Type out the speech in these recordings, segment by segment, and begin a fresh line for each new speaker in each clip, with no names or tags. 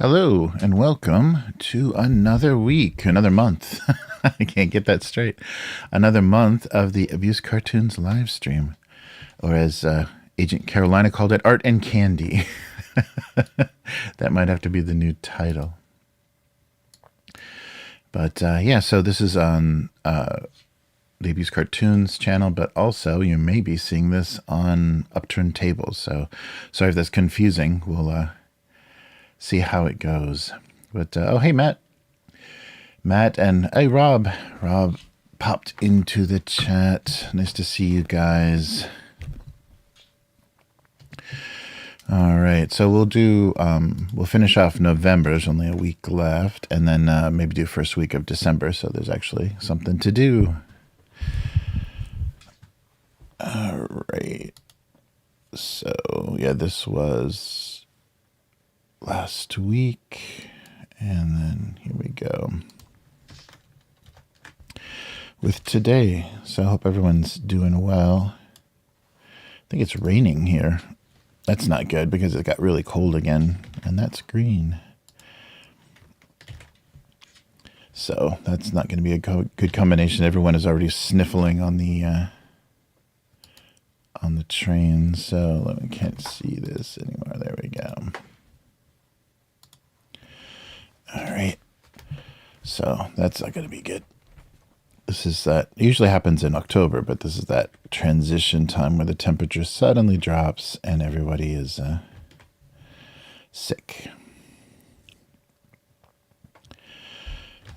Hello and welcome to another week, another month. I can't get that straight. Another month of the Abusecartoons Livestream, or as Agent Carolina called it, Art and Candy. That might have to be the new title. But yeah, so this is on the Abusecartoons channel, but also you may be seeing this on Upturned tables. So sorry if that's confusing. We'll see how it goes. But oh, hey, Matt and hey, Rob popped into the chat. Nice to see you guys. All right, so we'll do we'll finish off November. There's only a week left, and then maybe do first week of December, so there's actually something to do. All right, so yeah, this was last week, and then here we go with today. So I hope everyone's doing well. I think it's raining here. That's not good because it got really cold again, and that's green. So that's not going to be a good combination. Everyone is already sniffling on the train, so I can't see this anymore. There we go. All right, so that's not going to be good. This is that, it usually happens in October, but this is that transition time where the temperature suddenly drops and everybody is sick.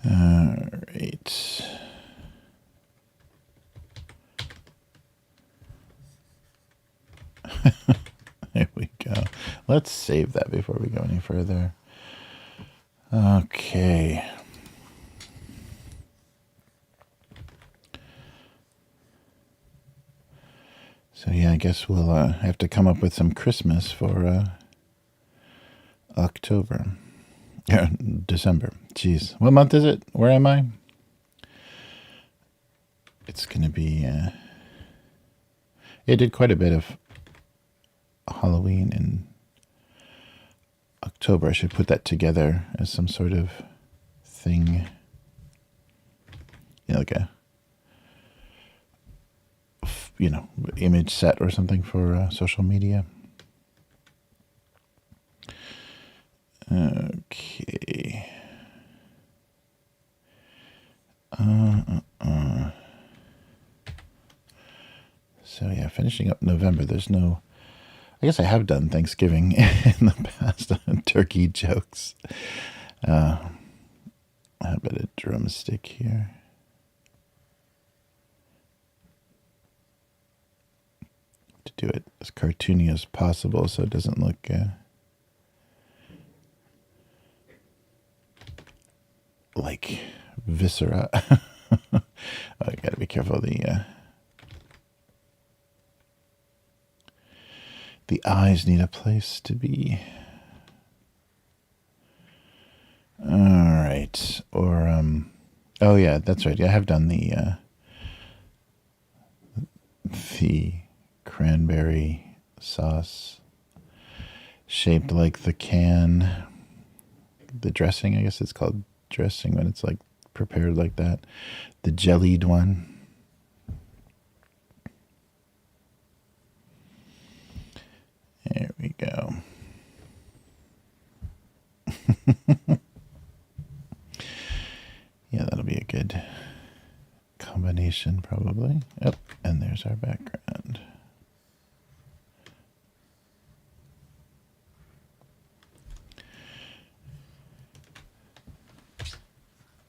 All right. There we go. Let's save that before we go any further. Okay. So yeah, I guess we'll have to come up with some Christmas for October. Yeah, December. Jeez. What month is it? Where am I? It's going to be... it did quite a bit of Halloween in October. I should put that together as some sort of thing. You know, like a... image set or something for social media. Okay. So yeah, finishing up November. There's no... I guess I have done Thanksgiving in the past. Turkey jokes. How about a drumstick here? To do it as cartoony as possible so it doesn't look like viscera. Oh, you gotta be careful. The eyes need a place to be. All right. Or oh yeah, that's right. I have done the cranberry sauce shaped like the can. The dressing, I guess it's called dressing when it's like prepared like that. The jellied one. There we go. Yeah, that'll be a good combination probably. Yep, and there's our background.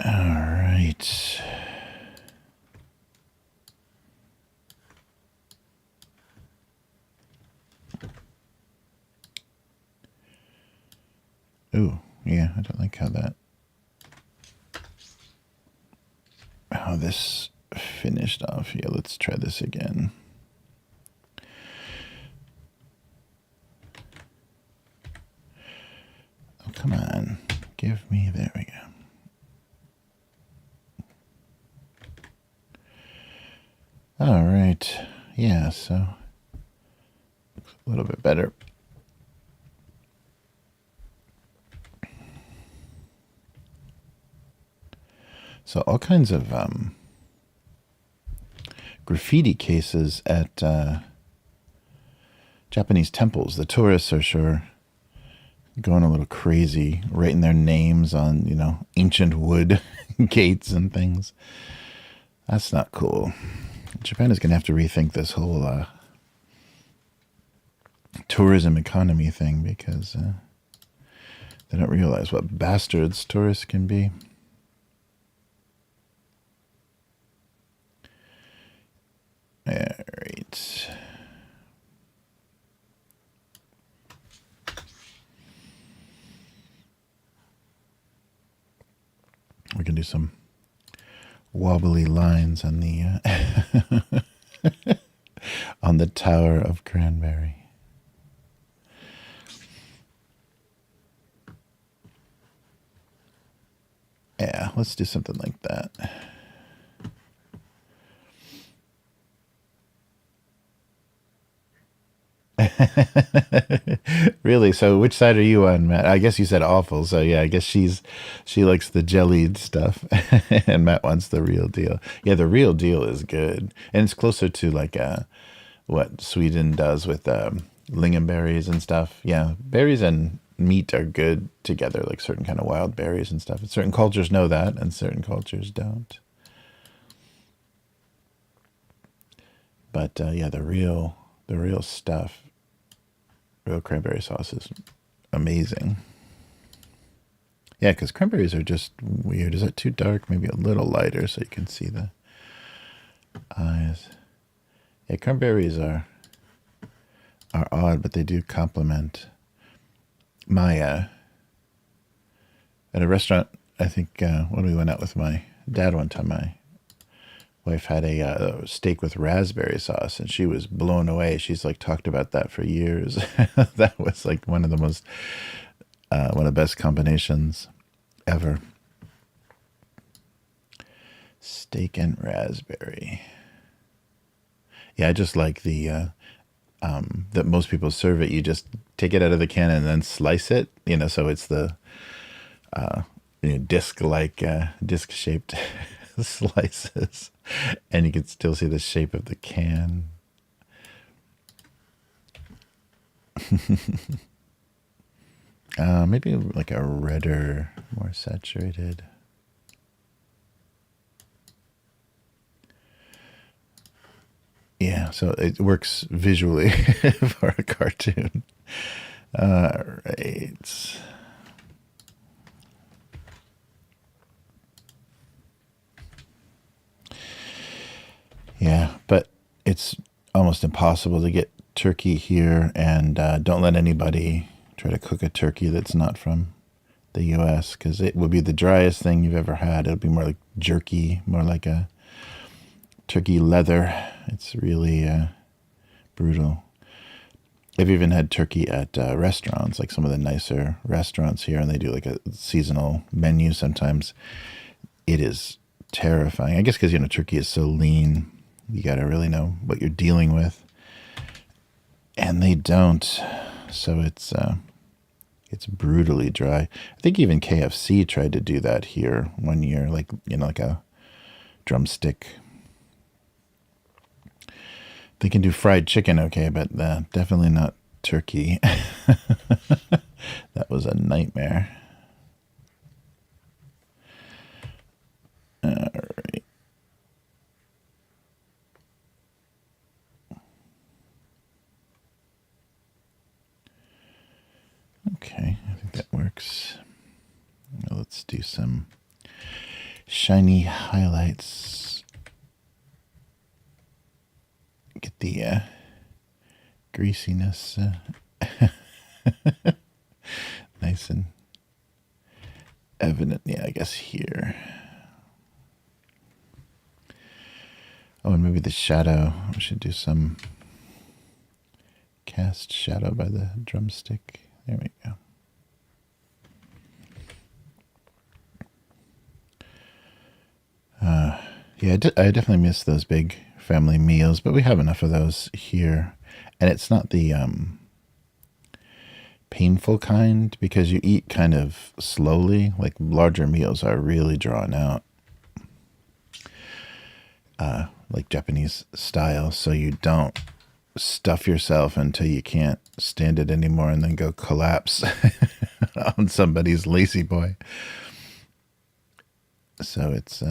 All right. Ooh, yeah, I don't like how this finished off. Yeah, let's try this again. Oh, come on. Give me, there we go. All right. Yeah, so looks a little bit better. So all kinds of graffiti cases at Japanese temples. The tourists are sure going a little crazy, writing their names on, ancient wood gates and things. That's not cool. Japan is going to have to rethink this whole tourism economy thing, because they don't realize what bastards tourists can be. All right. We can do some wobbly lines on the on the Tower of Cranberry. Yeah, let's do something like that. Really? So which side are you on, Matt? I guess you said awful. So yeah, I guess she likes the jellied stuff, and Matt wants the real deal. Yeah, the real deal is good, and it's closer to like what Sweden does with lingonberries and stuff. Yeah, berries and meat are good together, like certain kind of wild berries and stuff. And certain cultures know that, and certain cultures don't. But yeah, the real stuff, real cranberry sauce is amazing. Yeah, because cranberries are just weird. Is that too dark? Maybe a little lighter so you can see the eyes. Yeah, cranberries are odd, but they do complement my at a restaurant. I think when we went out with my dad one time, my wife had a steak with raspberry sauce, and she was blown away. She's like talked about that for years. That was like one of the best combinations ever. Steak and raspberry. Yeah, I just like the that most people serve it. You just take it out of the can and then slice it. So it's the disc-shaped slices, and you can still see the shape of the can. Maybe like a redder, more saturated. Yeah, so it works visually for a cartoon. All right. Yeah, but it's almost impossible to get turkey here, and don't let anybody try to cook a turkey that's not from the U.S., because it would be the driest thing you've ever had. It'll be more like jerky, more like a turkey leather. It's really brutal. I've even had turkey at restaurants, like some of the nicer restaurants here, and they do like a seasonal menu sometimes. It is terrifying. I guess because, turkey is so lean, you got to really know what you're dealing with. And they don't. So it's brutally dry. I think even KFC tried to do that here one year, like, like a drumstick. They can do fried chicken okay, but definitely not turkey. That was a nightmare. All right. Okay, I think that works. Now let's do some shiny highlights. Get the greasiness nice and evident. Yeah, I guess here. Oh, and maybe the shadow. We should do some cast shadow by the drumstick. There we go. Yeah, I definitely miss those big family meals, but we have enough of those here. And it's not the painful kind, because you eat kind of slowly. Like larger meals are really drawn out. like Japanese style, so you don't stuff yourself until you can't stand it anymore and then go collapse on somebody's lazy boy. So it's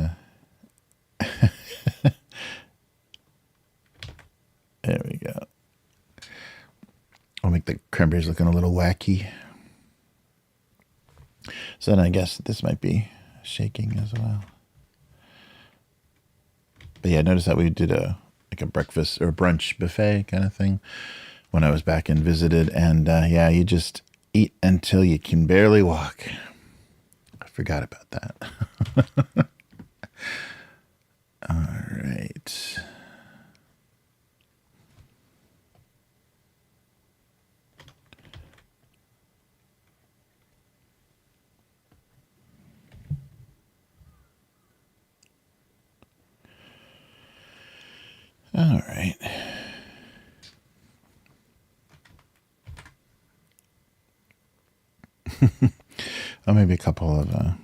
there we go. I'll make the cranberries looking a little wacky. So then I guess this might be shaking as well. But yeah, notice that we did a breakfast or brunch buffet kind of thing when I was back and visited. And yeah, you just eat until you can barely walk. I forgot about that. All right. All right. Oh, maybe a couple of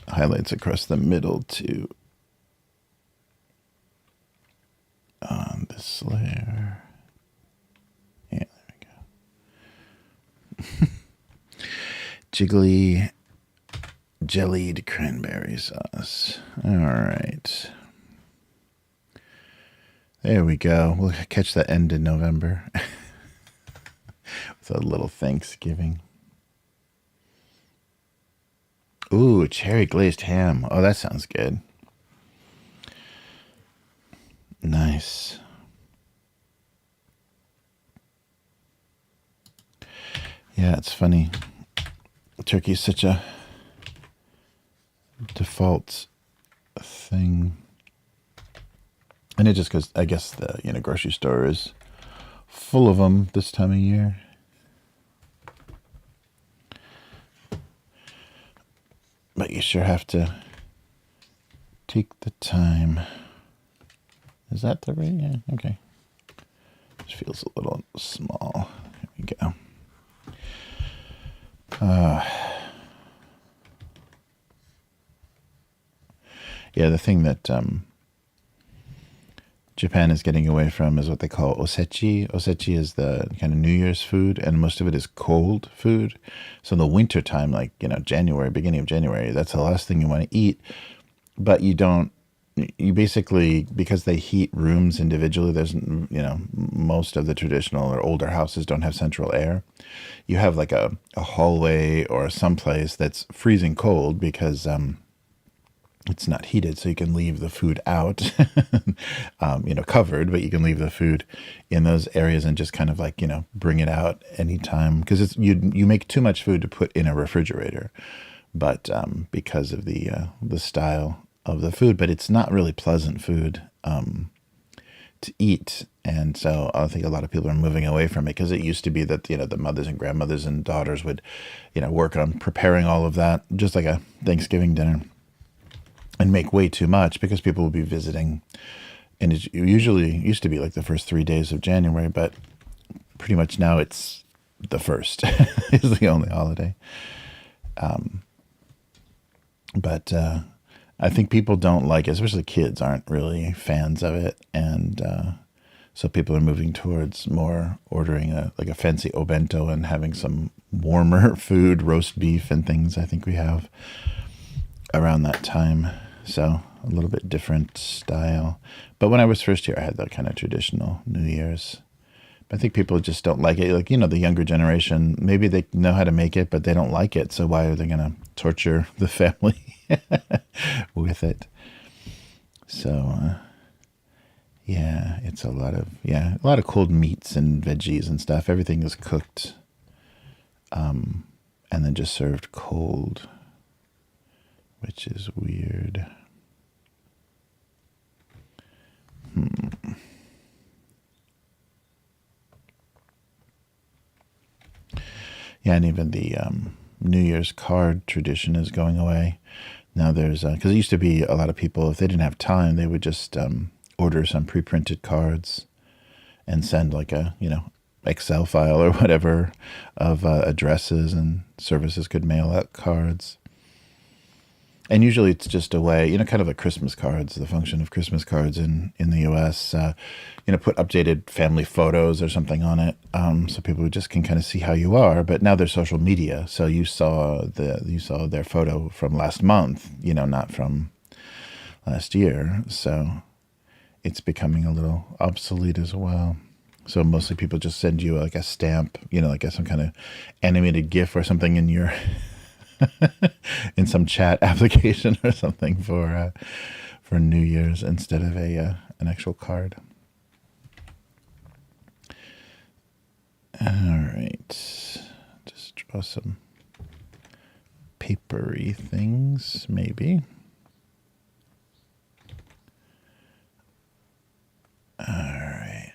highlights across the middle too. On this layer. Yeah, there we go. Jiggly jellied cranberry sauce. All right. There we go. We'll catch that end in November. With a little Thanksgiving. Ooh, cherry glazed ham. Oh, that sounds good. Nice. Yeah, it's funny. Turkey's such a default thing. And it just goes, I guess the grocery store is full of them this time of year. But you sure have to take the time. Is that the right? Yeah, okay. Just feels a little small. There we go. Yeah, the thing that Japan is getting away from is what they call osechi. Osechi is the kind of New Year's food, and most of it is cold food. So in the winter time, like, January, beginning of January, that's the last thing you want to eat. But you basically, because they heat rooms individually, there's, most of the traditional or older houses don't have central air. You have like a hallway or someplace that's freezing cold because it's not heated, so you can leave the food out, covered, but you can leave the food in those areas and just kind of like, bring it out anytime. Because you make too much food to put in a refrigerator, but because of the style of the food, but it's not really pleasant food to eat. And so I think a lot of people are moving away from it because it used to be that, the mothers and grandmothers and daughters would, work on preparing all of that, just like a Thanksgiving dinner, and make way too much because people will be visiting. And it usually used to be like the first 3 days of January, but pretty much now it's the first is the only holiday. But I think people don't like it, especially kids aren't really fans of it. And so people are moving towards more ordering a fancy obento and having some warmer food, roast beef and things I think we have around that time. So a little bit different style. But when I was first here, I had that kind of traditional New Year's. But I think people just don't like it. Like, the younger generation, maybe they know how to make it, but they don't like it. So why are they going to torture the family with it? So, yeah, it's a lot of cold meats and veggies and stuff. Everything is cooked and then just served cold, which is weird. Yeah, and even the New Year's card tradition is going away. Now there's, because it used to be a lot of people, if they didn't have time, they would just order some pre-printed cards and send like a, Excel file or whatever of addresses, and services could mail out cards. And usually it's just a way, kind of like Christmas cards, the function of Christmas cards in the U.S. Put updated family photos or something on it, so people just can kind of see how you are. But now there's social media, so you saw their photo from last month, not from last year. So it's becoming a little obsolete as well. So mostly people just send you like a stamp, like some kind of animated GIF or something in your in some chat application or something for New Year's instead of an actual card. All right, just draw some papery things, maybe. All right.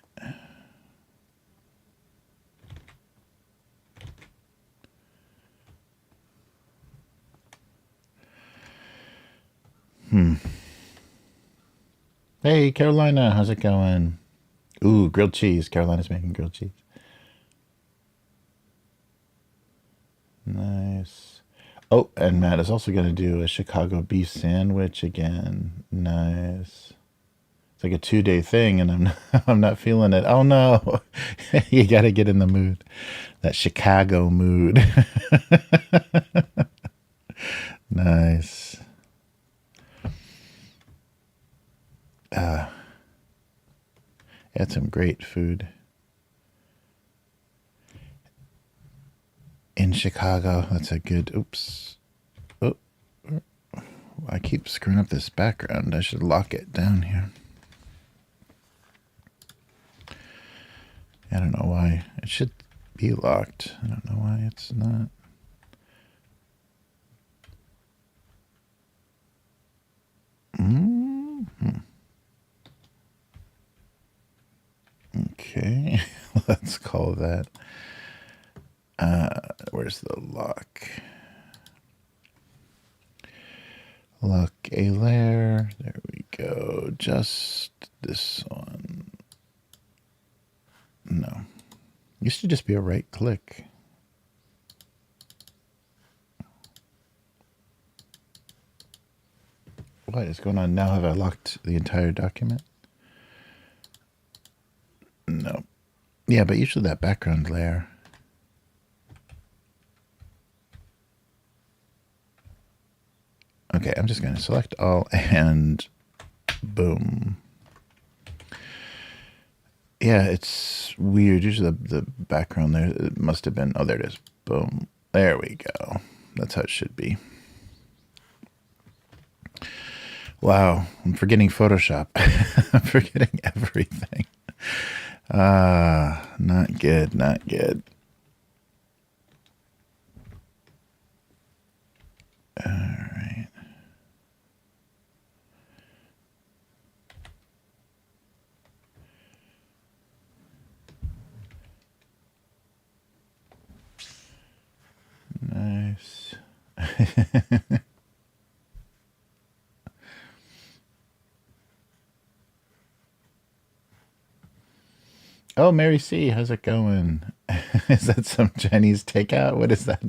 Hey, Carolina, how's it going? Ooh, grilled cheese. Carolina's making grilled cheese. Nice. Oh, and Matt is also going to do a Chicago beef sandwich again. Nice. It's like a 2-day thing, and I'm not feeling it. Oh no, you got to get in the mood, that Chicago mood. Nice. Had some great food in Chicago. That's a good. Oops. Oh, I keep screwing up this background. I should lock it down here. I don't know why. It should be locked. I don't know why it's not. Okay, let's call that. Where's the lock? Lock a layer. There we go. Just this one. No. Used to just be a right click. What is going on now? Have I locked the entire document? No. Yeah, but usually that background layer. Okay, I'm just going to select all and boom. Yeah, it's weird. Usually the background there, it must have been, oh, there it is. Boom. There we go. That's how it should be. Wow, I'm forgetting Photoshop. I'm forgetting everything. Not good, not good. All right. Nice. Oh, Mary C., how's it going? Is that some Chinese takeout? What is that?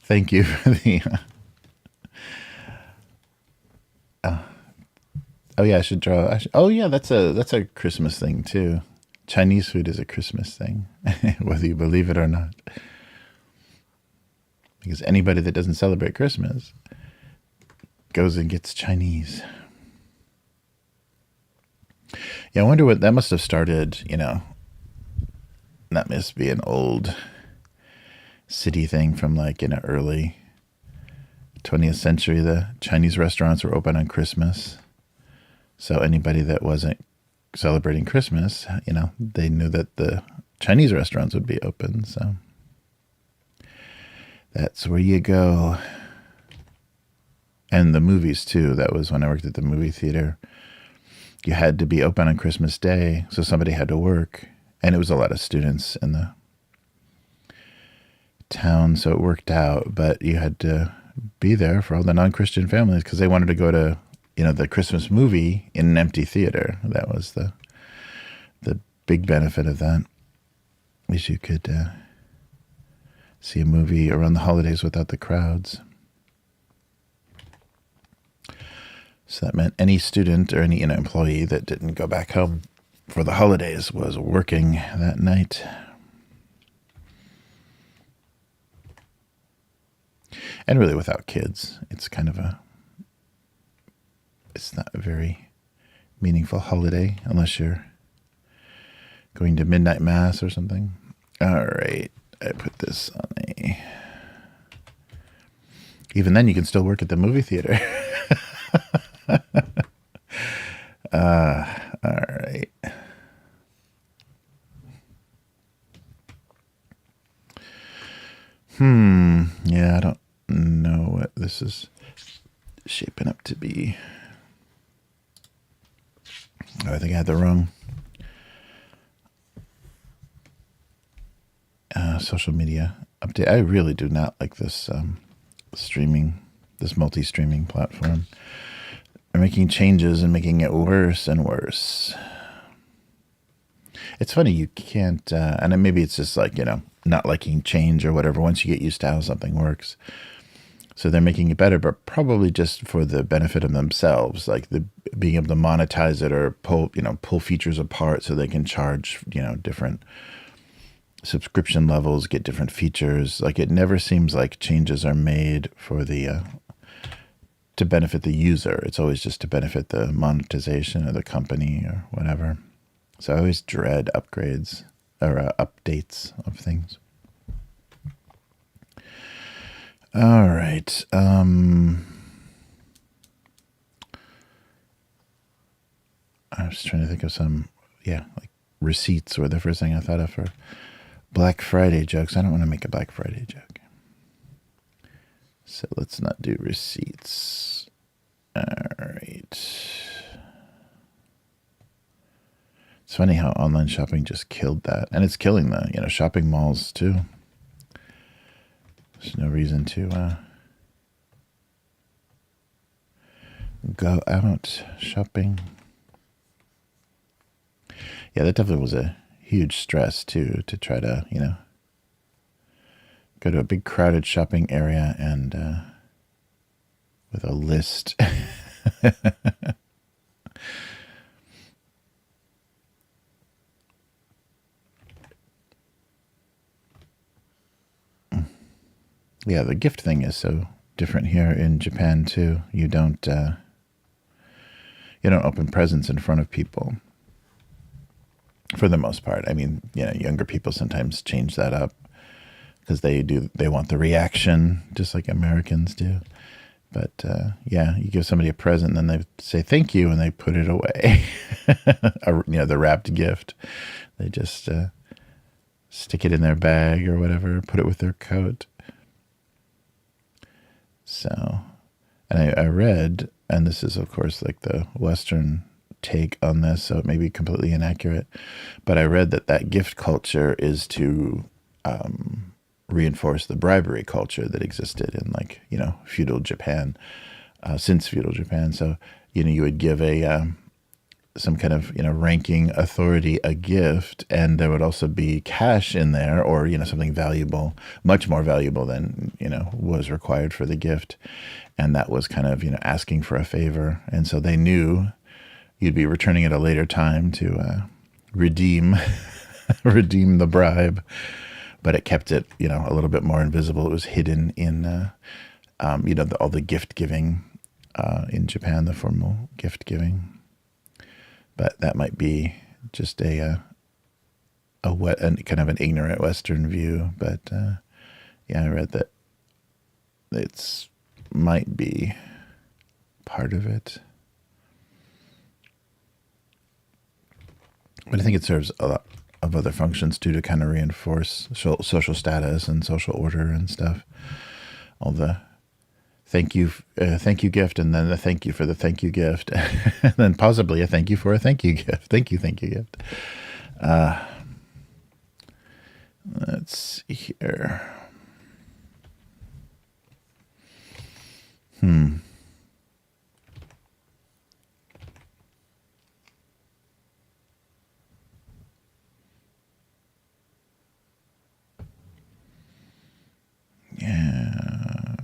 Thank you for the... Oh yeah, I should draw. Oh yeah, that's a Christmas thing too. Chinese food is a Christmas thing, whether you believe it or not. Because anybody that doesn't celebrate Christmas goes and gets Chinese. Yeah, I wonder what that must have started, that must be an old city thing from like in the early 20th century. The Chinese restaurants were open on Christmas. So anybody that wasn't celebrating Christmas, they knew that the Chinese restaurants would be open. So that's where you go. And the movies too. That was when I worked at the movie theater. You had to be open on Christmas Day, so somebody had to work. And it was a lot of students in the town, so it worked out. But you had to be there for all the non-Christian families because they wanted to go to, the Christmas movie in an empty theater. That was the big benefit of that, is you could see a movie around the holidays without the crowds. So that meant any student or any employee that didn't go back home for the holidays was working that night. And really without kids, it's not a very meaningful holiday unless you're going to midnight mass or something. All right, I put this on a... Even then, you can still work at the movie theater. All right. Yeah, I don't know what this is shaping up to be. Oh, I think I had the wrong social media update. I really do not like this this multi-streaming platform. They're making changes and making it worse and worse. It's funny, you can't, and maybe it's just like, not liking change or whatever, once you get used to how something works. So they're making it better, but probably just for the benefit of themselves, like being able to monetize it or pull features apart so they can charge, different subscription levels, get different features. Like, it never seems like changes are made for to benefit the user. It's always just to benefit the monetization of the company or whatever. So I always dread upgrades or updates of things. All right. I was trying to think of some, like receipts were the first thing I thought of for Black Friday jokes. I don't want to make a Black Friday joke. So let's not do receipts. All right. It's funny how online shopping just killed that. And it's killing the, shopping malls too. There's no reason to go out shopping. Yeah, that definitely was a huge stress too, to try to, go to a big crowded shopping area and with a list. Yeah, the gift thing is so different here in Japan too. You don't open presents in front of people for the most part. I mean, younger people sometimes change that up because they want the reaction just like Americans do. But you give somebody a present and then they say thank you and they put it away. The wrapped gift. They just stick it in their bag or whatever, put it with their coat. So, and I read, and this is of course like the Western take on this, so it may be completely inaccurate, but I read that gift culture is to reinforce the bribery culture that existed in feudal Japan, since feudal Japan. So, you would give some kind of, ranking authority a gift, and there would also be cash in there or, something valuable, much more valuable than, was required for the gift. And that was kind of, asking for a favor. And so they knew you'd be returning at a later time to redeem the bribe, but it kept it, a little bit more invisible. It was hidden in, all the gift giving in Japan, the formal gift giving. But that might be just a kind of an ignorant Western view. But I read that it's might be part of it. But I think it serves a lot of other functions too, to kind of reinforce social status and social order and stuff. All the thank you gift, and then the thank you for the thank you gift, and then possibly a thank you for a thank you gift. Thank you gift. Let's see here. Yeah.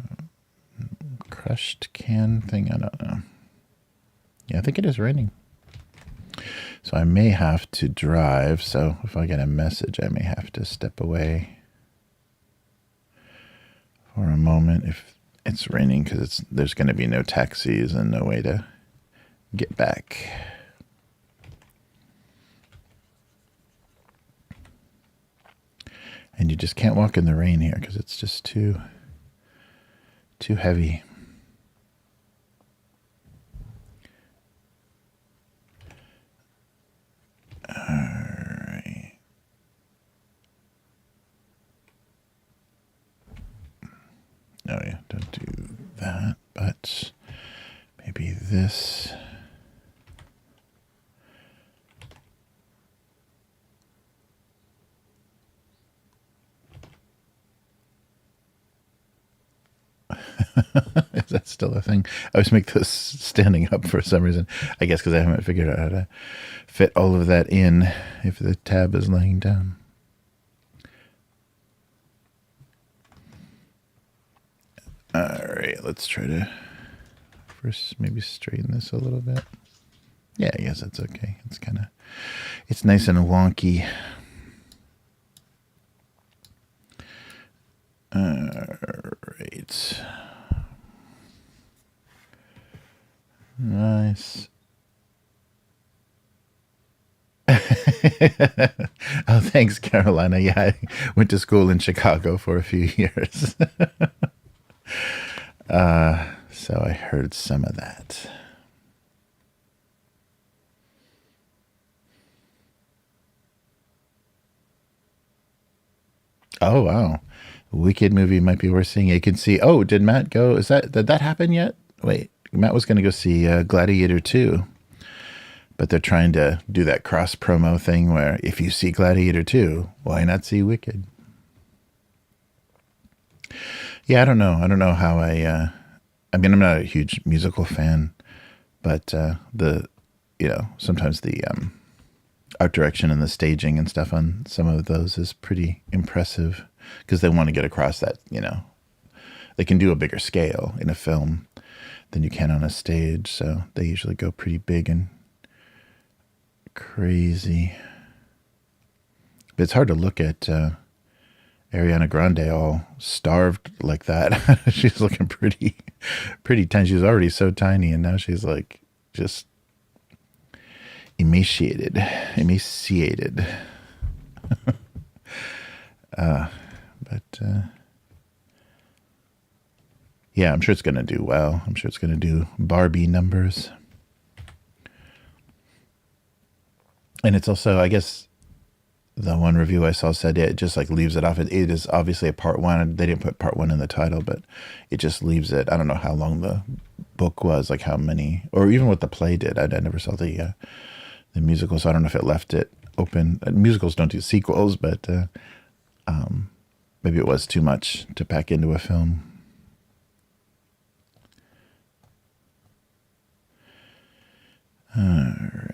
Crushed can thing, I don't know. Yeah, I think it is raining. So I may have to drive. So if I get a message, I may have to step away for a moment if it's raining, because there's going to be no taxis and no way to get back. And you just can't walk in the rain here because it's just too heavy. All right. Oh yeah, don't do that, but maybe this. Is that still a thing? I always make this standing up for some reason. I guess because I haven't figured out how to fit all of that in if the tab is laying down. All right, let's try to first maybe straighten this a little bit. Yeah, I guess that's okay. It's nice and wonky. All right. Nice. Oh, thanks, Carolina. Yeah, I went to school in Chicago for a few years. So I heard some of that. Oh, wow. Wicked movie might be worth seeing. You can see. Oh, did Matt go? Did that happen yet? Wait, Matt was going to go see Gladiator 2. But they're trying to do that cross promo thing where if you see Gladiator 2, why not see Wicked? Yeah, I don't know. I don't know how I mean, I'm not a huge musical fan, but sometimes the art direction and the staging and stuff on some of those is pretty impressive because they want to get across that, they can do a bigger scale in a film than you can on a stage. So they usually go pretty big and crazy. But it's hard to look at Ariana Grande all starved like that. She's looking pretty tiny. She was already so tiny, and now she's like just emaciated. Yeah, I'm sure it's going to do well. I'm sure it's going to do Barbie numbers. And it's also, I guess, the one review I saw said it just like leaves it off. It is obviously a part one. They didn't put part one in the title, but it just leaves it. I don't know how long the book was, like how many, or even what the play did. I never saw the musical, so I don't know if it left it open. Musicals don't do sequels, but maybe it was too much to pack into a film. All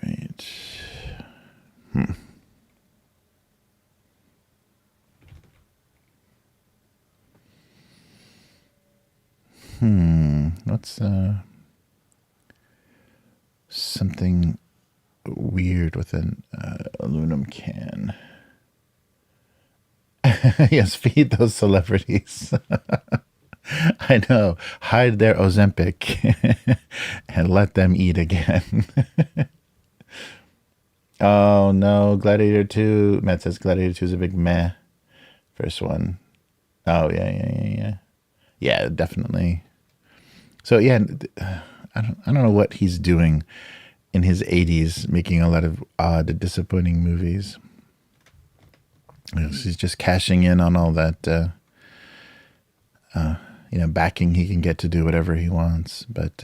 right. What's something weird with an aluminum can? Yes, feed those celebrities. I know. Hide their Ozempic and let them eat again. Oh, no. Gladiator 2. Matt says Gladiator 2 is a big meh. First one. Oh, yeah. Yeah, definitely. So, yeah, I don't know what he's doing in his 80s, making a lot of odd, disappointing movies. He's just cashing in on all that, backing he can get to do whatever he wants. But,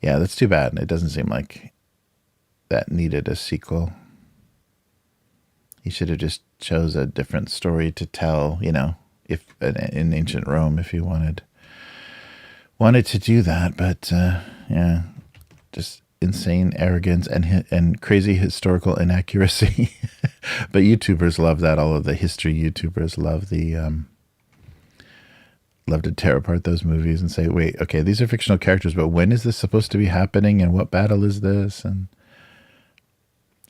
yeah, that's too bad. It doesn't seem like that needed a sequel. He should have just chose a different story to tell, if in ancient Rome, if he wanted to do that. But, yeah, just insane arrogance and crazy historical inaccuracy. But YouTubers love that. All of the history YouTubers love the love to tear apart those movies and say, wait, okay, these are fictional characters, but when is this supposed to be happening and what battle is this? And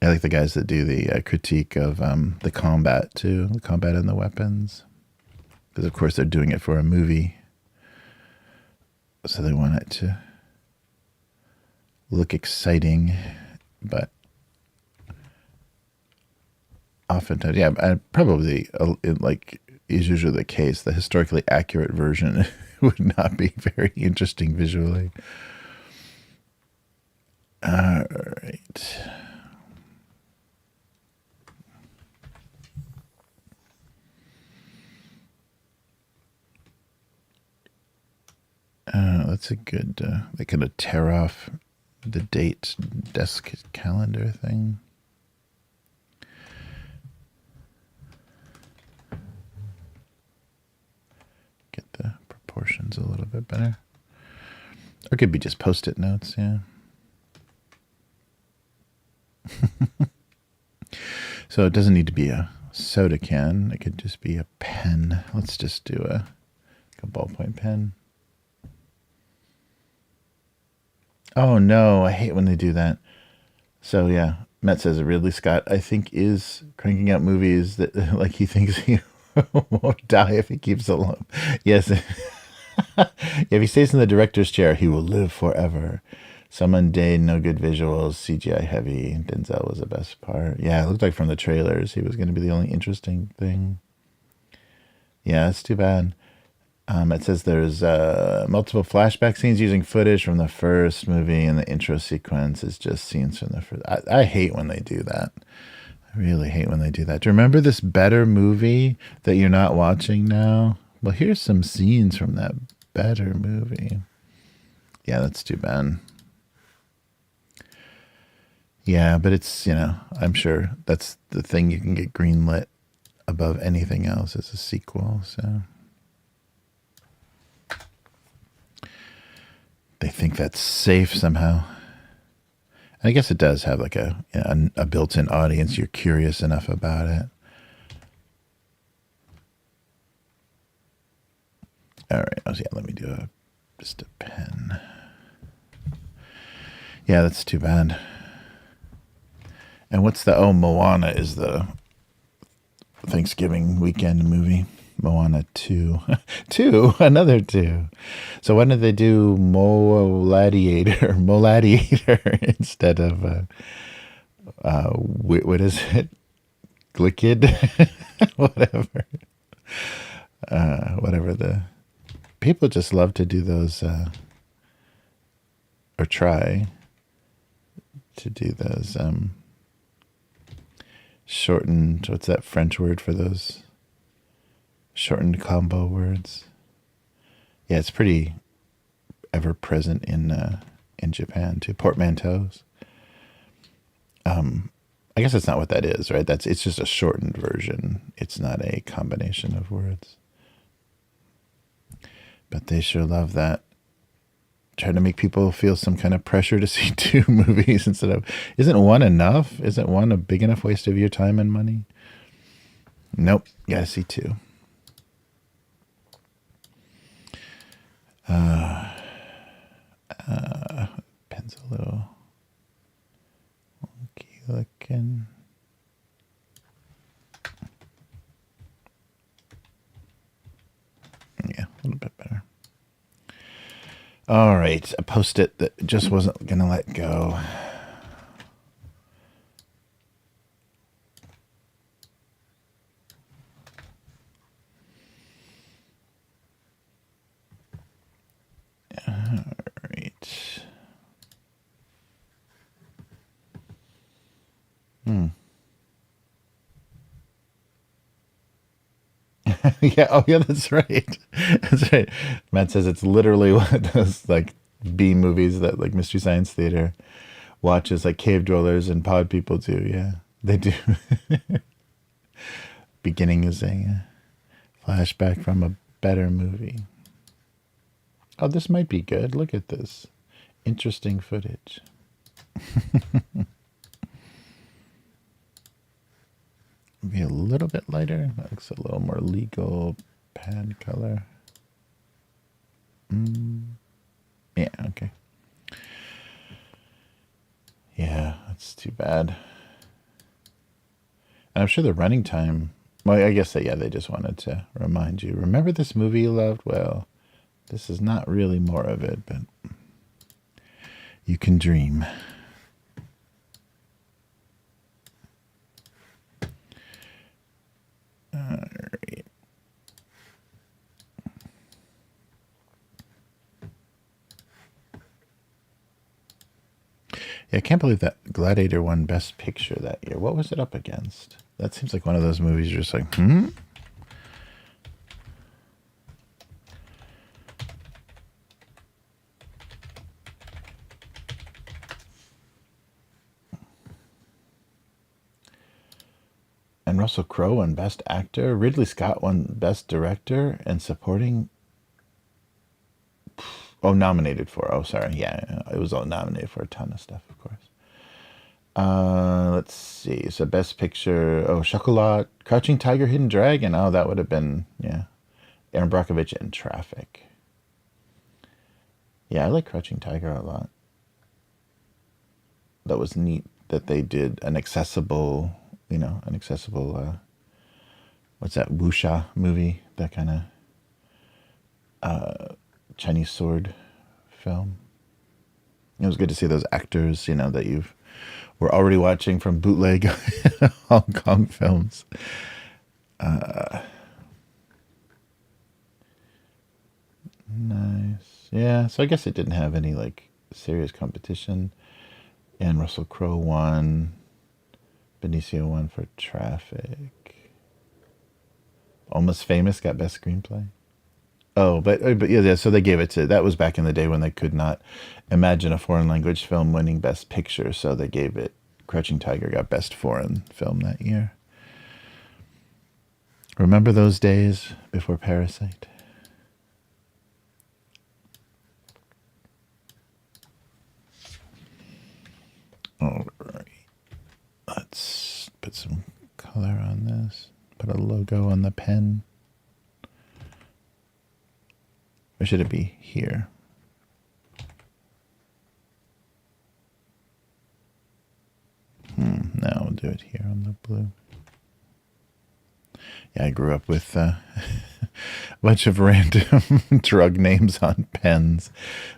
I like the guys that do the critique of the combat too, the combat and the weapons. Because of course they're doing it for a movie. So they want it to look exciting, but oftentimes, yeah, probably like is usually the case. The historically accurate version would not be very interesting visually. All right. That's a good, they could tear off the date desk calendar thing. Get the proportions a little bit better. Or it could be just post-it notes, yeah. So it doesn't need to be a soda can. It could just be a pen. Let's just do a ballpoint pen. Oh no, I hate when they do that. So yeah, Matt says Ridley Scott, I think, is cranking out movies that like he thinks he won't die if he keeps alone. Yes. If he stays in the director's chair, he will live forever. Some mundane, no good visuals, CGI heavy. Denzel was the best part. Yeah, it looked like from the trailers he was going to be the only interesting thing. Yeah, it's too bad. It says there's multiple flashback scenes using footage from the first movie, and the intro sequence is just scenes from the first. I hate when they do that. I really hate when they do that. Do you remember this better movie that you're not watching now? Well, here's some scenes from that better movie. Yeah, that's too bad. Yeah, but it's, I'm sure that's the thing you can get greenlit above anything else as a sequel, so. They think that's safe somehow. And I guess it does have like a built-in audience. You're curious enough about it. All right. Oh, yeah, let me do just a pen. Yeah, that's too bad. And what's Moana is the Thanksgiving weekend movie. Moana 2. Another 2. So why did they do Moladiator instead of, what is it? Glickid? Whatever. Whatever the... People just love to do those, or try to do those, shortened, what's that French word for those? Shortened combo words. Yeah, it's pretty ever present in Japan too. Portmanteaus. I guess that's not what that is, right? It's just a shortened version. It's not a combination of words. But they sure love that. Trying to make people feel some kind of pressure to see 2 movies instead of, isn't one enough? Isn't one a big enough waste of your time and money? Nope, gotta see 2. Pen's a little wonky looking. Yeah, a little bit better. All right, a post-it that just wasn't gonna let go. Yeah, oh yeah, that's right. That's right. Matt says it's literally one of those like B movies that like Mystery Science Theater watches, like Cave Dwellers and Pod People do. Yeah, they do. Beginning is a flashback from a better movie. Oh, this might be good. Look at this. Interesting footage. Be a little bit lighter. That looks a little more legal pad color. Yeah, okay. Yeah, that's too bad. And I'm sure the running time, well, I guess that, yeah, they just wanted to remind you. Remember this movie you loved? Well, this is not really more of it, but you can dream. All right. Yeah, I can't believe that Gladiator won Best Picture that year. What was it up against? That seems like one of those movies you're just like, And Russell Crowe won Best Actor. Ridley Scott won Best Director and Supporting. Oh, nominated for. Oh, sorry. Yeah, it was all nominated for a ton of stuff, of course. Let's see. So Best Picture. Oh, Chocolat, Crouching Tiger, Hidden Dragon. Oh, that would have been, yeah. Aaron Brockovich and Traffic. Yeah, I like Crouching Tiger a lot. That was neat that they did an accessible, what's that, wuxia movie, that kind of Chinese sword film. It was good to see those actors, that were already watching from bootleg Hong Kong films. Nice. Yeah, so I guess it didn't have any, serious competition. And Russell Crowe won. Benicio won for Traffic. Almost Famous got Best Screenplay. Oh, but yeah, so they gave it to, that was back in the day when they could not imagine a foreign language film winning Best Picture, so they gave it, Crouching Tiger got Best Foreign Film that year. Remember those days before Parasite? All right. Let's put some color on this. Put a logo on the pen. Or should it be here? No, we'll do it here on the blue. Yeah, I grew up with a bunch of random drug names on pens.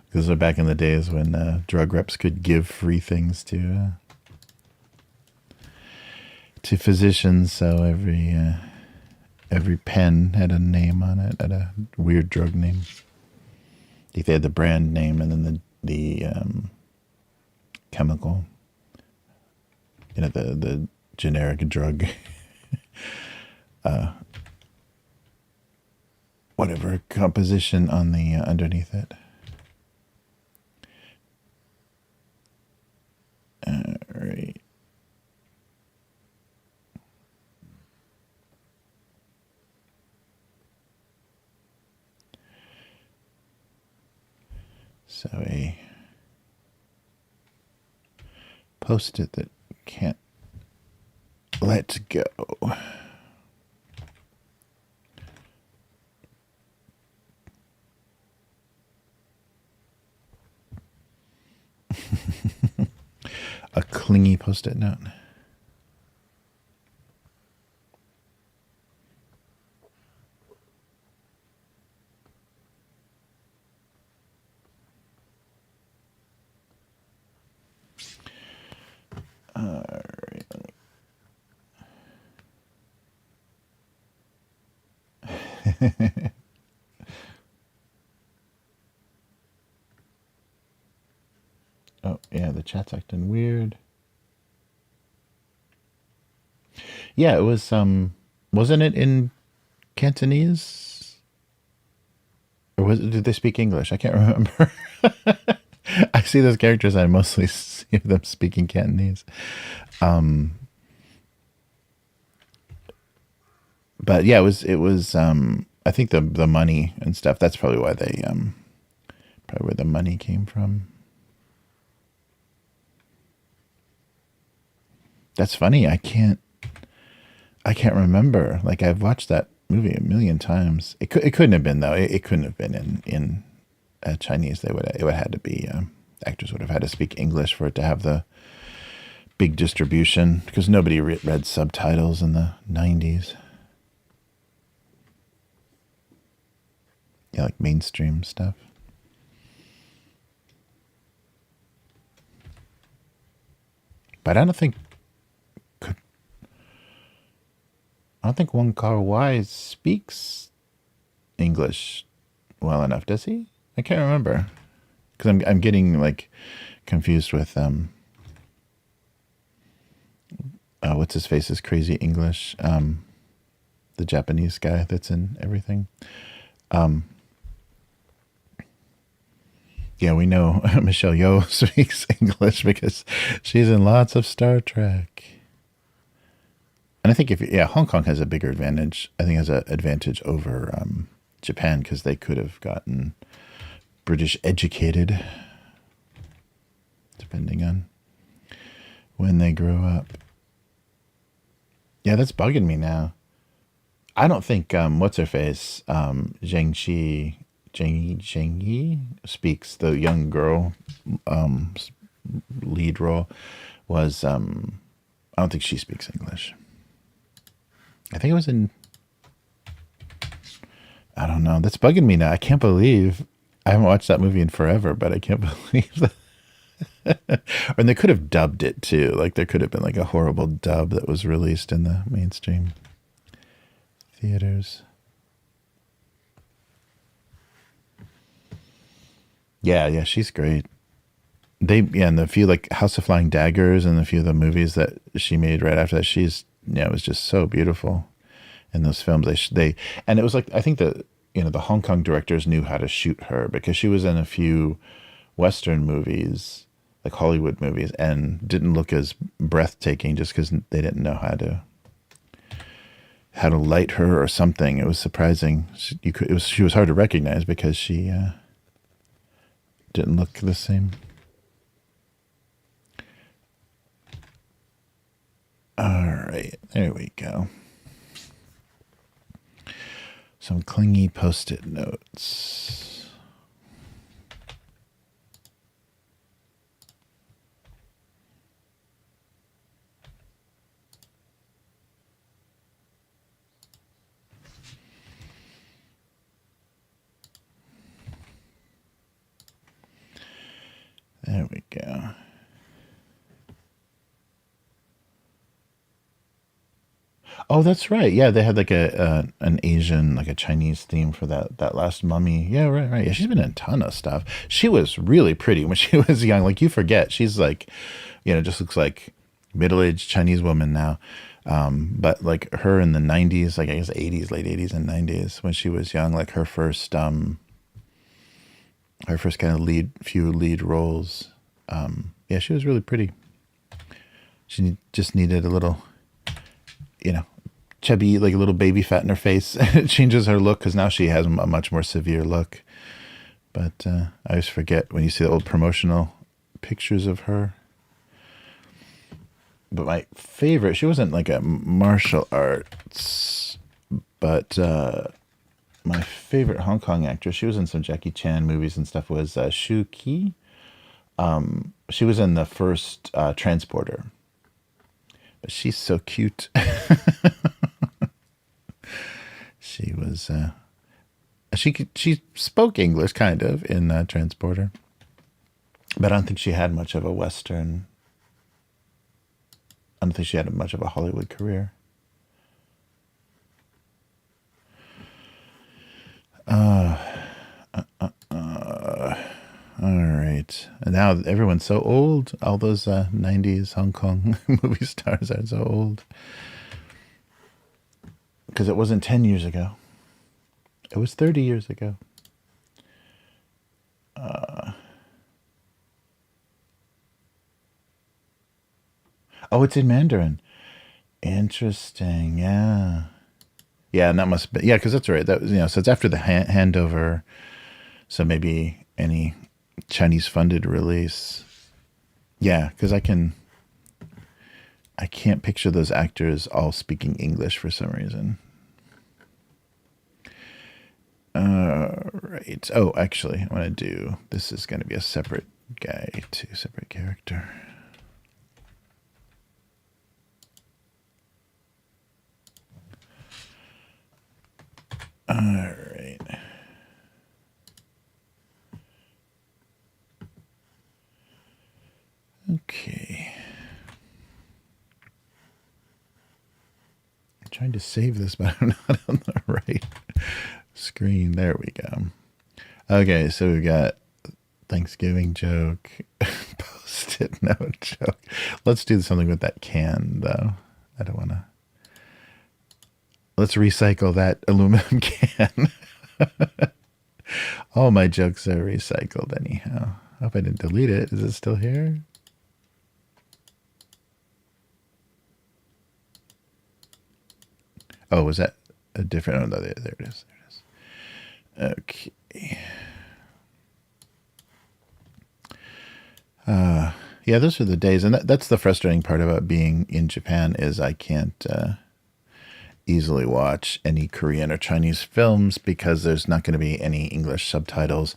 Because they're back in the days when drug reps could give free things to physicians. So every pen had a name on it, had a weird drug name. I think they had the brand name and then the chemical. The generic drug. Whatever composition on the underneath it. All right. So a post-it that can't let go. A clingy post-it note. All right. Oh, yeah, the chat's acting weird. Yeah, it was, wasn't it in Cantonese? Or did they speak English? I can't remember. I see those characters, I mostly see them speaking Cantonese. But yeah, it was, I think the money and stuff, that's probably why they, probably where the money came from. That's funny. I can't remember. I've watched that movie a million times. It couldn't have been though. It couldn't have been in Chinese, it would have had to be actors would have had to speak English for it to have the big distribution, because nobody read subtitles in the 90s. Yeah, like mainstream stuff. But I don't think Wong Kar-wai speaks English well enough, does he? I can't remember, because I'm getting like confused with what's his face's crazy English, the Japanese guy that's in everything. Yeah, we know Michelle Yeoh speaks English because she's in lots of Star Trek. And I think Hong Kong has a bigger advantage. I think has an advantage over Japan, because they could have gotten British educated, depending on when they grow up. Yeah, that's bugging me now. I don't think what's her face, Zheng Yi speaks, the young girl lead role was. I don't think she speaks English. I think it was in. I don't know. That's bugging me now. I can't believe I haven't watched that movie in forever, but I can't believe that. And they could have dubbed it too. Like there could have been like a horrible dub that was released in the mainstream theaters. Yeah, she's great. And the few like House of Flying Daggers and the few of the movies that she made right after that, it was just so beautiful in those films. And it was like, I think that, the Hong Kong directors knew how to shoot her, because she was in a few Western movies, like Hollywood movies, and didn't look as breathtaking just because they didn't know how to light her or something. It was surprising. She was hard to recognize because she didn't look the same. All right, there we go. Some clingy Post-it notes. There we go. Oh, that's right. Yeah, they had like an Asian, like a Chinese theme for that last Mummy. Yeah, right. Yeah, she's been in a ton of stuff. She was really pretty when she was young. Like you forget, she's like, just looks like middle-aged Chinese woman now. But like her in the 90s, like I guess 80s, late 80s and 90s, when she was young, like her first kind of lead roles. Yeah, she was really pretty. She just needed a little, chubby, like a little baby fat in her face. It changes her look, because now she has a much more severe look. But I always forget when you see the old promotional pictures of her. But my favorite, she wasn't like a martial arts, but my favorite Hong Kong actress, she was in some Jackie Chan movies and stuff, was Shu Qi. She was in the first Transporter. But she's so cute. She was. She spoke English kind of in Transporter, but I don't think she had much of a Western. I don't think she had much of a Hollywood career. All right. And now everyone's so old. All those 90s Hong Kong movie stars are so old. Because it wasn't 10 years ago. It was 30 years ago. Oh, it's in Mandarin. Interesting. Yeah. Yeah, and that must be, yeah, because that's right. That was, so it's after the handover. So maybe any Chinese funded release. Yeah, because I can't picture those actors all speaking English for some reason. Right. Oh, actually, I want to do, this is going to be a separate guy too, separate character. All right. Okay. I'm trying to save this, but I'm not on the right screen. There we go. Okay, so we've got Thanksgiving joke, post-it note joke. Let's do something with that can, though. I don't want to. Let's recycle that aluminum can. All my jokes are recycled anyhow. I hope I didn't delete it. Is it still here? Oh, was that a different? Oh, no, there it is. There it is. Okay. Yeah, those are the days, and that's the frustrating part about being in Japan is I can't easily watch any Korean or Chinese films because there's not going to be any English subtitles.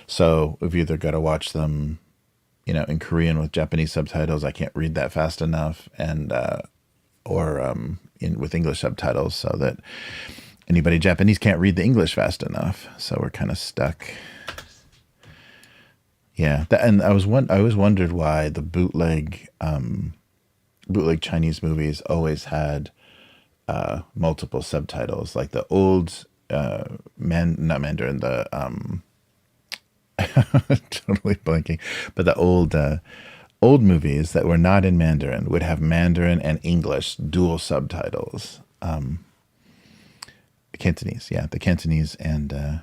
So we've either got to watch them, in Korean with Japanese subtitles. I can't read that fast enough, and or with English subtitles, so that anybody Japanese can't read the English fast enough. So we're kind of stuck. Yeah, and I always wondered why the bootleg Chinese movies always had multiple subtitles, like the old not Mandarin, the totally blanking, but the old movies that were not in Mandarin would have Mandarin and English dual subtitles. Cantonese, yeah, the Cantonese and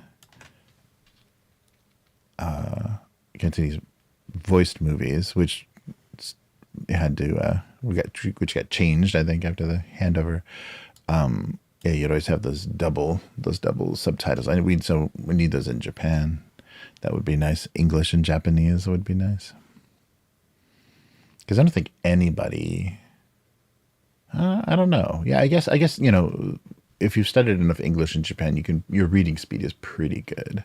Cantonese voiced movies, which had to which got changed, I think, after the handover. Yeah, you'd always have those double subtitles. We need those in Japan. That would be nice. English and Japanese would be nice. Because I don't think anybody. I don't know. Yeah, I guess if you've studied enough English in Japan, your reading speed is pretty good.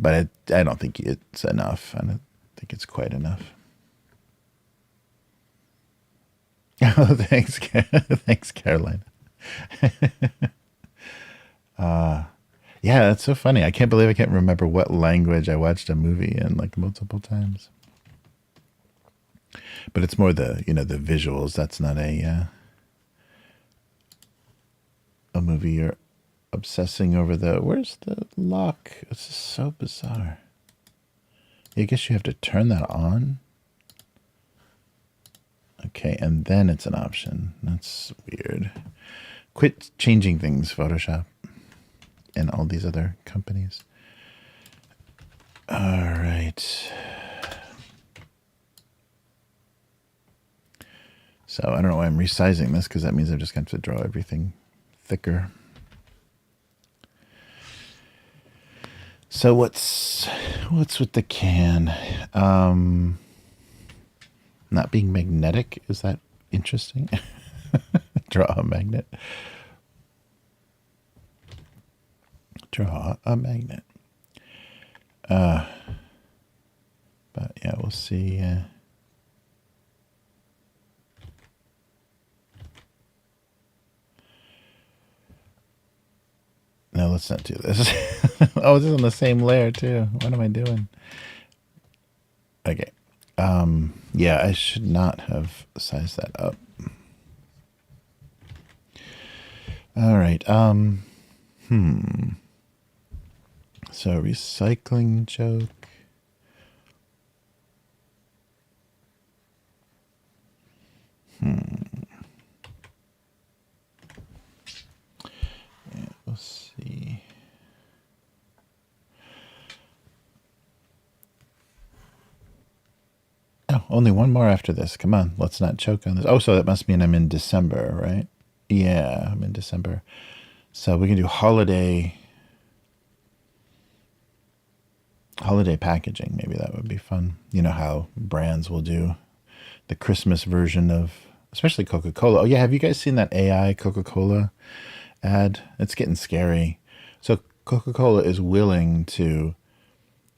But I don't think it's enough. I don't think it's quite enough. Oh, thanks, thanks, Caroline. Yeah, that's so funny. I can't believe I can't remember what language I watched a movie in like multiple times. But it's more the the visuals. That's not a movie you're obsessing over. Where's the lock? This is so bizarre. I guess you have to turn that on. Okay, and then it's an option. That's weird. Quit changing things, Photoshop and all these other companies. All right. So I don't know why I'm resizing this, because that means I'm just going to draw everything thicker. So what's with the can? Not being magnetic, is that interesting? Draw a magnet. Draw a magnet. But yeah, we'll see. No, let's not do this. Oh, this is on the same layer too. What am I doing? Okay. Yeah, I should not have sized that up. All right. So recycling joke. Yeah, we'll see. Oh, only one more after this. Come on, let's not choke on this. Oh, so that must mean I'm in December, right? Yeah, I'm in December. So we can do holiday packaging. Maybe that would be fun. You know how brands will do the Christmas version of, especially Coca-Cola. Oh yeah, have you guys seen that AI Coca-Cola ad? It's getting scary. So Coca-Cola is willing to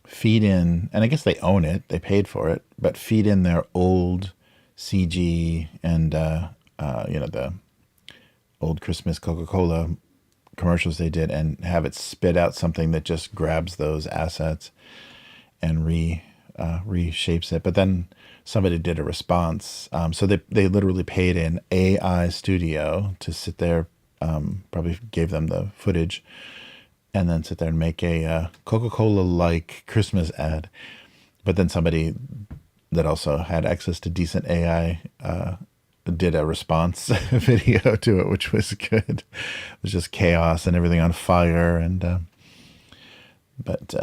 feed in, and I guess they own it, they paid for it, but feed in their old CG and, the old Christmas Coca-Cola commercials they did, and have it spit out something that just grabs those assets and reshapes it. But then somebody did a response. So they literally paid an AI studio to sit there, probably gave them the footage, and then sit there and make a Coca-Cola like Christmas ad. But then somebody that also had access to decent AI did a response video to it, which was good. It was just chaos and everything on fire. And but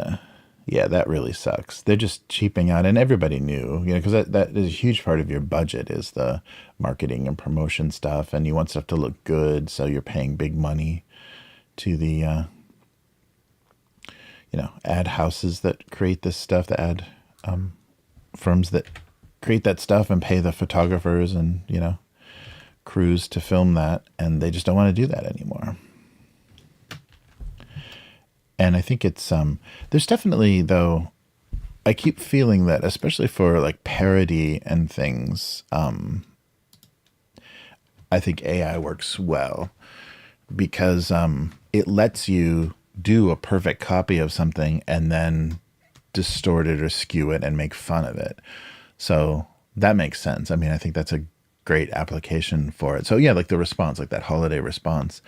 yeah, that really sucks. They're just cheaping out, and everybody knew, because that is a huge part of your budget, is the marketing and promotion stuff, and you want stuff to look good, so you're paying big money to the ad houses that create this stuff, the ad firms that create that stuff and pay the photographers and crews to film that, and they just don't want to do that anymore. And I think it's there's definitely, though, I keep feeling that, especially for like parody and things, I think AI works well because it lets you do a perfect copy of something and then distort it or skew it and make fun of it. So that makes sense. I mean, I think that's a great application for it. So yeah, like the response, like that holiday response,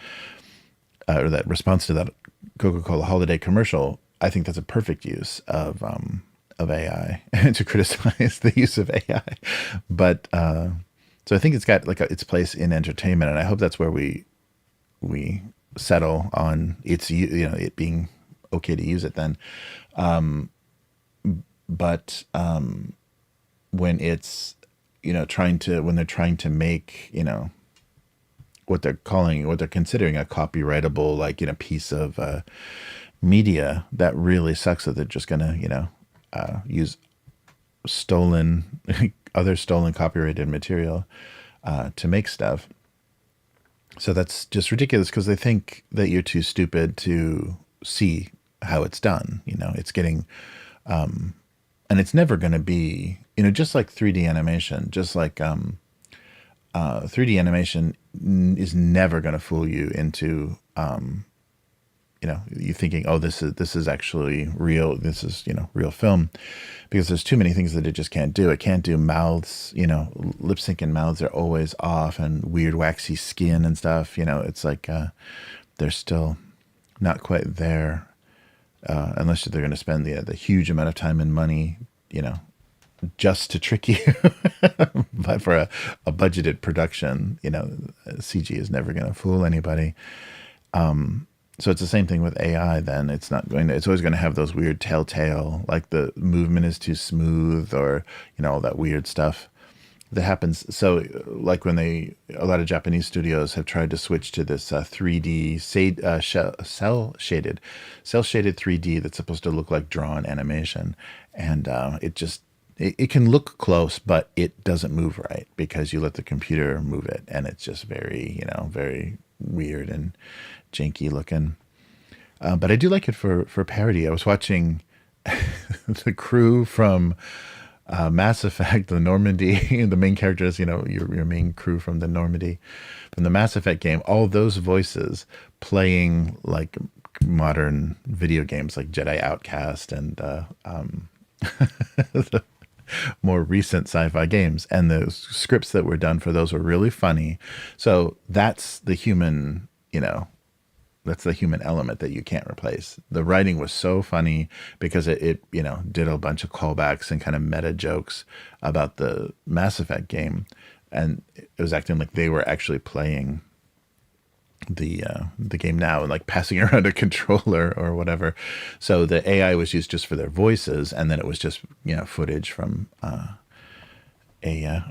or that response to that Coca-Cola holiday commercial, I think that's a perfect use of AI to criticize the use of AI. But so I think it's got like its place in entertainment, and I hope that's where we settle on it being okay to use it then. But when it's when they're trying to make what they're considering a copyrightable piece of media, that really sucks that they're just gonna use stolen other stolen copyrighted material to make stuff. So that's just ridiculous because they think that you're too stupid to see how it's done. It's getting and it's never going to be just like 3D animation, just like 3D animation is never going to fool you into you thinking, oh, this is actually real, this is real film, because there's too many things that it just can't do. It can't do mouths, lip sync, and mouths are always off, and weird waxy skin and stuff. It's like they're still not quite there, unless they're going to spend the huge amount of time and money just to trick you. But for a budgeted production, CG is never going to fool anybody. So it's the same thing with AI then. It's always going to have those weird telltale, like the movement is too smooth, or, all that weird stuff that happens. So like when a lot of Japanese studios have tried to switch to this 3D cell shaded 3D that's supposed to look like drawn animation. And it can look close, but it doesn't move right because you let the computer move it. And it's just very, very weird and janky looking. But I do like it for parody. I was watching the crew from Mass Effect, the Normandy, the main characters, your main crew from the Normandy, from the Mass Effect game, all those voices playing like modern video games like Jedi Outcast and the more recent sci-fi games. And the scripts that were done for those were really funny. So that's the human, that's the human element that you can't replace. The writing was so funny because it did a bunch of callbacks and kind of meta jokes about the Mass Effect game, and it was acting like they were actually playing the game now and like passing around a controller or whatever. So the AI was used just for their voices, and then it was just footage from a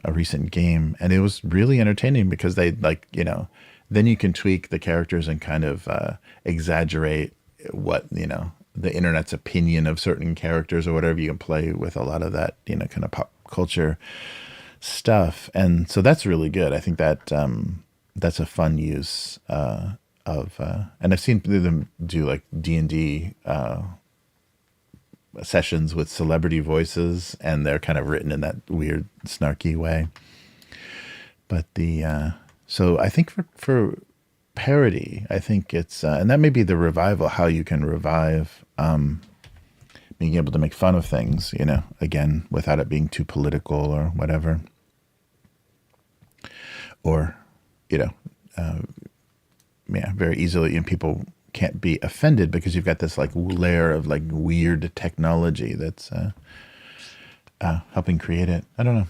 recent game, and it was really entertaining because they then you can tweak the characters and kind of exaggerate what the internet's opinion of certain characters or whatever. You can play with a lot of that kind of pop culture stuff, and so that's really good. I think that that's a fun use of and I've seen them do like D&D sessions with celebrity voices, and they're kind of written in that weird snarky way. But the so I think for parody, I think it's and that may be the revival, how you can revive being able to make fun of things, you know, again, without it being too political or whatever. Or, you know, yeah, very easily, and people can't be offended because you've got this like layer of like weird technology that's helping create it. I don't know.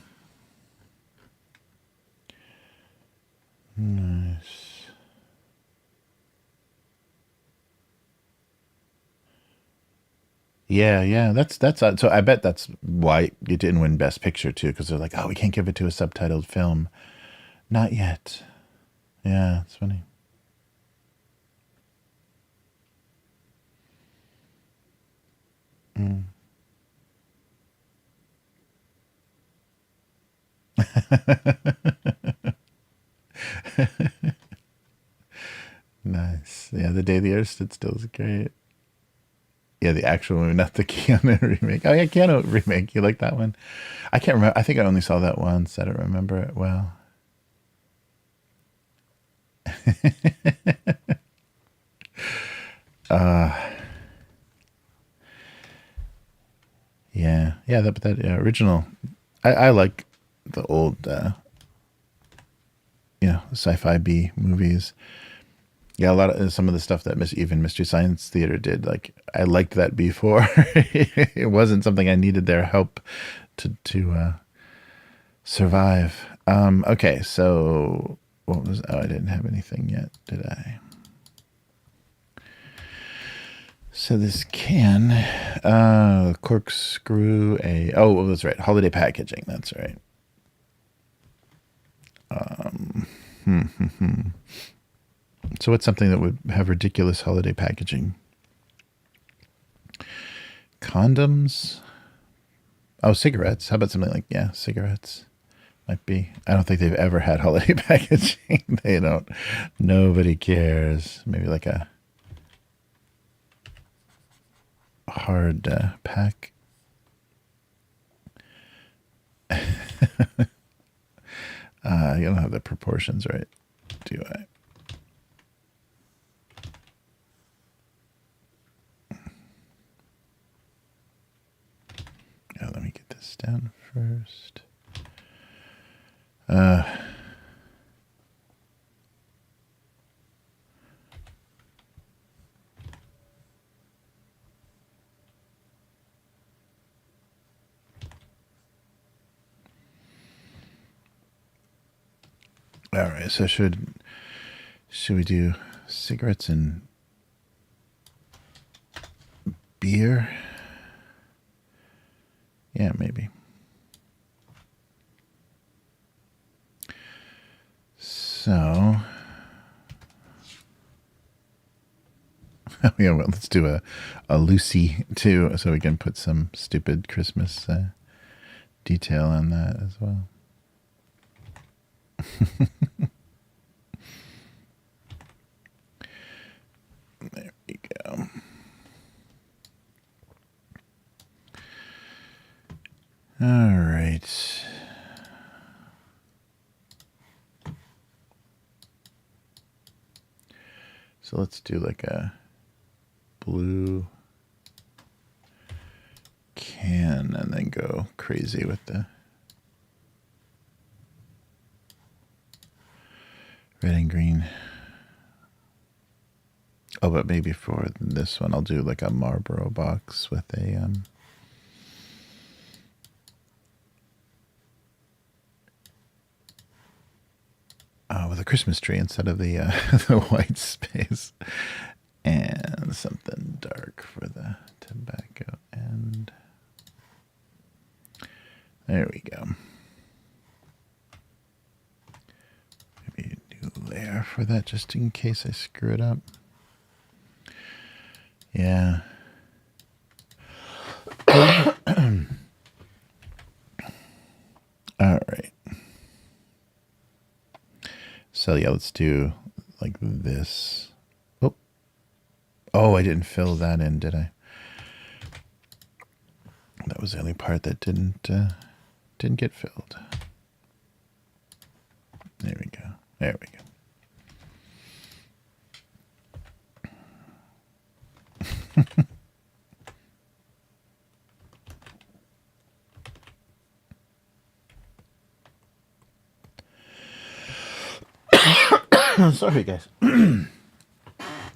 Nice. Yeah. That's so I bet that's why it didn't win Best Picture too, because they're like, oh, we can't give it to a subtitled film. Not yet. Yeah, it's funny. Mm. Nice. Yeah, The Day the Earth Stood Still is great. Yeah, the actual movie, not the Keanu remake. Oh yeah, Keanu remake. You like that one? I can't remember. I think I only saw that once. I don't remember it well. Yeah. That original. I like the old, sci-fi B movies. Yeah, a lot of some of the stuff that even Mystery Science Theater did, like I liked that before. It wasn't something I needed their help to survive. Okay, so what was? Oh, I didn't have anything yet, did I? So this can corkscrew a. Oh, well, that's right. Holiday packaging. That's right. So what's something that would have ridiculous holiday packaging? Condoms? Oh, cigarettes. How about something like, yeah, cigarettes might be. I don't think they've ever had holiday packaging. They don't. Nobody cares. Maybe like a hard pack. You don't have the proportions right, do I? Yeah, let me get this down first. All right, so should we do cigarettes and beer? Yeah, maybe. So, yeah, well, let's do a Lucy too, so we can put some stupid Christmas detail on that as well. There we go. All right. So let's do like a blue can and then go crazy with the red and green. Oh, but maybe for this one, I'll do like a Marlboro box with a with a Christmas tree instead of the the white space, and something dark for the tobacco end. There we go. Maybe a new layer for that just in case I screw it up. Yeah. All right. So yeah, let's do like this. Oh, I didn't fill that in, did I? That was the only part that didn't get filled. There we go. There we go. Sorry, guys.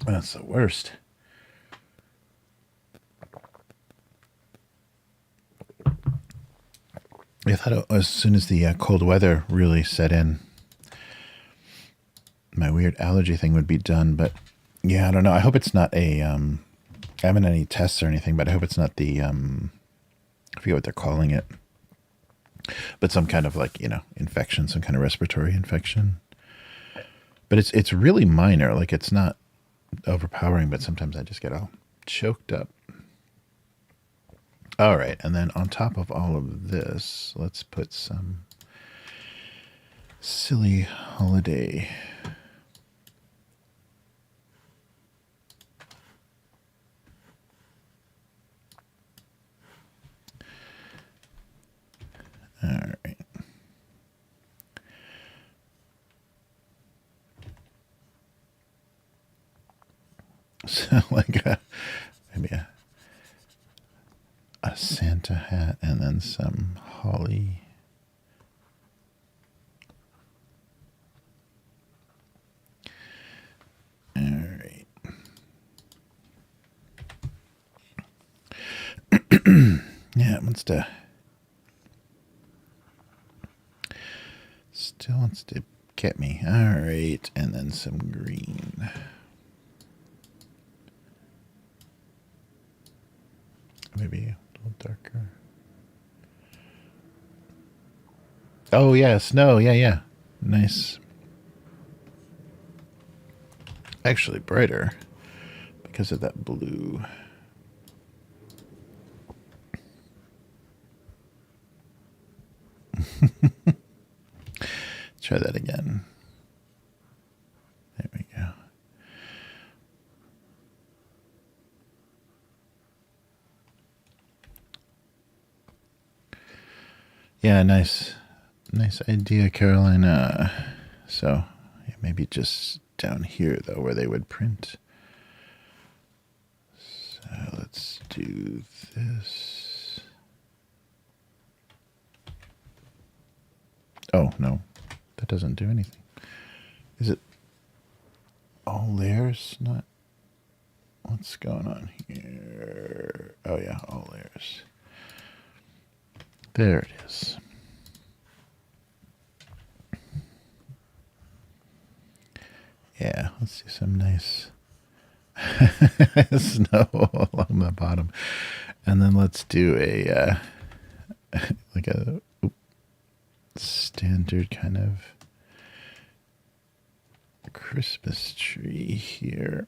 That's the worst. I thought as soon as the cold weather really set in, my weird allergy thing would be done. But yeah, I don't know. I hope it's not a. I haven't any tests or anything, but I hope it's not the. I forget what they're calling it. But some kind of like, infection, some kind of respiratory infection. But it's really minor. Like it's not overpowering, but sometimes I just get all choked up. All right, and then on top of all of this, let's put some silly holiday. All right. So like maybe a Santa hat and then some holly. All right. Yeah, it wants to. Still wants to get me. All right, and then some green. Maybe a little darker. Oh, yeah, snow. Yeah. Nice. Actually, brighter because of that blue. Try that again. There we go. Yeah, nice idea, Carolina. So yeah, maybe just down here though, where they would print. So let's do this. Oh no, that doesn't do anything. Is it all layers? Not. What's going on here? Oh yeah, all layers. There it is. Yeah, let's do some nice snow along the bottom. And then let's do a like a standard kind of Christmas tree here.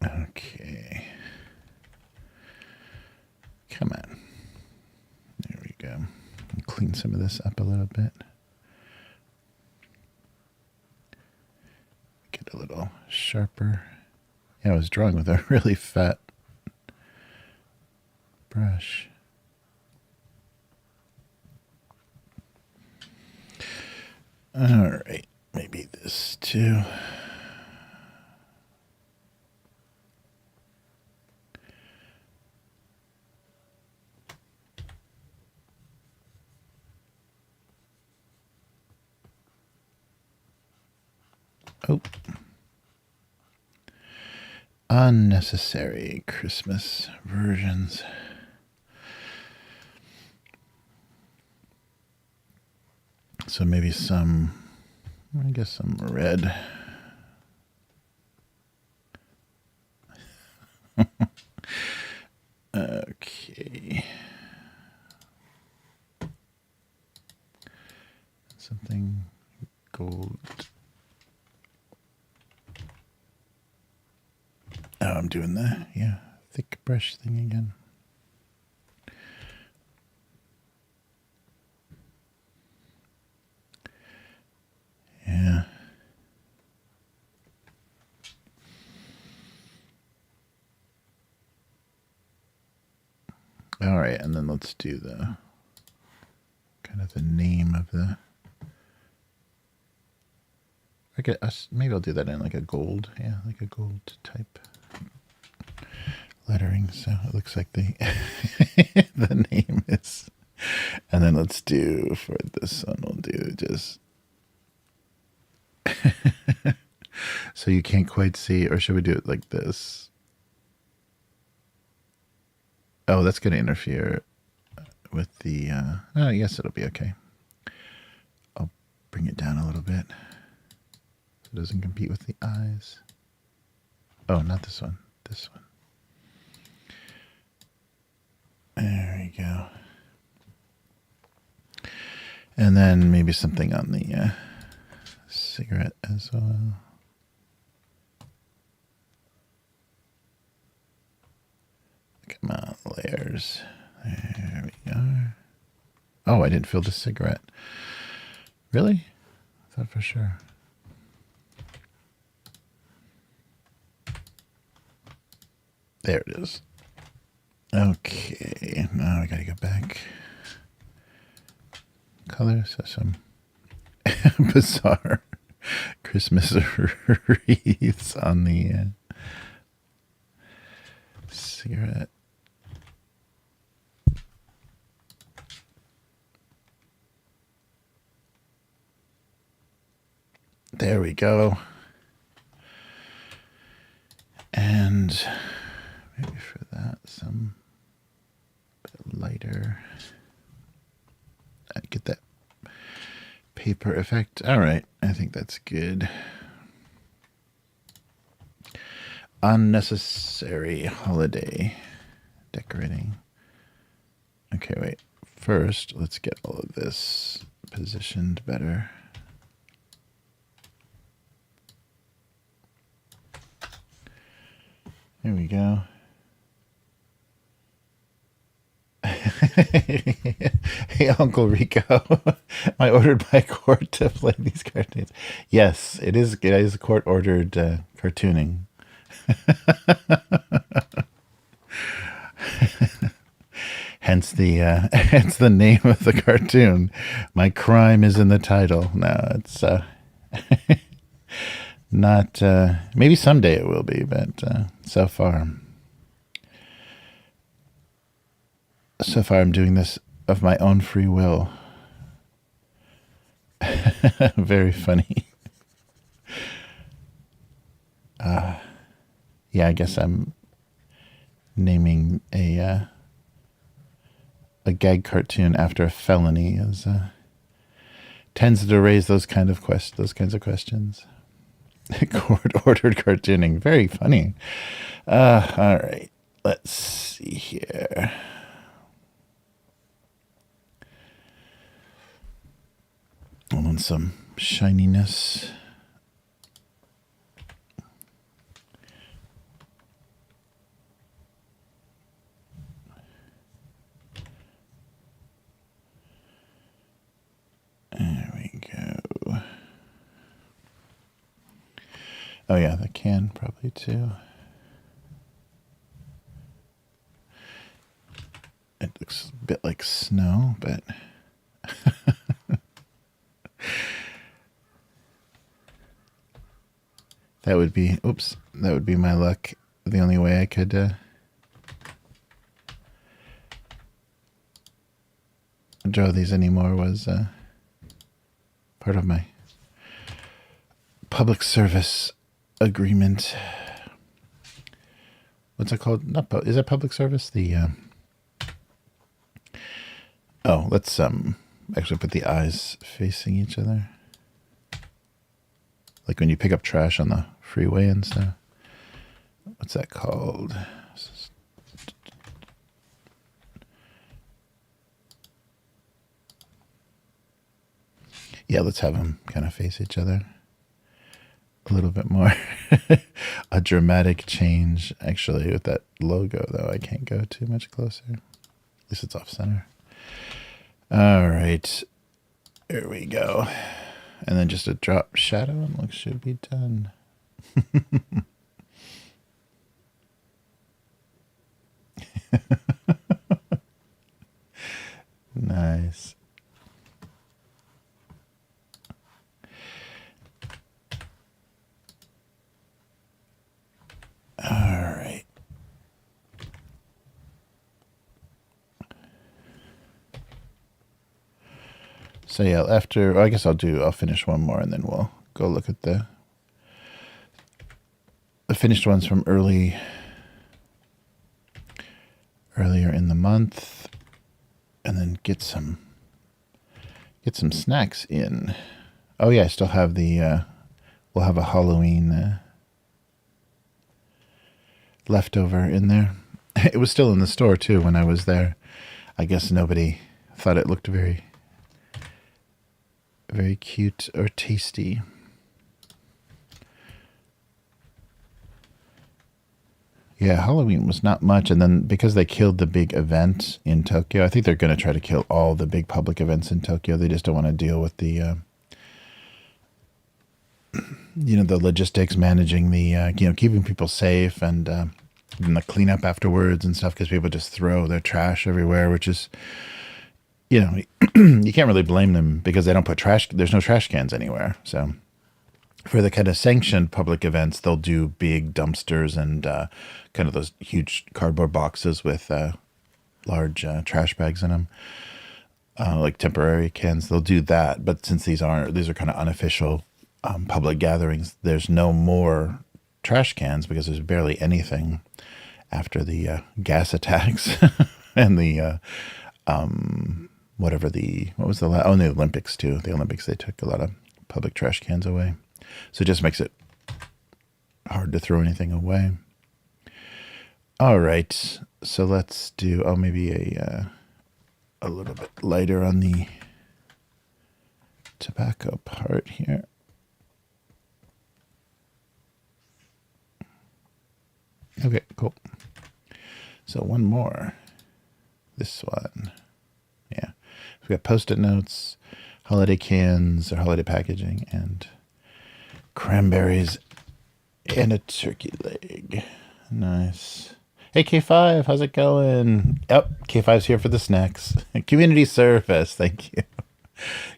Okay. Come on. There we go. Clean some of this up a little bit. Get a little sharper. Yeah, I was drawing with a really fat brush. All right. Maybe this too. Oh. Unnecessary Christmas versions. So maybe some, I guess some red. Okay. Something gold. Oh, I'm doing the thick brush thing again. All right, and then let's do the kind of the name of the. Maybe I'll do that in like a gold, yeah, like a gold type lettering, so it looks like the the name is. And then let's do for this one, we'll do just so you can't quite see, or should we do it like this? Oh, that's going to interfere with the. Oh, yes, it'll be okay. I'll bring it down a little bit so it doesn't compete with the eyes. Oh, not this one. This one. There we go. And then maybe something on the cigarette as well. Come on, layers. There we are. Oh, I didn't fill the cigarette. Really? I thought for sure. There it is. Okay, now I gotta go back. Color, so some bizarre Christmas wreaths on the cigarette. There we go. And maybe for that, some bit lighter. Get that paper effect. All right, I think that's good. Unnecessary holiday decorating. Okay, wait. First, let's get all of this positioned better. There we go. Hey, Uncle Rico. I ordered by court to play these cartoons. Yes, it is. It is court-ordered cartooning. Hence the name of the cartoon. My crime is in the title. No, it's not. Maybe someday it will be, but so far I'm doing this of my own free will. Very funny. Yeah, I guess I'm naming a gag cartoon after a felony is tends to raise those kinds of questions. Court-ordered cartooning, very funny. All right, let's see here. I want some shininess. There we go. Oh yeah, the can probably too. It looks a bit like snow, but that would be, oops, that would be my luck. The only way I could draw these anymore was part of my public service agreement. What's it called? Not is it public service? The oh, let's actually put the eyes facing each other, like when you pick up trash on the freeway and stuff. What's that called? Yeah, let's have them kind of face each other a little bit more. A dramatic change, actually, with that logo, though. I can't go too much closer. At least it's off center. All right. Here we go. And then just a drop shadow and look should be done. Nice. All right. So yeah, after, I guess I'll finish one more and then we'll go look at the finished ones from earlier in the month, and then get some snacks in. Oh yeah, I still have the we'll have a Halloween leftover in there. It was still in the store too when I was there. I guess nobody thought it looked very cute or tasty. Yeah, Halloween was not much, and then because they killed the big event in Tokyo, I think they're going to try to kill all the big public events in Tokyo. They just don't want to deal with the the logistics, managing the keeping people safe, and the cleanup afterwards and stuff, because people just throw their trash everywhere, which is, you can't really blame them because they don't put trash. There's no trash cans anywhere. So for the kind of sanctioned public events, they'll do big dumpsters and kind of those huge cardboard boxes with large trash bags in them, like temporary cans. They'll do that. But since these are kind of unofficial public gatherings, there's no more trash cans because there's barely anything after the gas attacks and the what was the last? Oh, the Olympics too. The Olympics, they took a lot of public trash cans away. So it just makes it hard to throw anything away. All right. So let's do, maybe a little bit lighter on the tobacco part here. Okay, cool. So one more. This one. Yeah. We've got Post-it notes, holiday cans or holiday packaging, and cranberries and a turkey leg. Nice. Hey, K5, how's it going? Yep, K5's here for the snacks. Community service, thank you.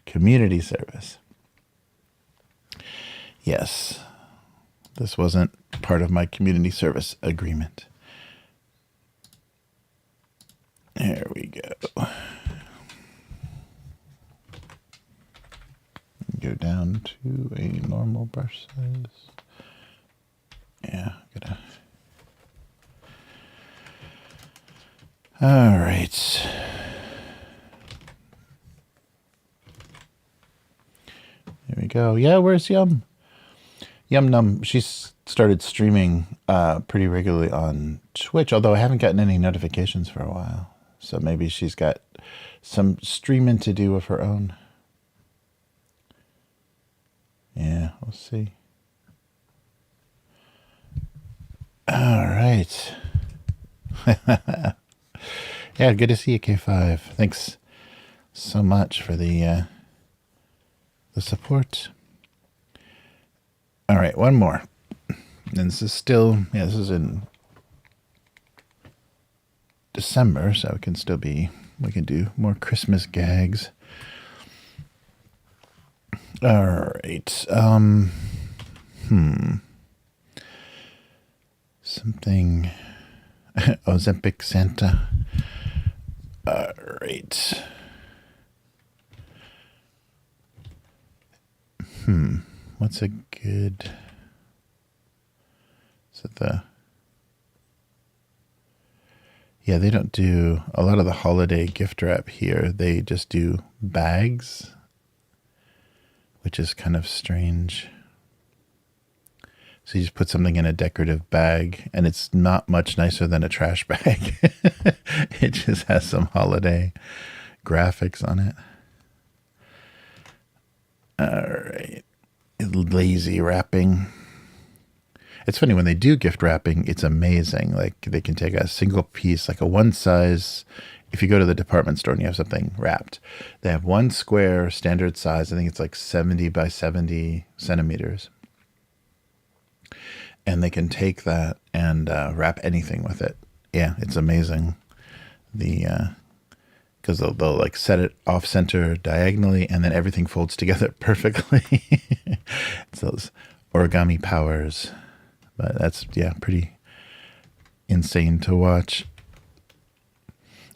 Community service. Yes, this wasn't part of my community service agreement. There we go. Go down to a normal brush size. Yeah, all right. There we go. Yeah, where's Yum? Yum Num. She's started streaming pretty regularly on Twitch, although I haven't gotten any notifications for a while. So maybe she's got some streaming to do of her own. Yeah, we'll see. All right. Yeah, good to see you, K5. Thanks so much for the support. All right, one more. And this is still, this is in December, so it can still be, we can do more Christmas gags. All right. Something. Ozempic Santa. All right. What's a good... Is it the... Yeah, they don't do a lot of the holiday gift wrap here. They just do bags, which is kind of strange. So you just put something in a decorative bag, and it's not much nicer than a trash bag. It just has some holiday graphics on it. All right. Lazy wrapping. It's funny, when they do gift wrapping, it's amazing. Like, they can take a single piece, like a one size. If you go to the department store and you have something wrapped, they have one square standard size. I think it's like 70 by 70 centimeters. And they can take that and wrap anything with it. Yeah, it's amazing. Because because they'll like set it off center diagonally, and then everything folds together perfectly. It's those origami powers, but that's, yeah, pretty insane to watch.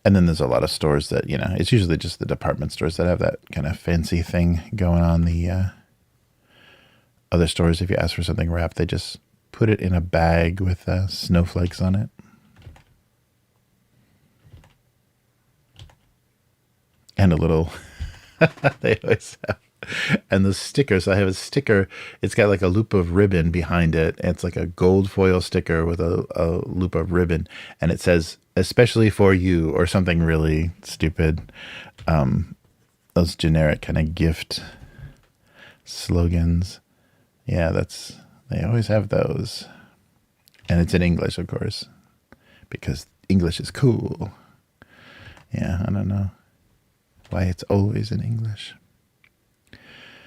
And then there's a lot of stores that, you know, it's usually just the department stores that have that kind of fancy thing going on. The other stores, if you ask for something wrapped, they just put it in a bag with snowflakes on it. And a little, they always have, and the stickers. I have a sticker, it's got like a loop of ribbon behind it. It's like a gold foil sticker with a loop of ribbon, and it says, especially for you, or something really stupid. Those generic kind of gift slogans. Yeah, they always have those. And it's in English, of course, because English is cool. Yeah, I don't know why it's always in English.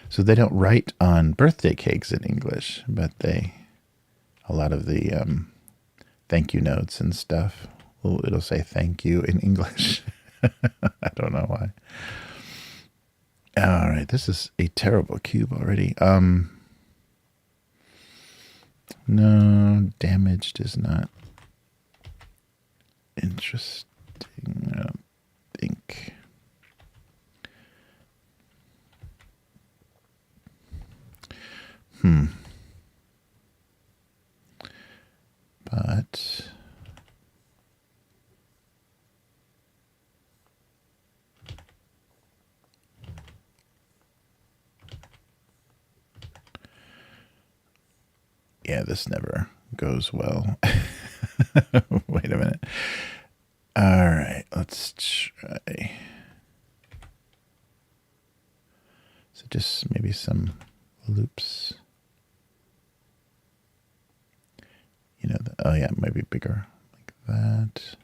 So they don't write on birthday cakes in English, but a lot of the thank you notes and stuff, it'll say thank you in English. I don't know why. All right, this is a terrible cube already. No, damaged is not interesting, I don't think. But yeah, this never goes well. Wait a minute. All right, let's try. So just maybe some loops. You know, oh yeah, maybe bigger like that.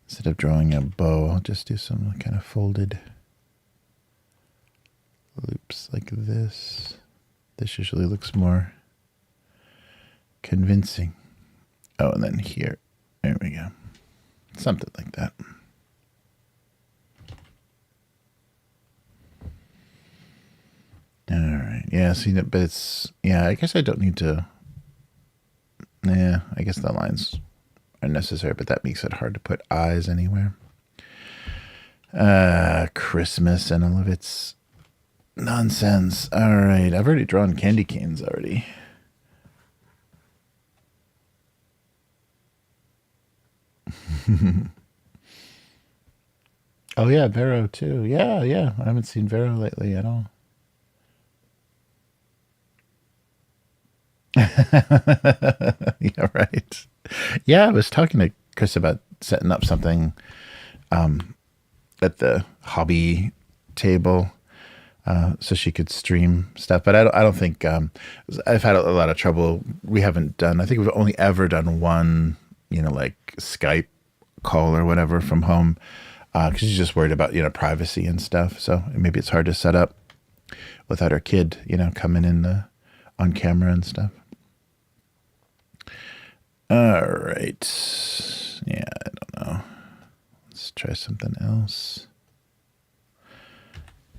Instead of drawing a bow, I'll just do some kind of folded loops like this. This usually looks more convincing. Oh, and then here, there we go. Something like that. All right. Yeah, see that, but it's, yeah, I guess I don't need to, yeah, I guess the lines are necessary, but that makes it hard to put eyes anywhere. Christmas and all of its nonsense. All right. I've already drawn candy canes already. Oh yeah, Vero too. Yeah, yeah. I haven't seen Vero lately at all. Yeah, right. Yeah, I was talking to Chris about setting up something at the hobby table so she could stream stuff. But I don't think I've had a lot of trouble. We haven't done. I think we've only ever done one, you know, like Skype call or whatever from home because she's just worried about, you know, privacy and stuff. So maybe it's hard to set up without her kid, you know, coming in on camera and stuff. All right. Yeah, I don't know. Let's try something else.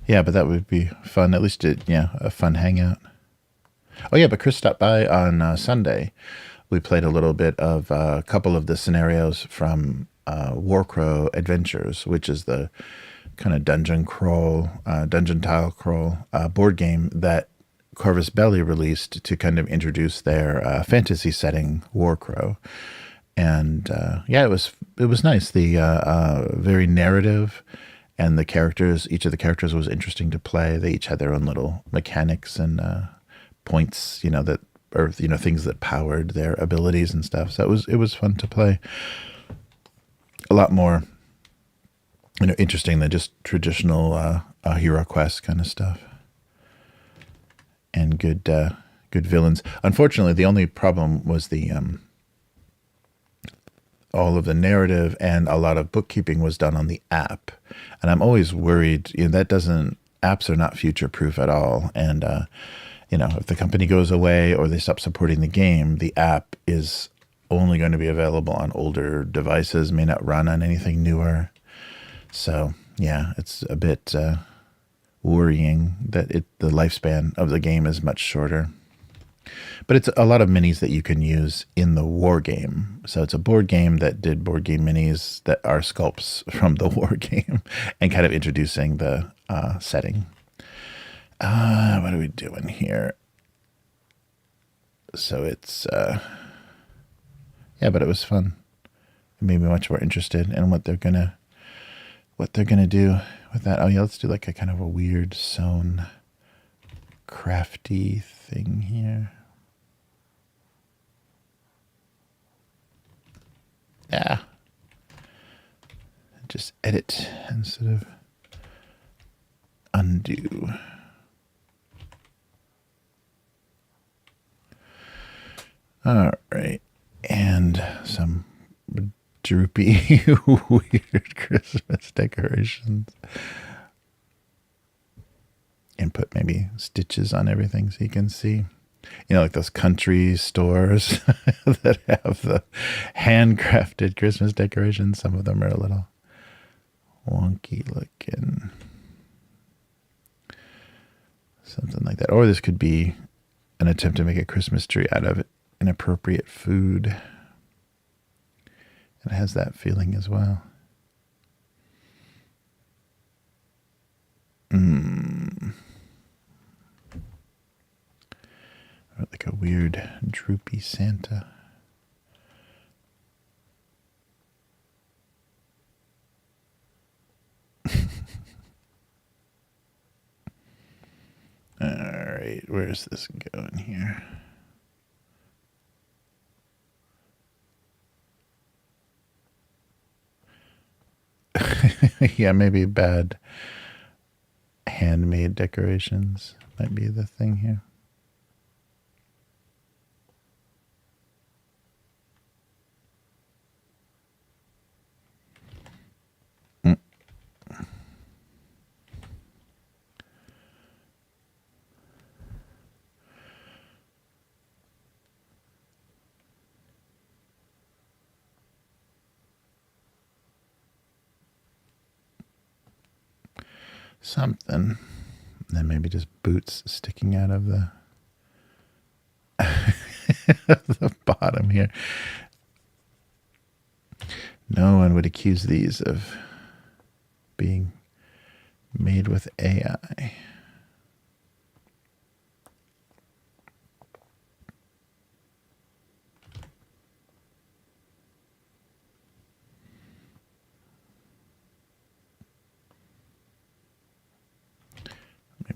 Yeah, but that would be fun. At least a fun hangout. Oh yeah, but Chris stopped by on Sunday. We played a little bit of a couple of the scenarios from Warcrow Adventures, which is the kind of dungeon tile crawl board game that Corvus Belli released to kind of introduce their fantasy setting, Warcrow. And yeah, it was nice. The very narrative, and the characters, each of the characters was interesting to play. They each had their own little mechanics and points, you know, that, or, you know, things that powered their abilities and stuff. So it was fun to play. A lot more, you know, interesting than just traditional Hero Quest kind of stuff. And good villains. Unfortunately, the only problem was the all of the narrative and a lot of bookkeeping was done on the app, and I'm always worried. You know, apps are not future proof at all. And you know, if the company goes away or they stop supporting the game, the app is only going to be available on older devices, may not run on anything newer. So yeah, it's a bit worrying that the lifespan of the game is much shorter. But it's a lot of minis that you can use in the war game. So it's a board game that did board game minis that are sculpts from the war game and kind of introducing the setting. What are we doing here? So it's, yeah, but it was fun. It made me much more interested in what they're gonna do with that. Oh yeah, let's do like a kind of a weird sewn crafty thing here. Yeah. Just edit instead of undo. All right. And some droopy, weird Christmas decorations. And put maybe stitches on everything so you can see. You know, like those country stores that have the handcrafted Christmas decorations. Some of them are a little wonky looking. Something like that. Or this could be an attempt to make a Christmas tree out of inappropriate food. It has that feeling as well. Like a weird droopy Santa. All right, where's this going here? Yeah, maybe bad handmade decorations might be the thing here. Something. Then maybe just boots sticking out of the the bottom here. No one would accuse these of being made with AI.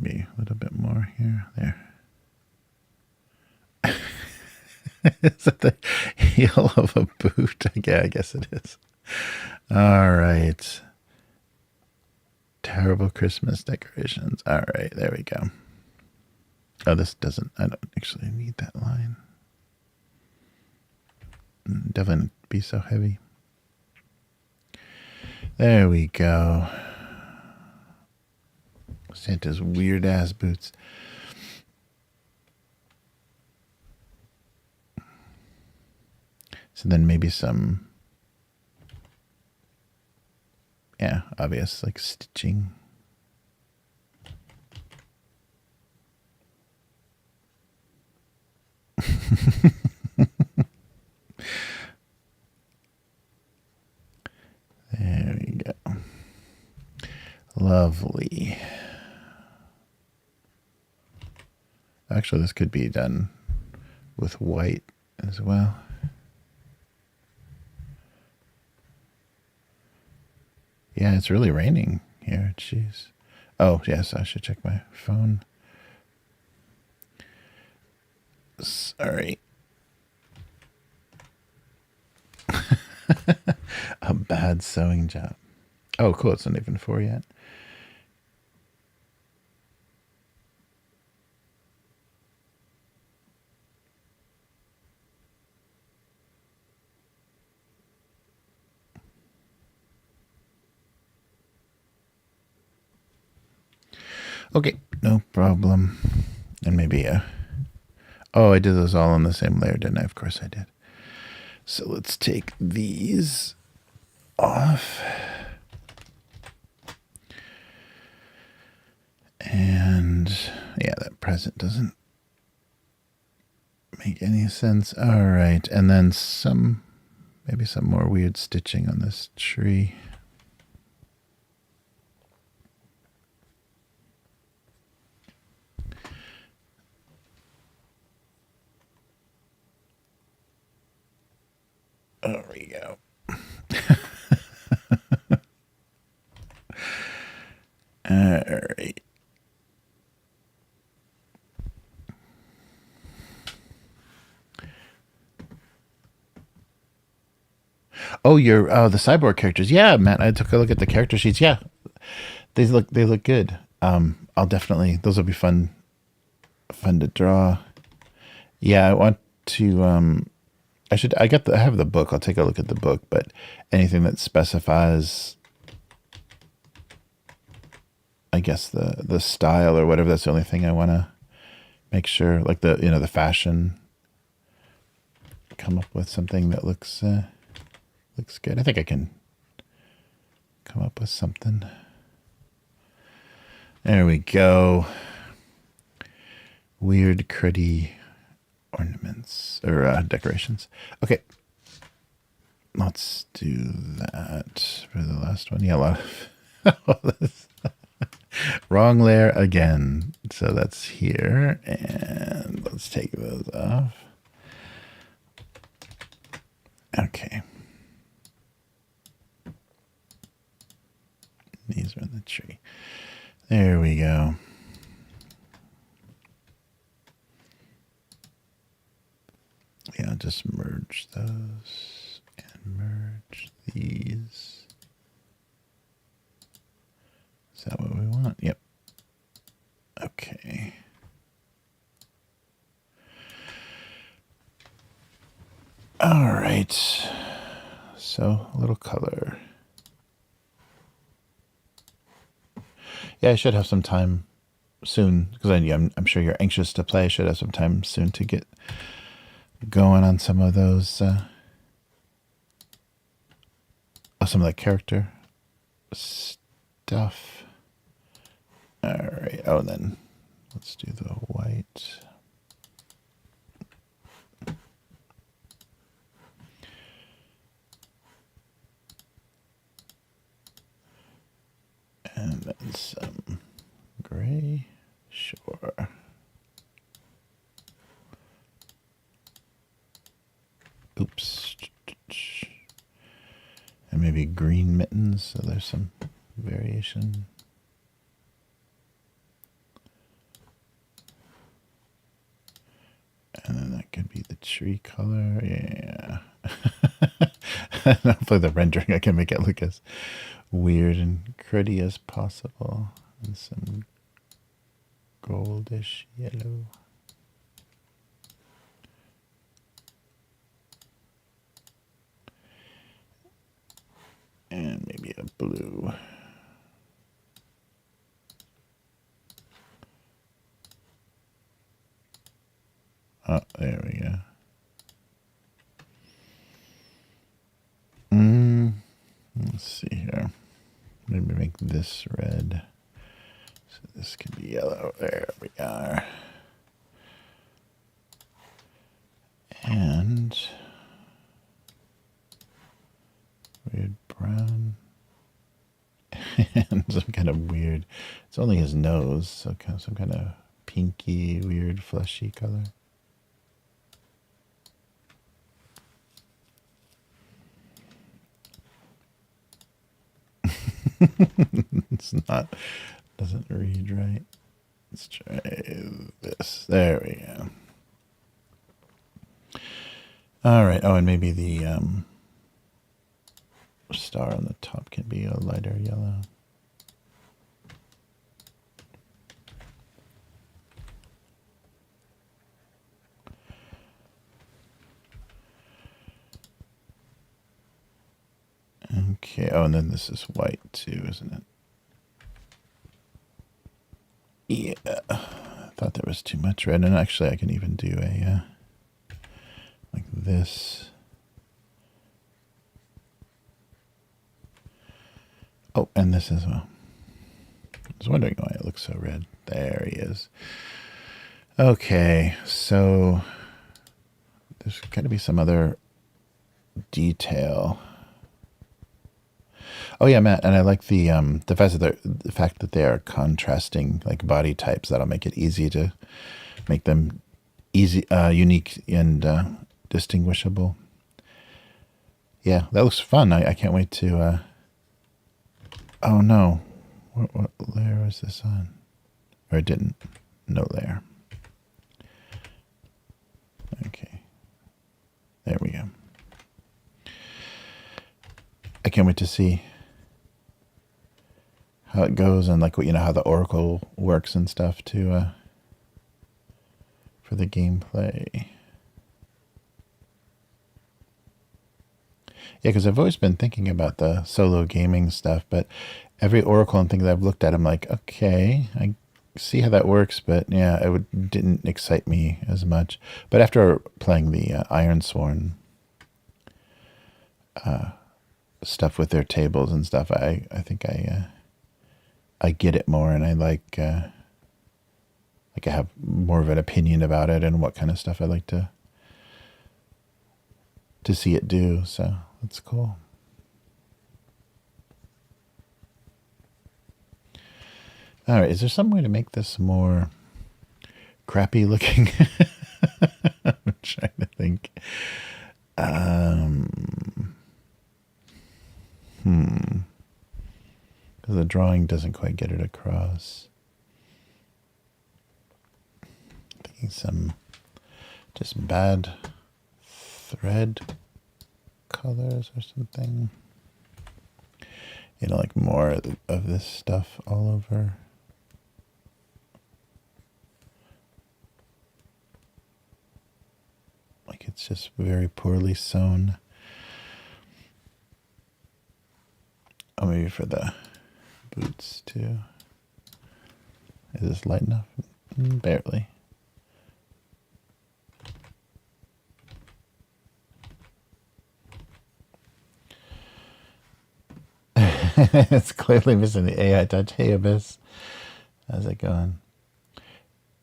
Maybe a little bit more here. There. Is that the heel of a boot? Yeah, I guess it is. All right. Terrible Christmas decorations. All right, there we go. Oh, this doesn't, I don't actually need that line. Definitely be so heavy. There we go. Santa's weird ass boots. So then maybe some, yeah, obvious like stitching. There we go. Lovely. Actually, this could be done with white as well. Yeah, it's really raining here. Jeez. Oh, yes, I should check my phone. Sorry. A bad sewing job. Oh, cool. It's not even 4 yet. Okay, no problem. And maybe, oh, I did those all on the same layer, didn't I? Of course I did. So let's take these off. And yeah, that present doesn't make any sense. All right. And then maybe some more weird stitching on this tree. There we go. All right. Oh, the cyborg characters. Yeah, Matt, I took a look at the character sheets. Yeah, they look good. I'll definitely, those will be fun to draw. Yeah, I want to. I have the book. I'll take a look at the book. But anything that specifies, I guess the style or whatever, that's the only thing I want to make sure. Like the fashion. Come up with something that looks good. I think I can come up with something. There we go. Weird, cruddy ornaments or decorations. Okay. Let's do that for the last one. Yeah, a lot of wrong layer again. So that's here. And let's take those off. Okay. These are in the tree. There we go. Yeah, I'll just merge those and merge these. Is that what we want? Yep. Okay. All right. So a little color. Yeah, I should have some time soon because I'm sure you're anxious to play. I should have some time soon to get going on some of those, some of that character stuff. All right. Oh, and then let's do the white. And then some gray. Sure. Oops. And maybe green mittens, so there's some variation. And then that could be the tree color. Yeah. Hopefully the rendering, I can make it look as weird and cruddy as possible. And some goldish yellow. And maybe a blue. Oh, there we go. Let's see here. Maybe make this red. So this can be yellow. There we are. And weird brown. And some kind of weird, it's only his nose, so kind of some kind of pinky, weird, fleshy color. It's not, doesn't read right. Let's try this. There we go. All right. Oh, and maybe the star on the top can be a lighter yellow. Okay. Oh, and then this is white too, isn't it? Yeah. I thought there was too much red, and actually I can even do a like this. Oh, and this as well. I was wondering why it looks so red. There he is. Okay, so there's got to be some other detail. Oh yeah, Matt, and I like the fact that they are contrasting like body types. That'll make it easy to make them unique and distinguishable. Yeah, that looks fun. I can't wait to. Oh no, what layer was this on? Or it didn't. No layer. Okay, there we go. I can't wait to see how it goes and like how the Oracle works and stuff to for the gameplay. Yeah, because I've always been thinking about the solo gaming stuff, but every Oracle and thing that I've looked at, I'm like, okay, I see how that works, but yeah, didn't excite me as much. But after playing the Ironsworn stuff with their tables and stuff, I think I get it more, and I like I have more of an opinion about it and what kind of stuff I like to see it do. So that's cool. All right, is there some way to make this more crappy looking? I'm trying to think. Because the drawing doesn't quite get it across. Thinking some just bad thread colors or something. Like more of this stuff all over. Like it's just very poorly sewn. Oh, maybe for the boots too. Is this light enough? Barely. It's clearly missing the AI touch. Hey, Abyss. How's it going?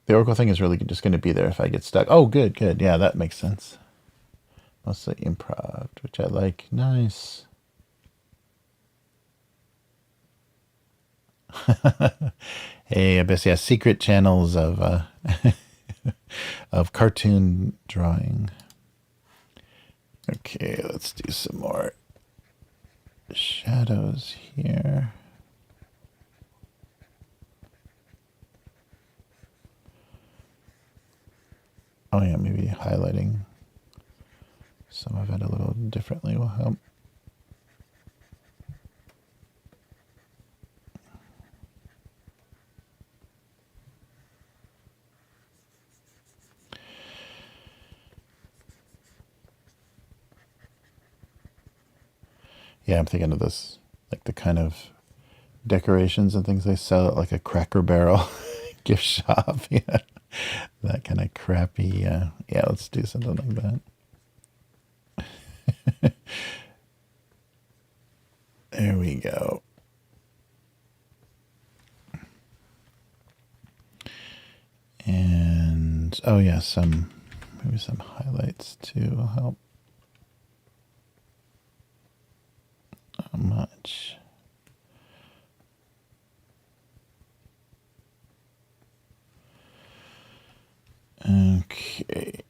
The Oracle thing is really just going to be there if I get stuck. Oh, good, good. Yeah, that makes sense. Mostly improv, which I like. Nice. Hey, Abyss. Yeah, secret channels of of cartoon drawing. Okay, let's do some more shadows here. Oh yeah, maybe highlighting some of it a little differently will help. Yeah, I'm thinking of this, like the kind of decorations and things they sell at like a Cracker Barrel gift shop. Yeah, that kind of crappy. Yeah, let's do something like that. There we go. And oh yeah, maybe some highlights too will help. Not much. Okay,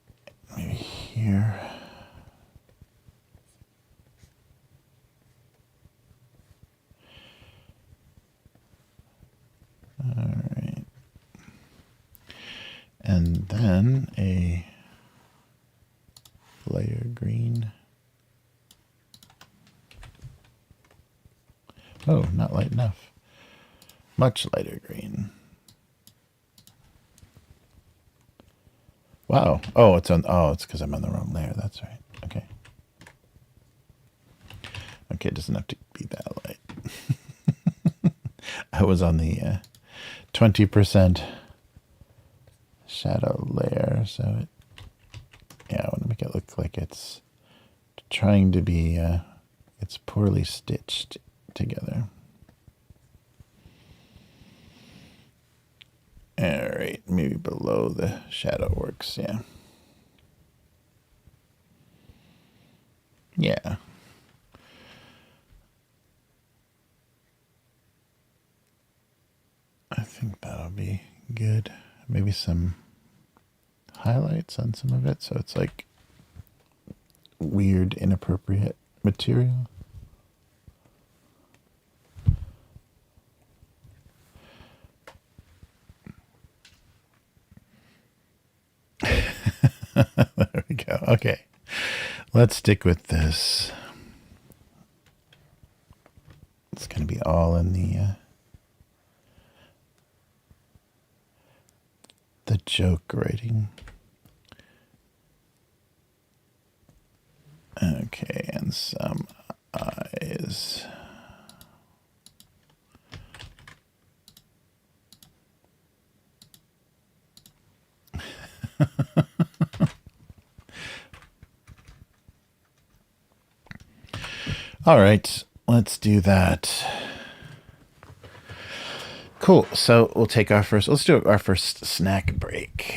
maybe here. All right. And then a layer green. Oh, not light enough. Much lighter green. Wow. Oh, it's because I'm on the wrong layer. That's right. Okay. Okay, it doesn't have to be that light. I was on the 20% shadow layer, so I want to make it look like it's trying to be it's poorly stitched together. All right, maybe below the shadow works, yeah. Yeah. I think that'll be good. Maybe some highlights on some of it so it's like weird, inappropriate material. There we go. Okay. Let's stick with this. It's going to be all in the joke writing. Okay, and some eyes. All right, let's do that. Cool. So we'll take our first. Let's do our first snack break.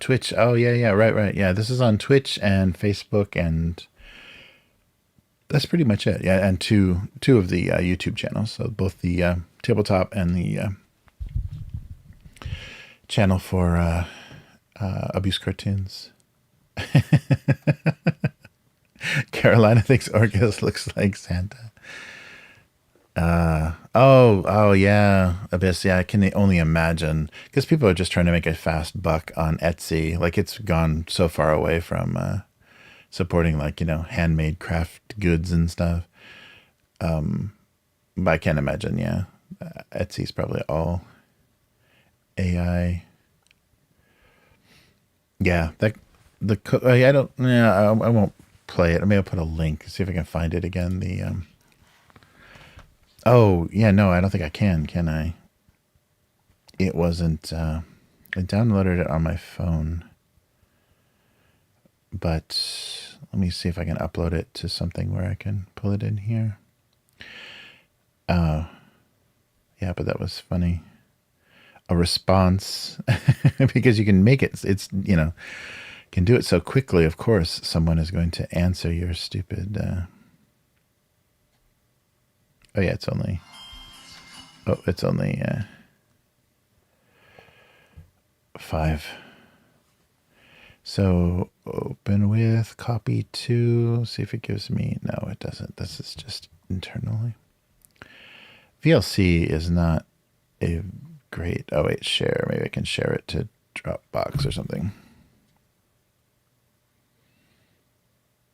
Twitch. Oh yeah, right. Yeah, this is on Twitch and Facebook, and that's pretty much it. Yeah, and two of the YouTube channels. So both the tabletop and the channel for Abusecartoons. Carolina thinks Orcus looks like Santa. Oh yeah, Abyss. Yeah, I can only imagine because people are just trying to make a fast buck on Etsy. Like it's gone so far away from supporting like handmade craft goods and stuff. But I can't imagine. Yeah, Etsy's probably all AI. Yeah, I don't. Yeah, I won't play it. I mean, I'll put a link. See if I can find it again. Oh yeah, no, I don't think I can. Can I? It wasn't. I downloaded it on my phone, but let me see if I can upload it to something where I can pull it in here. Yeah, but that was funny. A response because you can make it. It's can do it so quickly. Of course, someone is going to answer your stupid. Oh yeah, it's only 5. So open with copy to, see if it gives me, no, it doesn't. This is just internally. VLC is not a great, oh wait, share. Maybe I can share it to Dropbox or something.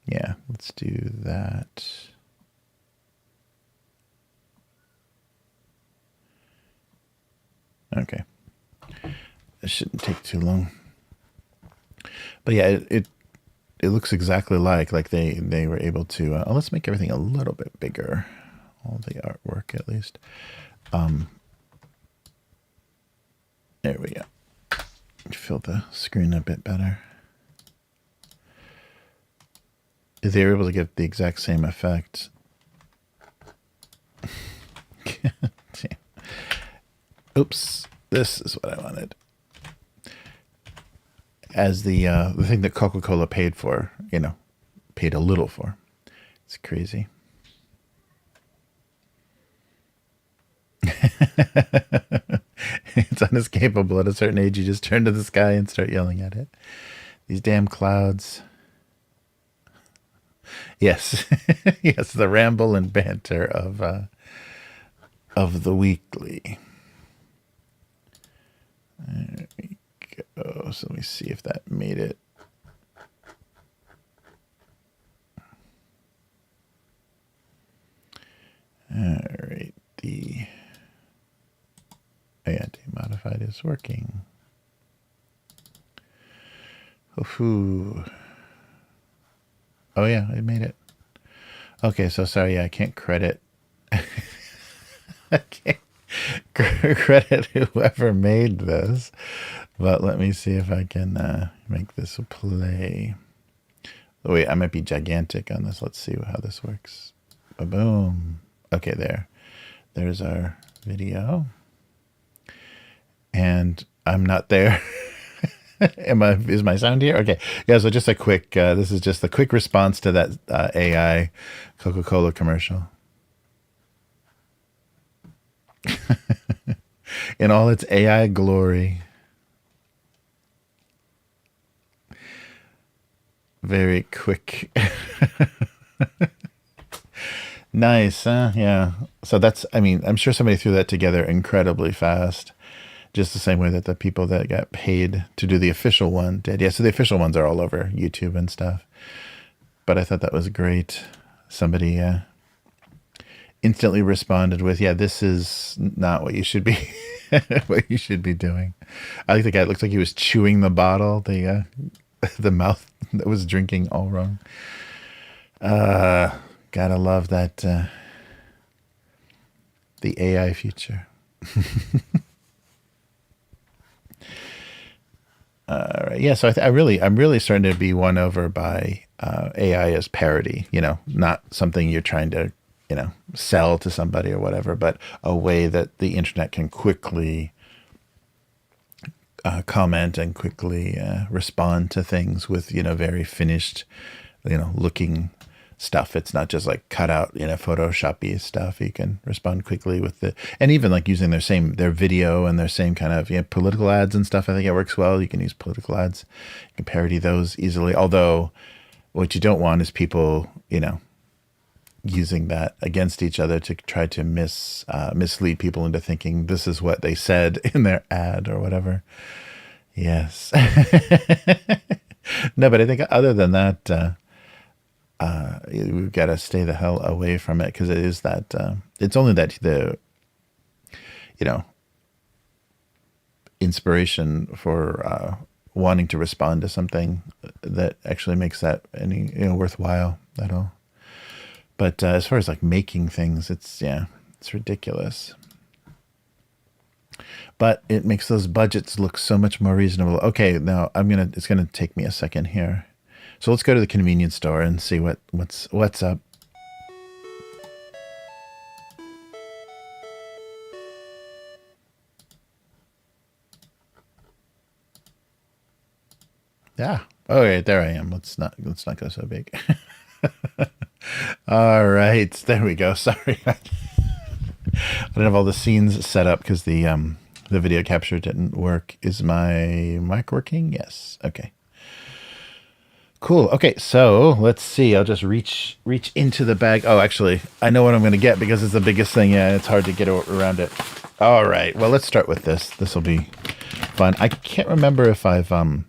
Yeah, let's do that. Okay. It shouldn't take too long. But yeah, it looks exactly like they were able to. Let's make everything a little bit bigger. All the artwork, at least. There we go. Fill the screen a bit better. They were able to get the exact same effect. Oops, this is what I wanted. As the thing that Coca-Cola paid for, paid a little for. It's crazy. It's unescapable. At a certain age, you just turn to the sky and start yelling at it. These damn clouds. Yes, yes, the ramble and banter of the weekly. There we go. So let me see if that made it. All right, demodified is working. Ooh. Oh yeah, it made it. Okay, so sorry, yeah, I can't credit. I can't credit whoever made this, but let me see if I can make this a play. Oh wait, I might be gigantic on this. Let's see how this works. Boom. Okay, there's our video. And I'm not there. Is my sound here? Okay. Yeah, so just a quick, this is just a quick response to that AI Coca-Cola commercial. In all its AI glory. Very quick. Nice, huh? Yeah. So that's, I mean, I'm sure somebody threw that together incredibly fast. Just the same way that the people that got paid to do the official one did. Yeah, so the official ones are all over YouTube and stuff. But I thought that was great. Somebody instantly responded with, yeah, this is not what you should be what you should be doing. I like the guy. It looks like he was chewing the bottle, the mouth that was drinking all wrong. Gotta love that the AI future. All right. Yeah, so I'm really starting to be won over by AI as parody, not something you're trying to, sell to somebody or whatever, but a way that the internet can quickly comment and quickly respond to things with, very finished, looking stuff. It's not just like cut out, Photoshop-y stuff. You can respond quickly with and even like using their video and their same kind of political ads and stuff. I think it works well. You can use political ads. You can parody those easily. Although what you don't want is people, using that against each other to try to mislead people into thinking this is what they said in their ad or whatever. Yes. No, but I think other than that, we've got to stay the hell away from it, because it is that it's only that the inspiration for wanting to respond to something that actually makes that any worthwhile at all. But as far as like making things, it's ridiculous. But it makes those budgets look so much more reasonable. Okay, now it's gonna take me a second here. So let's go to the convenience store and see what's up. Yeah. Oh, right, there I am. Let's not go so big. All right, there we go. Sorry, I didn't have all the scenes set up because the video capture didn't work. Is my mic working? Yes. Okay. Cool. Okay, so let's see. I'll just reach into the bag. Oh, actually, I know what I'm going to get because it's the biggest thing. Yeah, it's hard to get around it. All right. Well, let's start with this. This will be fun. I can't remember if I've I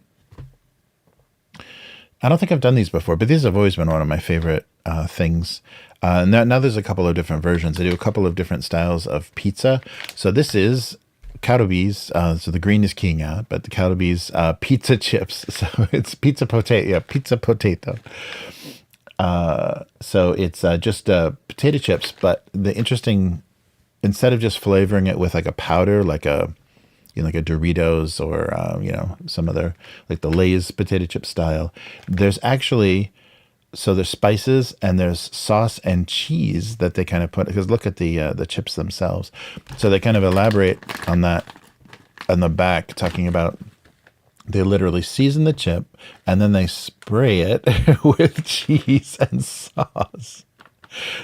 don't think I've done these before, but these have always been one of my favorite things. Now there's a couple of different versions. I do a couple of different styles of pizza. So this is Calobies, so the green is keying out, but the Calobies pizza chips. So it's pizza potato. Yeah, pizza potato. So it's just potato chips, but instead of just flavoring it with like a powder, like a Doritos or some other, like the Lay's potato chip style, there's spices and there's sauce and cheese that they kind of put, because look at the chips themselves. So they kind of elaborate on that on the back, talking about they literally season the chip and then they spray it with cheese and sauce.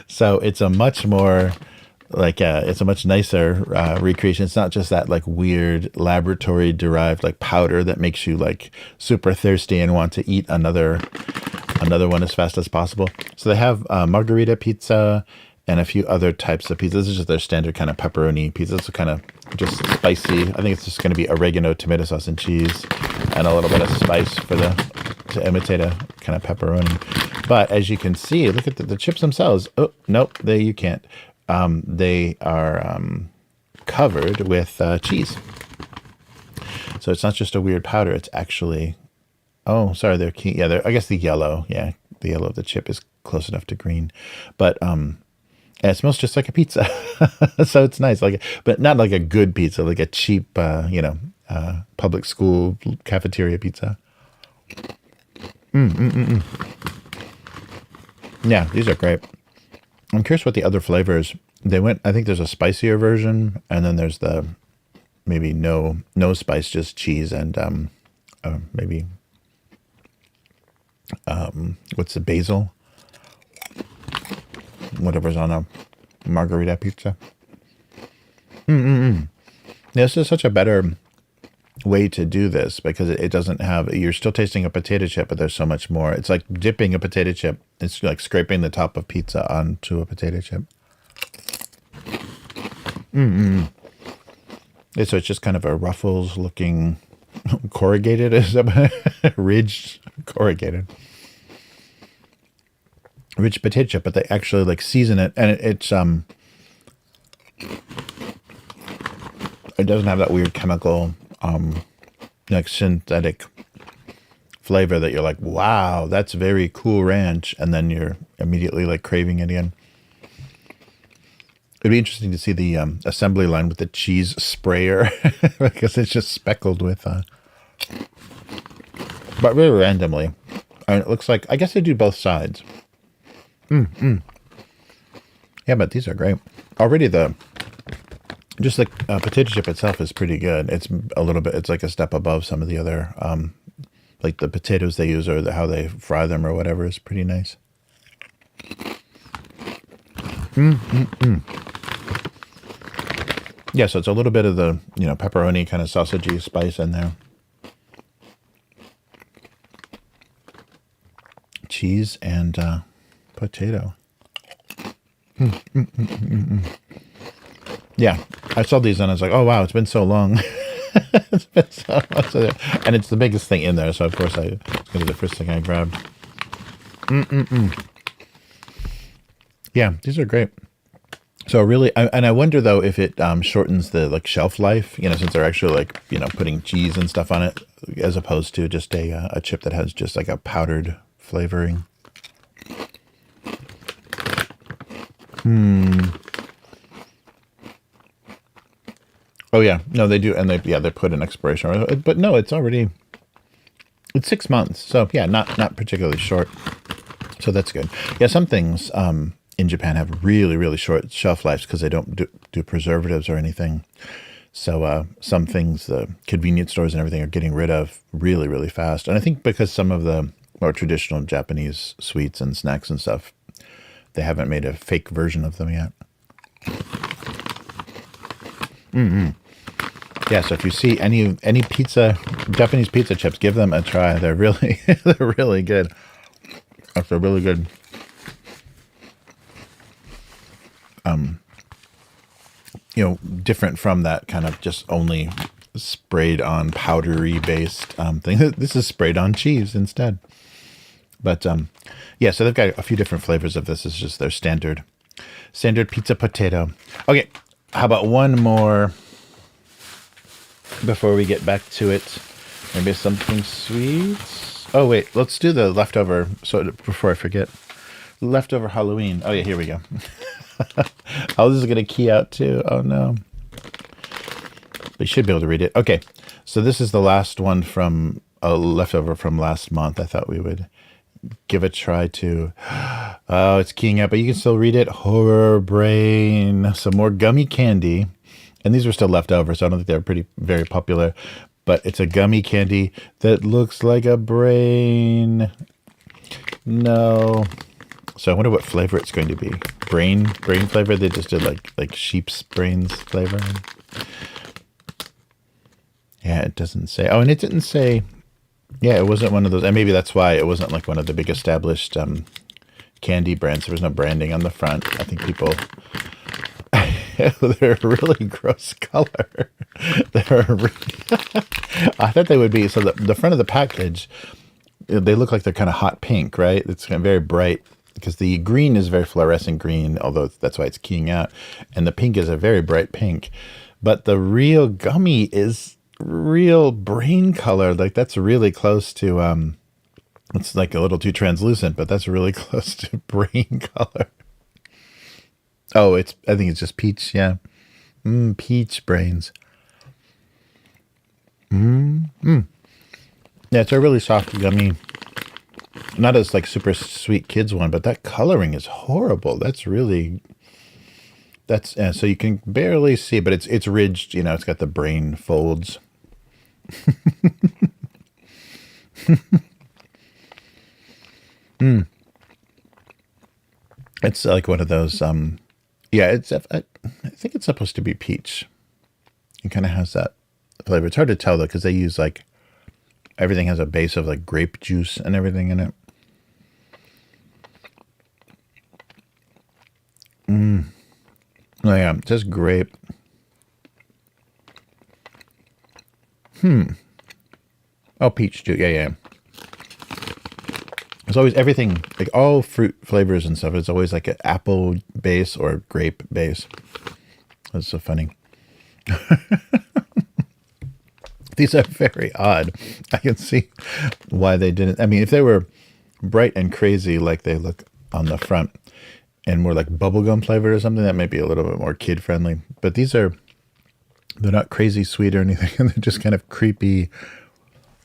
So it's a much more it's a much nicer recreation. It's not just that like weird laboratory derived like powder that makes you like super thirsty and want to eat another one as fast as possible. So they have margarita pizza and a few other types of pizza. This is just their standard kind of pepperoni pizza. It's kind of just spicy. I think it's just going to be oregano, tomato sauce, and cheese, and a little bit of spice to imitate a kind of pepperoni. But as you can see, look at the chips themselves. Oh, nope, you can't. They are covered with cheese. So it's not just a weird powder. It's actually, oh, sorry, they're key. Yeah, I guess the yellow. Yeah, the yellow of the chip is close enough to green. But it smells just like a pizza. So it's nice, but not like a good pizza, like a cheap, public school cafeteria pizza. Yeah, these are great. I'm curious what the other flavors they went, I think there's a spicier version, and then there's the maybe no spice, just cheese and maybe what's the basil? Whatever's on a margarita pizza. This is such a better way to do this because it doesn't have, you're still tasting a potato chip, but there's so much more. It's like dipping a potato chip. It's like scraping the top of pizza onto a potato chip. So it's just kind of a Ruffles looking corrugated, ridged corrugated. Rich potato chip, but they actually like season it, and it doesn't have that weird chemical like synthetic flavor that you're like, wow, that's very Cool Ranch, and then you're immediately like craving it again. It'd be interesting to see the assembly line with the cheese sprayer because it's just speckled with but really randomly. And it looks like, I guess they do both sides. Yeah, but these are great. Already just the potato chip itself is pretty good. It's a little bit, it's like a step above some of the other, like the potatoes they use or how they fry them or whatever is pretty nice. Yeah, so it's a little bit of the, pepperoni kind of sausagey spice in there. Cheese and potato. Yeah, I saw these and I was like, oh wow, it's been so long. It's been so long. And it's the biggest thing in there, so of course it's going to be the first thing I grabbed. Yeah, these are great. So really, and I wonder though if it shortens the like shelf life, since they're actually like, putting cheese and stuff on it, as opposed to just a chip that has just like a powdered flavoring. Oh yeah, no, they do, and they put an expiration, but no, it's 6 months, so yeah, not particularly short, so that's good. Yeah, some things in Japan have really, really short shelf lives because they don't do preservatives or anything. So some things the convenience stores and everything are getting rid of really, really fast. And I think because some of the more traditional Japanese sweets and snacks and stuff, they haven't made a fake version of them yet. Yeah, so if you see any Japanese pizza chips, give them a try. They're really they're really good. That's a really good different from that kind of just only sprayed on powdery based thing. This is sprayed on cheese instead. But yeah, so they've got a few different flavors of this. It's just their standard pizza potato. Okay, how about one more before we get back to it? Maybe something sweet. Oh wait, let's do the leftover. So before I forget, leftover Halloween. Oh yeah, here we go. Oh, this is gonna key out too. Oh no. But you should be able to read it. Okay, so this is the last one from a leftover from last month. I thought we would give a try to. Oh, it's keying out, but you can still read it. Horror Brain. Some more gummy candy. And these were still left over, so I don't think they're very popular. But it's a gummy candy that looks like a brain. No. So I wonder what flavor it's going to be. Brain flavor? They just did like sheep's brains flavor. Yeah, it doesn't say. Oh, and it didn't say. Yeah, it wasn't one of those. And maybe that's why it wasn't like one of the big established candy brands. There was no branding on the front. I think people. They're really gross color. I thought they would be. So the front of the package, they look like they're kind of hot pink, right? It's kind of very bright because the green is very fluorescent green, although that's why it's keying out. And the pink is a very bright pink. But the real gummy is real brain color. Like that's really close to, it's like a little too translucent, but that's really close to brain color. Oh, I think it's just peach, yeah. Peach brains. Yeah, it's a really soft, gummy, not as like super sweet kids one, but that coloring is horrible. That's That's so you can barely see, but it's ridged. You know, it's got the brain folds. It's like one of those. Yeah, I think it's supposed to be peach. It kind of has that flavor. It's hard to tell though because they use like everything has a base of like grape juice and everything in it. Oh yeah, it says grape. Oh, peach juice. Yeah, yeah. It's always everything, like all fruit flavors and stuff. It's always like an apple base or grape base. That's so funny. These are very odd. I can see why they didn't. I mean, if they were bright and crazy like they look on the front and more like bubblegum flavored or something, that might be a little bit more kid friendly. But these are, they're not crazy sweet or anything. And they're just kind of creepy,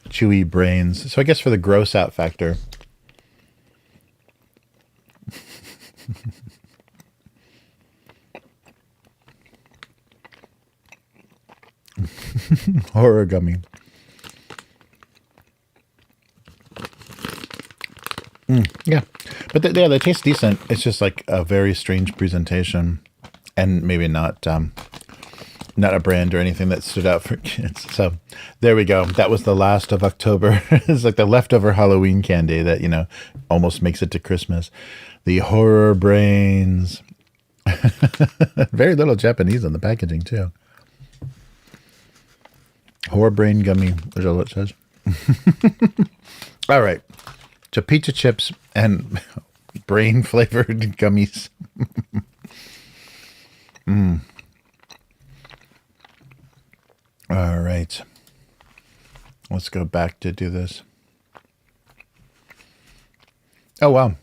chewy brains. So I guess for the gross out factor. Horror gummy. Yeah, but they taste decent. It's just like a very strange presentation, and maybe not not a brand or anything that stood out for kids. So there we go. That was the last of October. It's like the leftover Halloween candy that, you know, almost makes it to Christmas. The horror brains. Very little Japanese on the packaging too. Horror brain gummy, is that what it says? All right. So pizza chips and brain flavored gummies. All right. Let's go back to do this. Oh, wow.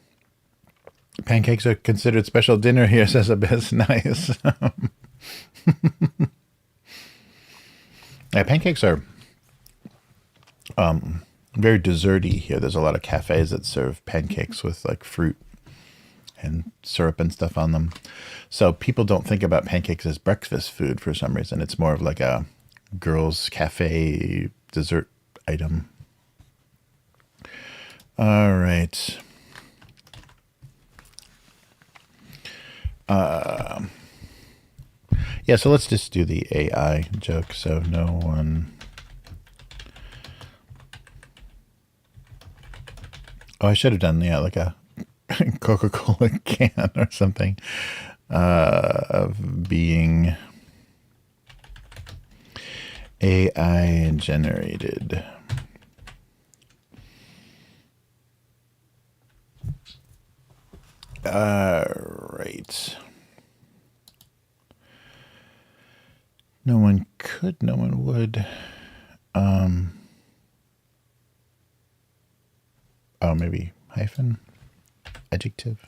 Pancakes are considered special dinner here, says Abyss. Nice. Yeah, pancakes are very desserty here. There's a lot of cafes that serve pancakes with like fruit and syrup and stuff on them. So people don't think about pancakes as breakfast food for some reason. It's more of like a girls' cafe dessert item. All right. Yeah, so let's just do the AI joke. So no one... Oh, I should have done, yeah, like a Coca-Cola can or something of being AI generated. Right. No one could, no one would. Oh, maybe hyphen, adjective.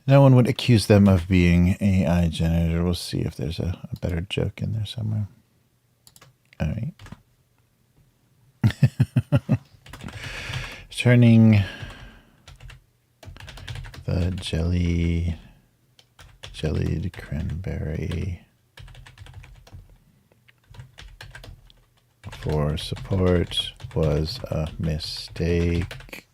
No one would accuse them of being AI generated. We'll see if there's a better joke in there somewhere. All right. Turning the jellied cranberry for support was a mistake.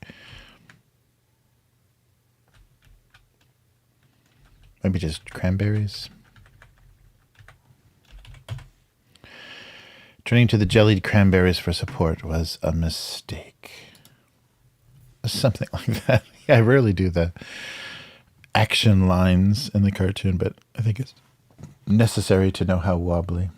Maybe just cranberries. Turning to the jellied cranberries for support was a mistake. Something like that. Yeah, I rarely do the action lines in the cartoon, but I think it's necessary to know how wobbly.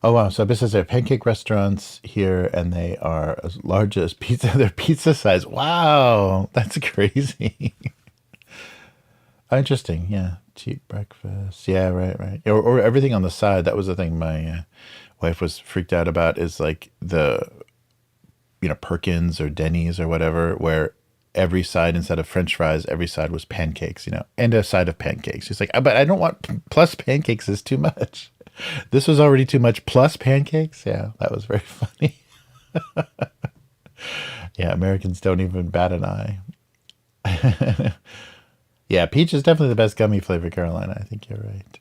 Oh, wow. So this is their pancake restaurants here, and they are as large as pizza. They're pizza size. Wow. That's crazy. Oh, interesting. Yeah. Cheap breakfast. Yeah, right. Or everything on the side. That was the thing my wife was freaked out about, is like the, you know, Perkins or Denny's or whatever, where every side, instead of French fries, every side was pancakes, you know, and a side of pancakes. She's like, but I don't want plus pancakes is too much. This was already too much plus pancakes. Yeah, that was very funny. Yeah, Americans don't even bat an eye. Yeah, peach is definitely the best gummy flavor, Carolina. I think you're right.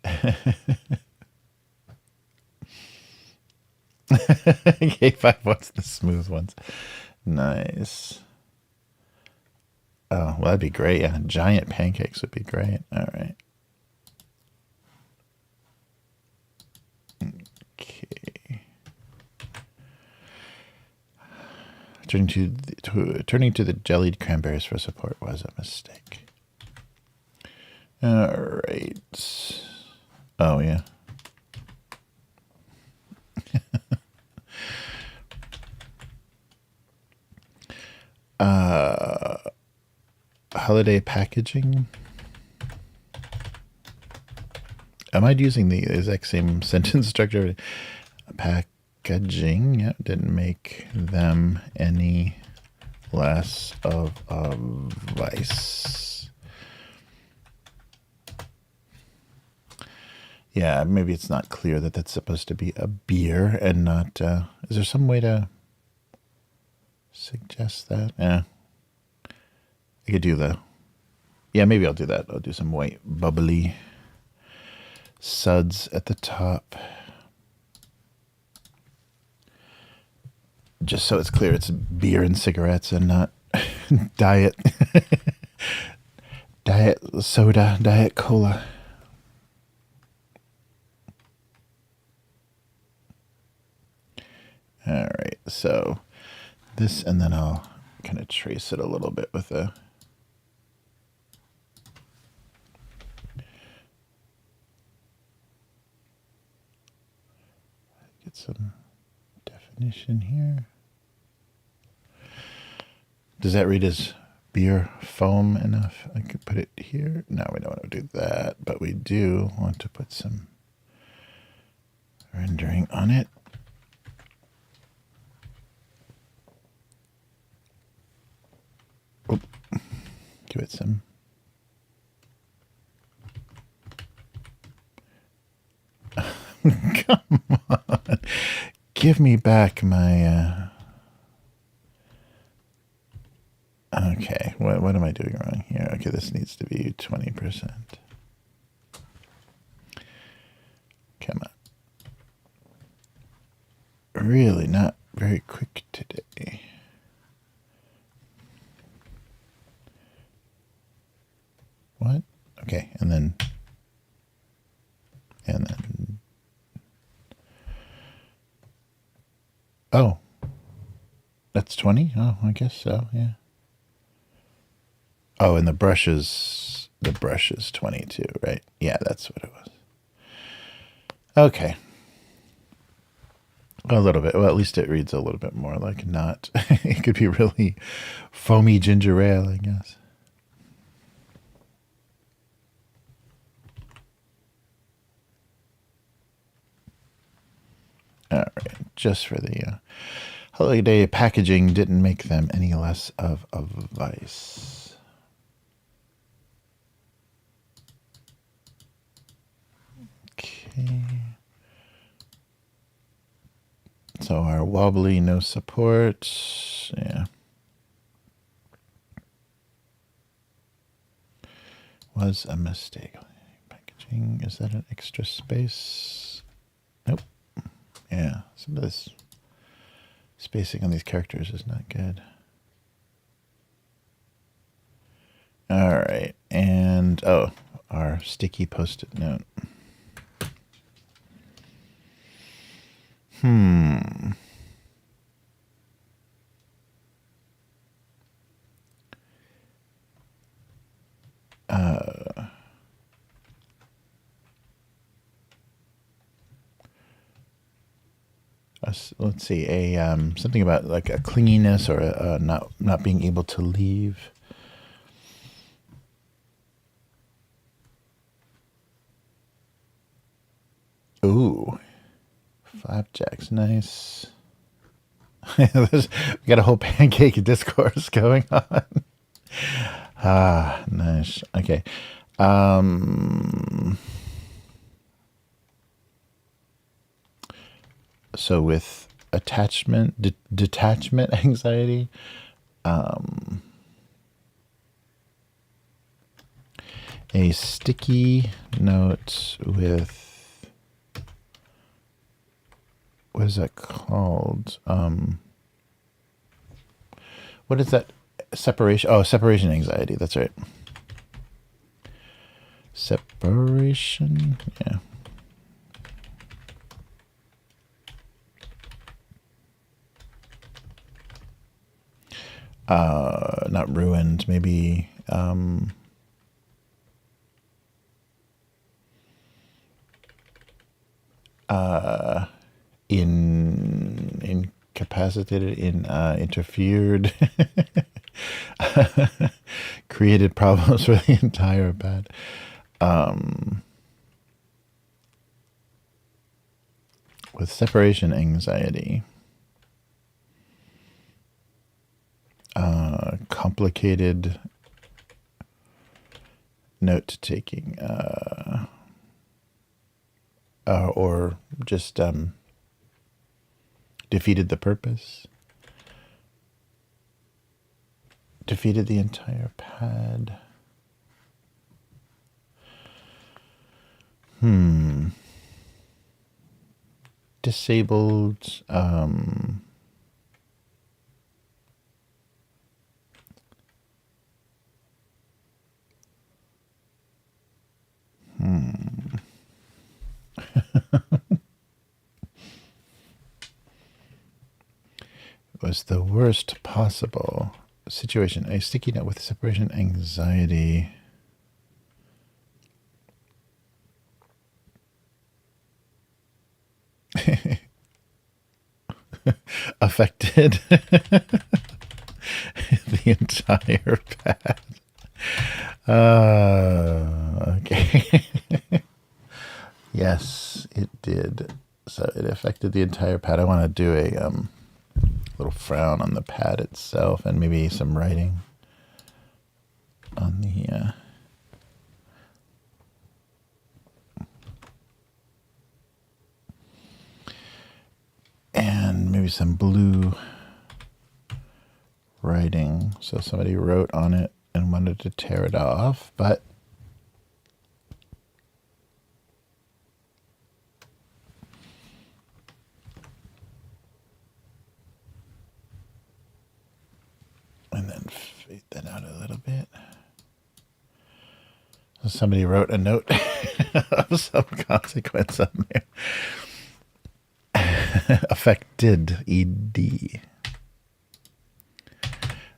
K5 wants the smooth ones. Nice. Oh, well, that'd be great. Yeah, giant pancakes would be great. All right. Okay. Turning to the jellied cranberries for support was a mistake. All right. Oh, yeah. Holiday packaging. Am I using the exact same sentence structure? Packaging, yeah, didn't make them any less of a vice. Yeah, maybe it's not clear that that's supposed to be a beer and not... is there some way to suggest that? Yeah. I could do the... Yeah, maybe I'll do that. I'll do some white bubbly suds at the top. Just so it's clear it's beer and cigarettes and not diet soda, diet cola. All right, so this, and then I'll kind of trace it a little bit with a... Get some definition here. Does that read as beer foam enough? I could put it here. No, we don't want to do that, but we do want to put some rendering on it. Oop. Give it some. Come on. Give me back my... Okay, what am I doing wrong here? Okay, this needs to be 20%. Come on. Really not very quick today. What? Okay, and then... Oh. That's 20? Oh, I guess so, yeah. Oh, and the brush is 22, right? Yeah, that's what it was. Okay. A little bit. Well, at least it reads a little bit more like not. It could be really foamy ginger ale, I guess. All right, just for the holiday packaging didn't make them any less of a vice. Okay. So our wobbly, no support. Yeah. Was a mistake. Packaging, is that an extra space? Nope. Yeah, some of this spacing on these characters is not good. All right, and oh, our sticky post-it note. Let's see, something about like a clinginess or a not being able to leave. Ooh, 5 jacks, nice. We got a whole pancake discourse going on. Ah, nice. Okay. So with attachment, detachment anxiety, A sticky note with, what is that called? What is that? Separation. Oh, separation anxiety. That's right. Separation. Yeah. Not ruined. Maybe. Incapacitated, interfered, created problems for the entire pad. With separation anxiety, complicated note taking, or just defeated the purpose, defeated the entire pad. Disabled, was the worst possible situation. A sticky note with separation anxiety. Affected the entire pad. Okay. Yes, it did. So it affected the entire pad. I want to do a little frown on the pad itself and maybe some writing on the and maybe some blue writing. So somebody wrote on it and wanted to tear it off, but and then fade that out a little bit. So somebody wrote a note of some consequence on there. Affected, ED.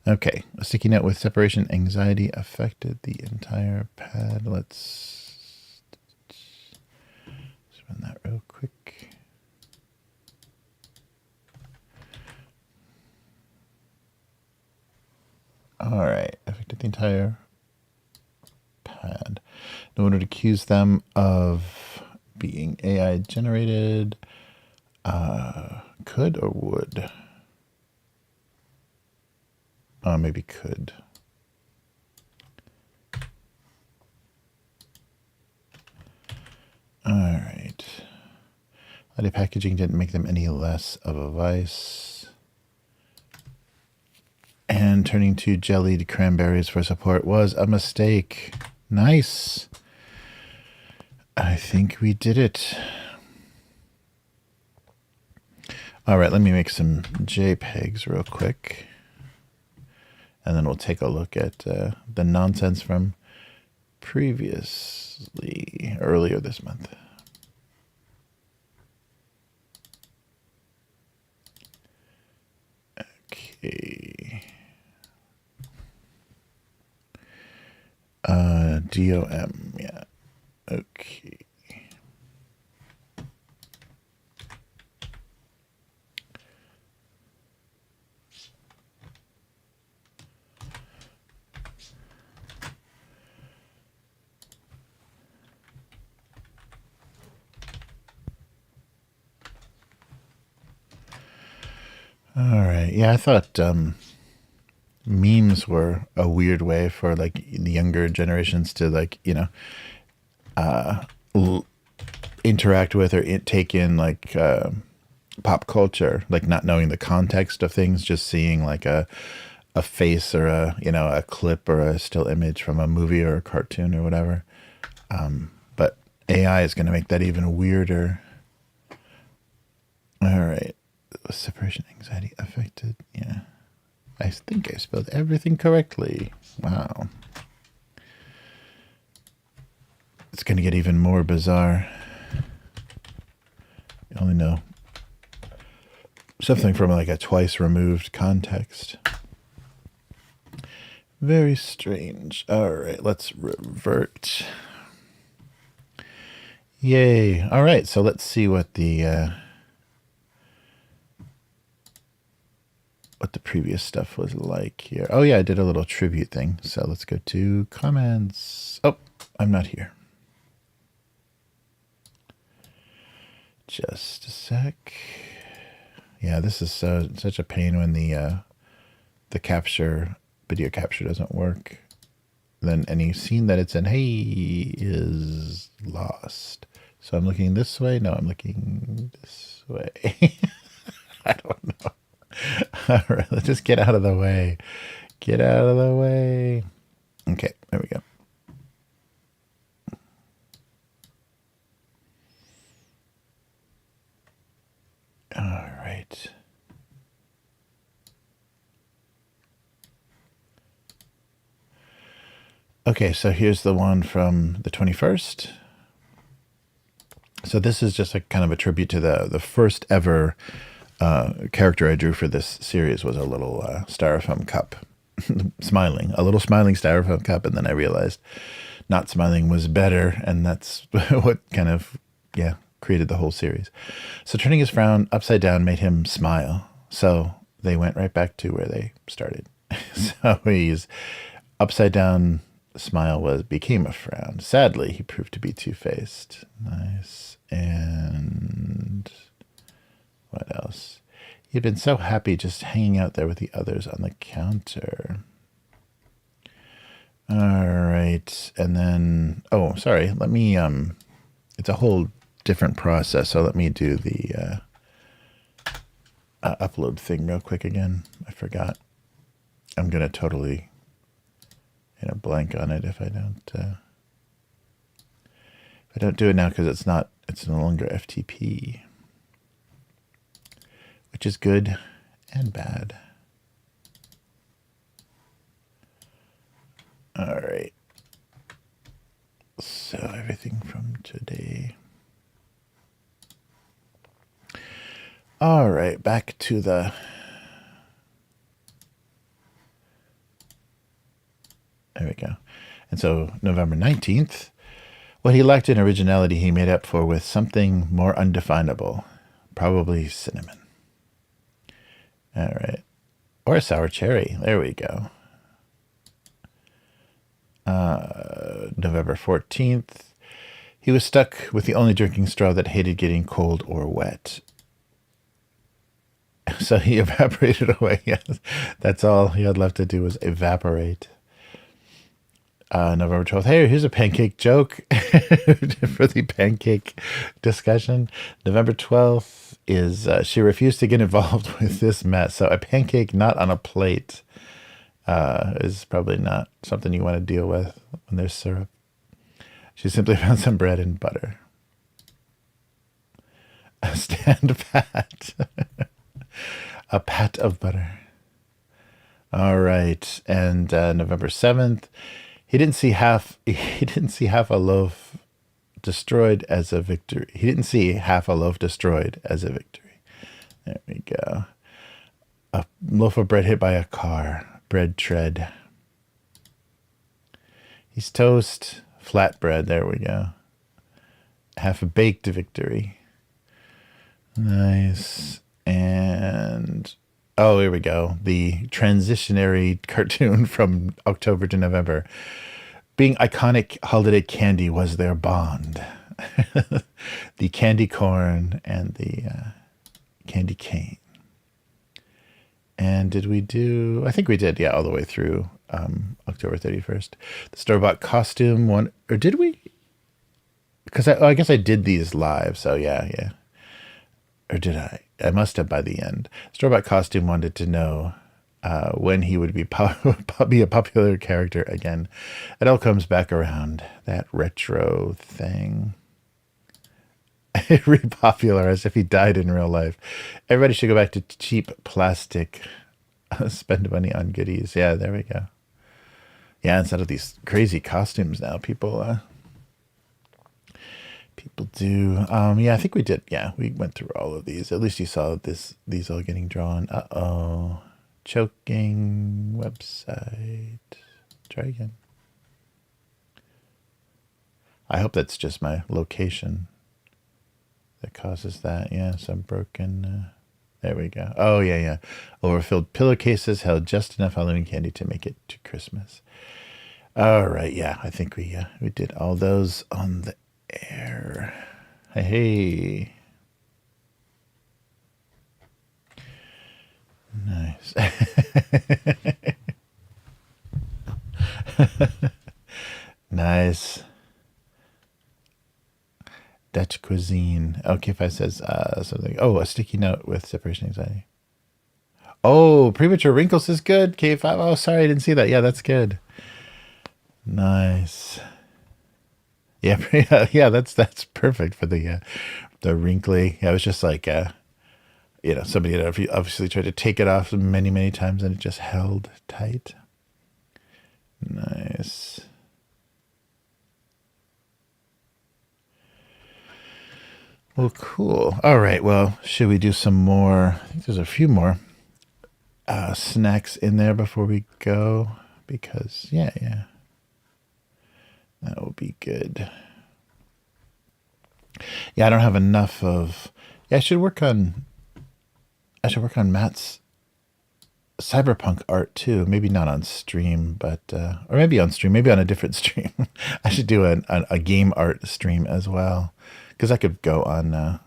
Okay, a sticky note with separation anxiety affected the entire pad. Let's run that real quick. All right, affected the entire pad. In order to accuse them of being AI generated, could or would? Maybe could. All right. Holiday packaging didn't make them any less of a vice. And turning to jellied cranberries for support was a mistake. Nice. I think we did it. All right, let me make some JPEGs real quick. And then we'll take a look at the nonsense from earlier this month. Okay. DOM, yeah. Okay. All right. Yeah, I thought memes were a weird way for like the younger generations to like, you know, interact with or take in like pop culture, like not knowing the context of things, just seeing like a a face or a clip or a still image from a movie or a cartoon or whatever. But AI is going to make that even weirder. All right. Separation anxiety affected. Yeah. I think I spelled everything correctly. Wow. It's going to get even more bizarre. You only know something from like a twice removed context. Very strange. All right, let's revert. Yay. All right, so let's see what the previous stuff was like here. Oh yeah, I did a little tribute thing. So let's go to comments. Oh, I'm not here. Just a sec. Yeah, this is such a pain when the video capture doesn't work. Then any scene that it's in, hey, is lost. So I'm looking this way. No, I'm looking this way. I don't know. All right, let's just get out of the way. Get out of the way. Okay, there we go. All right. Okay, so here's the one from the 21st. So this is just a kind of a tribute to the first ever character I drew for this series was a little styrofoam cup. Smiling. A little smiling styrofoam cup, and then I realized not smiling was better, and that's what kind of, created the whole series. So turning his frown upside down made him smile. So they went right back to where they started. So he's upside down smile became a frown. Sadly, he proved to be two-faced. Nice. And what else? He'd been so happy just hanging out there with the others on the counter. All right. And then, oh, sorry. Let me, it's a whole different process. So let me do the upload thing real quick again. I forgot. I'm going to totally blank on it if I don't do it now, because it's no longer FTP, which is good and bad. All right. So everything from today. All right, back to the there we go. And so November 19th, what he lacked in originality, he made up for with something more undefinable, probably cinnamon. All right. Or a sour cherry. There we go. November 14th, he was stuck with the only drinking straw that hated getting cold or wet. So he evaporated away. Yes, that's all he had left to do was evaporate. November 12th, hey, here's a pancake joke for the pancake discussion. November 12th is she refused to get involved with this mess. So a pancake not on a plate is probably not something you want to deal with when there's syrup. She simply found some bread and butter. Stand pat. A pat of butter. All right. And November 7th, he didn't see half a loaf destroyed as a victory. He didn't see half a loaf destroyed as a victory. There we go. A loaf of bread hit by a car. Bread tread. He's toast. Flatbread. There we go. Half a baked victory. Nice. And oh, here we go. The transitionary cartoon from October to November. Being iconic holiday candy was their bond. The candy corn and the candy cane. And did we do, I think we did, all the way through October 31st. The store-bought costume one, or did we? Because I guess I did these live, so yeah. Or did I? I must have by the end. Store-bought costume wanted to know when he would be be a popular character again. It all comes back around, that retro thing. Repopular, as if he died in real life. Everybody should go back to cheap plastic. Spend money on goodies. Yeah, there we go. Yeah, instead of these crazy costumes now, people do. Yeah, I think we did. Yeah, we went through all of these. At least you saw these all getting drawn. Uh-oh. Choking website. Try again. I hope that's just my location that causes that. Yeah, some broken. There we go. Oh, yeah. Overfilled pillowcases held just enough Halloween candy to make it to Christmas. All right. Yeah, I think we did all those on the air. Hey. Nice. Nice. Dutch cuisine. Okay, if I says something. Oh, a sticky note with separation anxiety. Oh, premature wrinkles is good. K5. Oh, sorry, I didn't see that. Yeah, that's good. Nice. Yeah, yeah. That's perfect for the wrinkly. Yeah, it was just like somebody had obviously tried to take it off many times and it just held tight. Nice. Well, cool. All right. Well, should we do some more? I think there's a few more snacks in there before we go, because yeah, that will be good. Yeah, I don't have enough of. Yeah, I should work on Matt's cyberpunk art too. Maybe not on stream, but or maybe on stream. Maybe on a different stream. I should do a game art stream as well, because I could go on the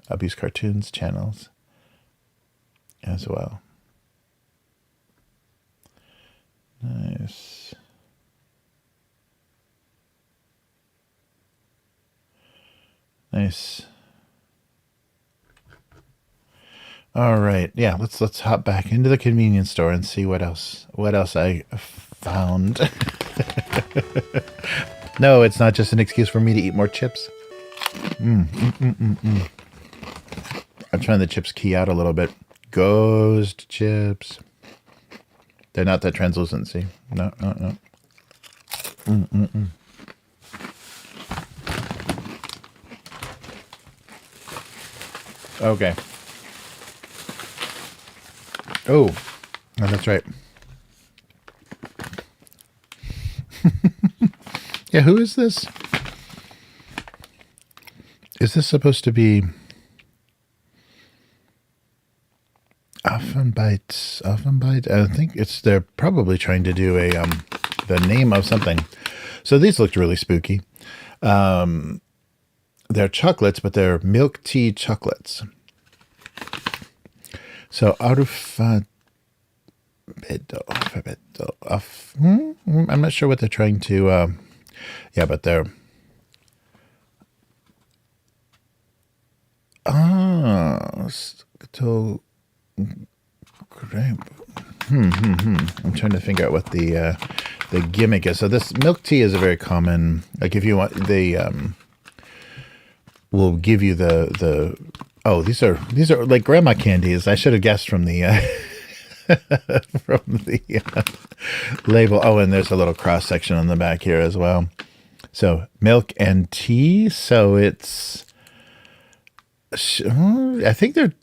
Abusecartoons channels as well. Nice. Nice. All right. Yeah, let's hop back into the convenience store and see what else I found. No, it's not just an excuse for me to eat more chips. I'm trying the chips key out a little bit. Ghost chips. They're not that translucent, see? No. Okay. Oh, that's right. Yeah, who is this? Is this supposed to be Offenbite? I think they're probably trying to do the name of something. So these looked really spooky. They're chocolates, but they're milk tea chocolates. So I'm not sure what they're trying to. Yeah, but they're. So great. I'm trying to figure out what the gimmick is. So this milk tea is a very common. Like if you want, they will give you the. Oh, these are like grandma candies. I should have guessed from the label. Oh, and there's a little cross section on the back here as well. So milk and tea. So it's. I think they're.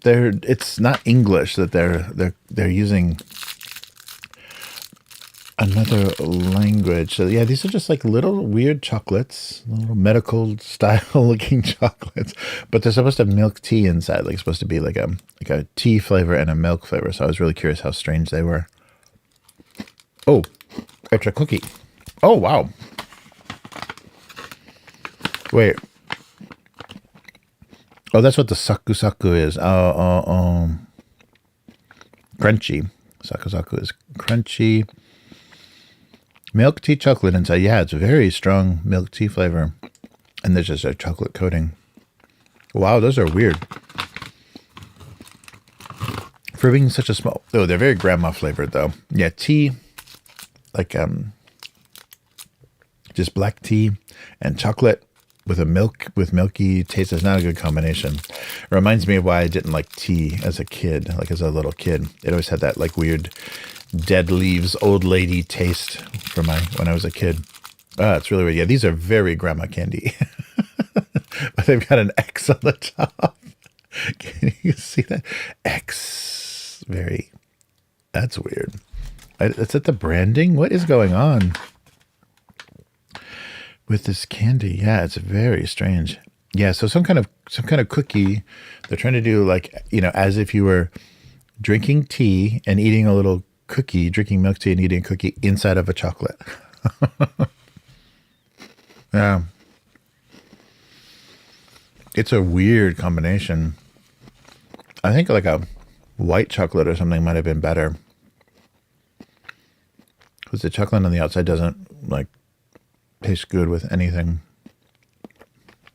It's not English that they're using another language. So yeah, these are just like little weird chocolates, little medical style looking chocolates, but they're supposed to have milk tea inside. Like it's supposed to be like a tea flavor and a milk flavor. So I was really curious how strange they were. Oh, extra cookie. Oh wow. Wait. Oh, that's what the saku saku is. Crunchy. Saku saku is crunchy. Milk tea chocolate inside. Yeah, it's a very strong milk tea flavor. And there's just a chocolate coating. Wow, those are weird. for being such a small. Oh, they're very grandma flavored though. Yeah, tea, like just black tea and chocolate with milky taste is not a good combination. It reminds me of why I didn't like tea as a kid, like as a little kid. It always had that like weird dead leaves old lady taste for when I was a kid. It's really weird. Yeah, these are very grandma candy. But they've got an X on the top. Can you see that? X. That's weird. Is it the branding? What is going on with this candy? Yeah, it's very strange. Yeah, so some kind of cookie. They're trying to do like, as if you were drinking tea and eating a little cookie, drinking milk tea and eating a cookie inside of a chocolate. Yeah. It's a weird combination. I think like a white chocolate or something might have been better. Because the chocolate on the outside doesn't like taste good with anything.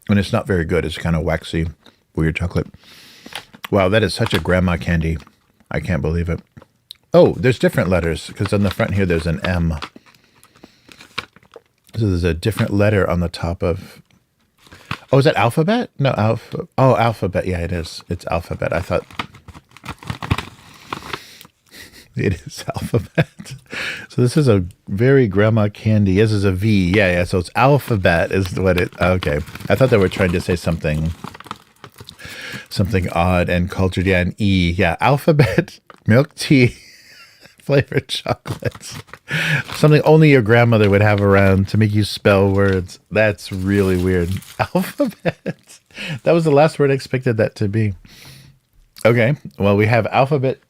And it's not very good. It's kind of waxy, weird chocolate. Wow, that is such a grandma candy. I can't believe it. Oh, there's different letters. Because on the front here, there's an M. So there's a different letter on the top of... Oh, is that alphabet? No, alpha. Oh, alphabet. Yeah, it is. It's alphabet. I thought... It is alphabet. So this is a very grandma candy. This is a V. Yeah. So it's alphabet is what it... Okay. I thought they were trying to say something odd and cultured. Yeah, an E. Yeah, alphabet, milk tea, flavored chocolates. Something only your grandmother would have around to make you spell words. That's really weird. Alphabet. That was the last word I expected that to be. Okay. Well, we have alphabet,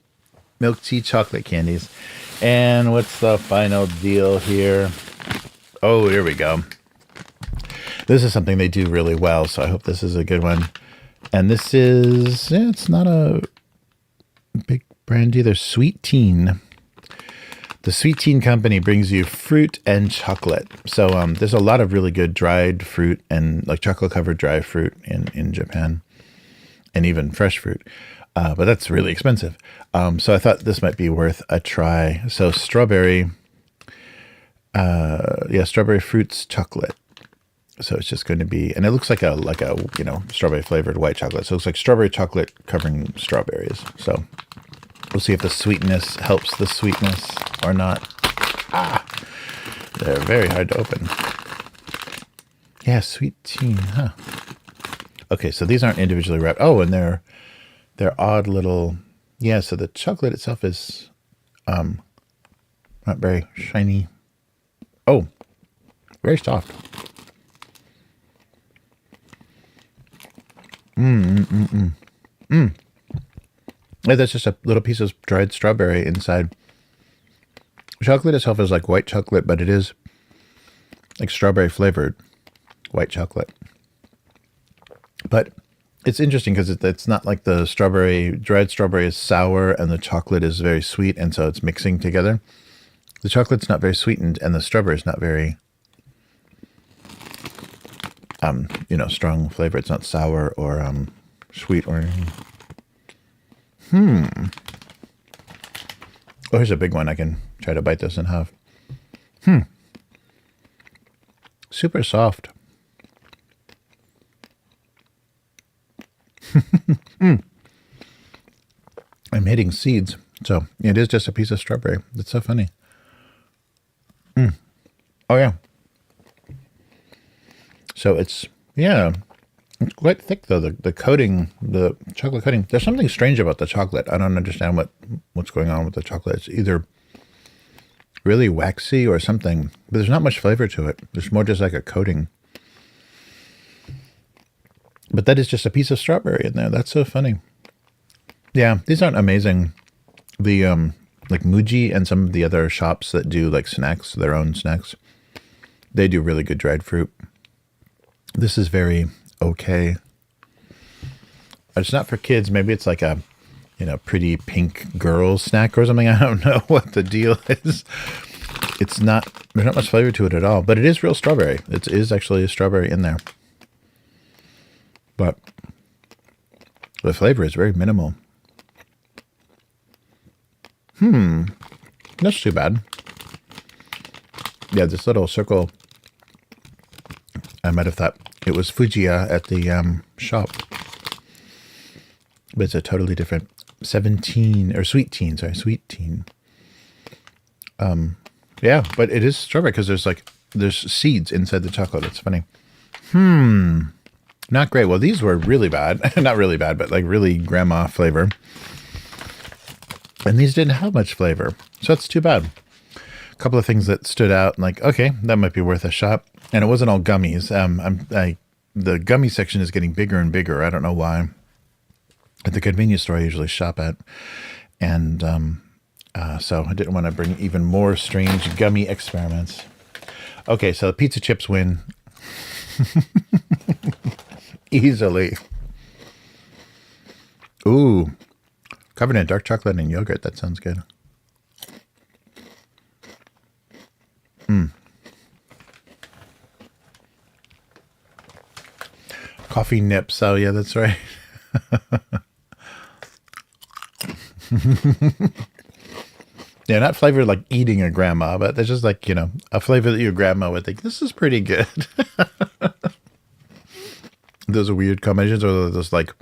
milk tea, chocolate candies. And what's the final deal here? Oh, here we go. This is something they do really well, so I hope this is a good one. And this is, it's not a big brand either. Sweet Teen. The Sweet Teen Company brings you fruit and chocolate. So there's a lot of really good dried fruit and like chocolate-covered dry fruit in Japan. And even fresh fruit. But that's really expensive. So I thought this might be worth a try. So strawberry, strawberry fruits chocolate. So it's just going to be, and it looks like a strawberry flavored white chocolate. So it's like strawberry chocolate covering strawberries. So we'll see if the sweetness helps the sweetness or not. They're very hard to open. Yeah, Sweet Teen, huh? Okay, so these aren't individually wrapped. Oh, and they're odd little, yeah, so the chocolate itself is not very shiny. Oh, very soft. Yeah, that's just a little piece of dried strawberry inside. Chocolate itself is like white chocolate, but it is like strawberry flavored white chocolate. But it's interesting because it's not like the dried strawberry is sour and the chocolate is very sweet, and so it's mixing together. The chocolate's not very sweetened and the strawberry is not very, strong flavor. It's not sour or sweet or anything. Oh, here's a big one. I can try to bite this in half. Super soft. I'm hitting seeds. So it is just a piece of strawberry. That's so funny. Oh, yeah. So it's quite thick, though. The coating, the chocolate coating. There's something strange about the chocolate. I don't understand what's going on with the chocolate. It's either really waxy or something, but there's not much flavor to it. There's more just like a coating. But that is just a piece of strawberry in there. That's so funny. Yeah, these aren't amazing. The like Muji and some of the other shops that do like snacks, their own snacks, they do really good dried fruit. This is very okay. It's not for kids. Maybe it's like a, pretty pink girl snack or something. I don't know what the deal is. There's not much flavor to it at all, but it is real strawberry. It is actually a strawberry in there. But the flavor is very minimal. That's too bad. Yeah, this little circle, I might have thought it was Fujiya at the shop. But it's a totally different 17, or sweet teen, sorry, sweet teen. Yeah, but it is strawberry because there's seeds inside the chocolate. It's funny. Not great. Well, these were really bad. Not really bad, but like really grandma flavor. And these didn't have much flavor. So that's too bad. A couple of things that stood out, like, okay, that might be worth a shot. And it wasn't all gummies. The gummy section is getting bigger and bigger. I don't know why. At the convenience store I usually shop at. And so I didn't want to bring even more strange gummy experiments. Okay, so the pizza chips win. Easily. Ooh. Covered in dark chocolate and yogurt. That sounds good. Coffee nips. Oh, yeah, that's right. Yeah, not flavored like eating a grandma, but there's just like, a flavor that your grandma would think, this is pretty good. Those are weird combinations, or those like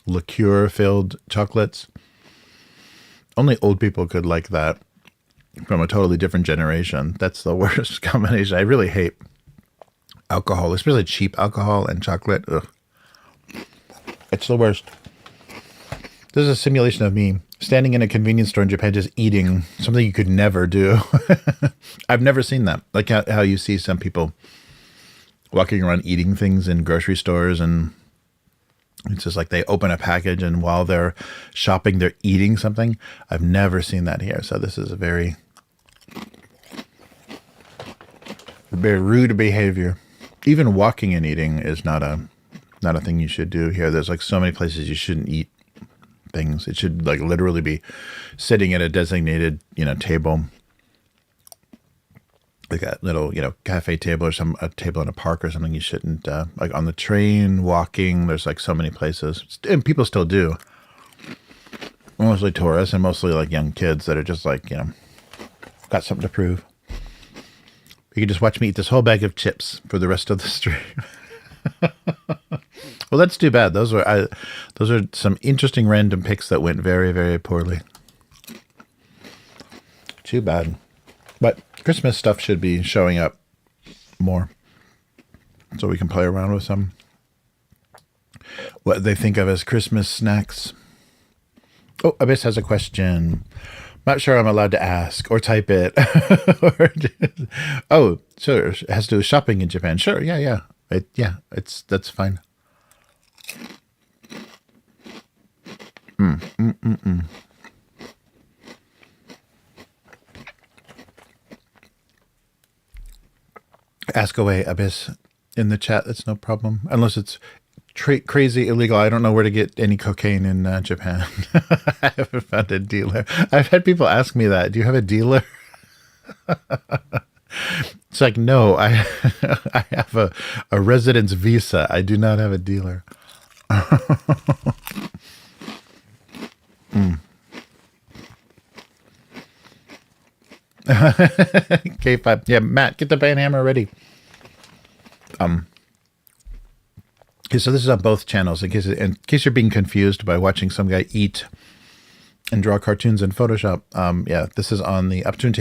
liqueur-filled chocolates. Only old people could like that from a totally different generation. That's the worst combination. I really hate alcohol, especially cheap alcohol and chocolate. Ugh. It's the worst. This is a simulation of me standing in a convenience store in Japan just eating something you could never do. I've never seen that. Like how you see some people walking around eating things in grocery stores, and it's just like they open a package and while they're shopping, they're eating something. I've never seen that here. So this is a very rude behavior. Even walking and eating is not a thing you should do here. There's like so many places you shouldn't eat things. It should like literally be sitting at a designated, table. Like a little, cafe table or a table in a park or something. You shouldn't, like on the train, walking, there's like so many places. And people still do. Mostly tourists and mostly like young kids that are just like, got something to prove. You can just watch me eat this whole bag of chips for the rest of the stream. Well, that's too bad. Those are some interesting random picks that went very, very poorly. Too bad. But Christmas stuff should be showing up more, so we can play around with some. What they think of as Christmas snacks. Oh, Abyss has a question. Not sure I'm allowed to ask or type it. Oh, sure. It has to do with shopping in Japan. Sure. Yeah. That's fine. Ask away, Abyss, in the chat. That's no problem. Unless it's crazy illegal. I don't know where to get any cocaine in Japan. I haven't found a dealer. I've had people ask me that. Do you have a dealer? It's like, no, I have a residence visa. I do not have a dealer. K5. Yeah, Matt, get the band hammer ready. Okay, so this is on both channels in case you're being confused by watching some guy eat and draw cartoons in Photoshop. Yeah, this is on the Upturned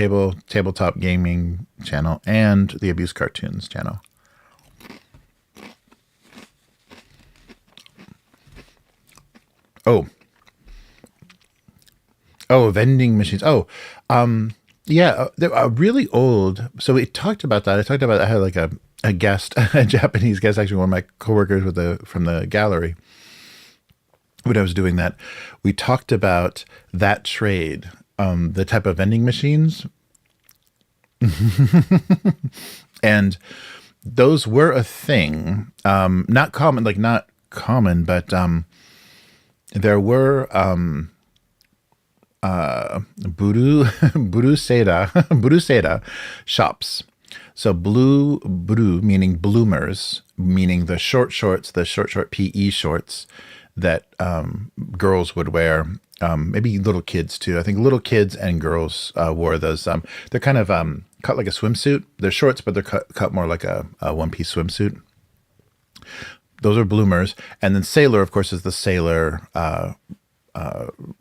tabletop gaming channel and the Abusecartoons channel. Oh, vending machines. Yeah, they're really old. So we talked about that. I had like a guest, a Japanese guest, actually one of my coworkers from the gallery. When I was doing that, we talked about that trade, the type of vending machines. And those were a thing. Not common, but there were Buruseda shops. So buru meaning bloomers, meaning the short short PE shorts that girls would wear maybe little kids too. I think little kids and girls wore those. They're kind of cut like a swimsuit. They're shorts, but they're cut more like a one-piece swimsuit. Those are bloomers. And then sailor, of course, is the sailor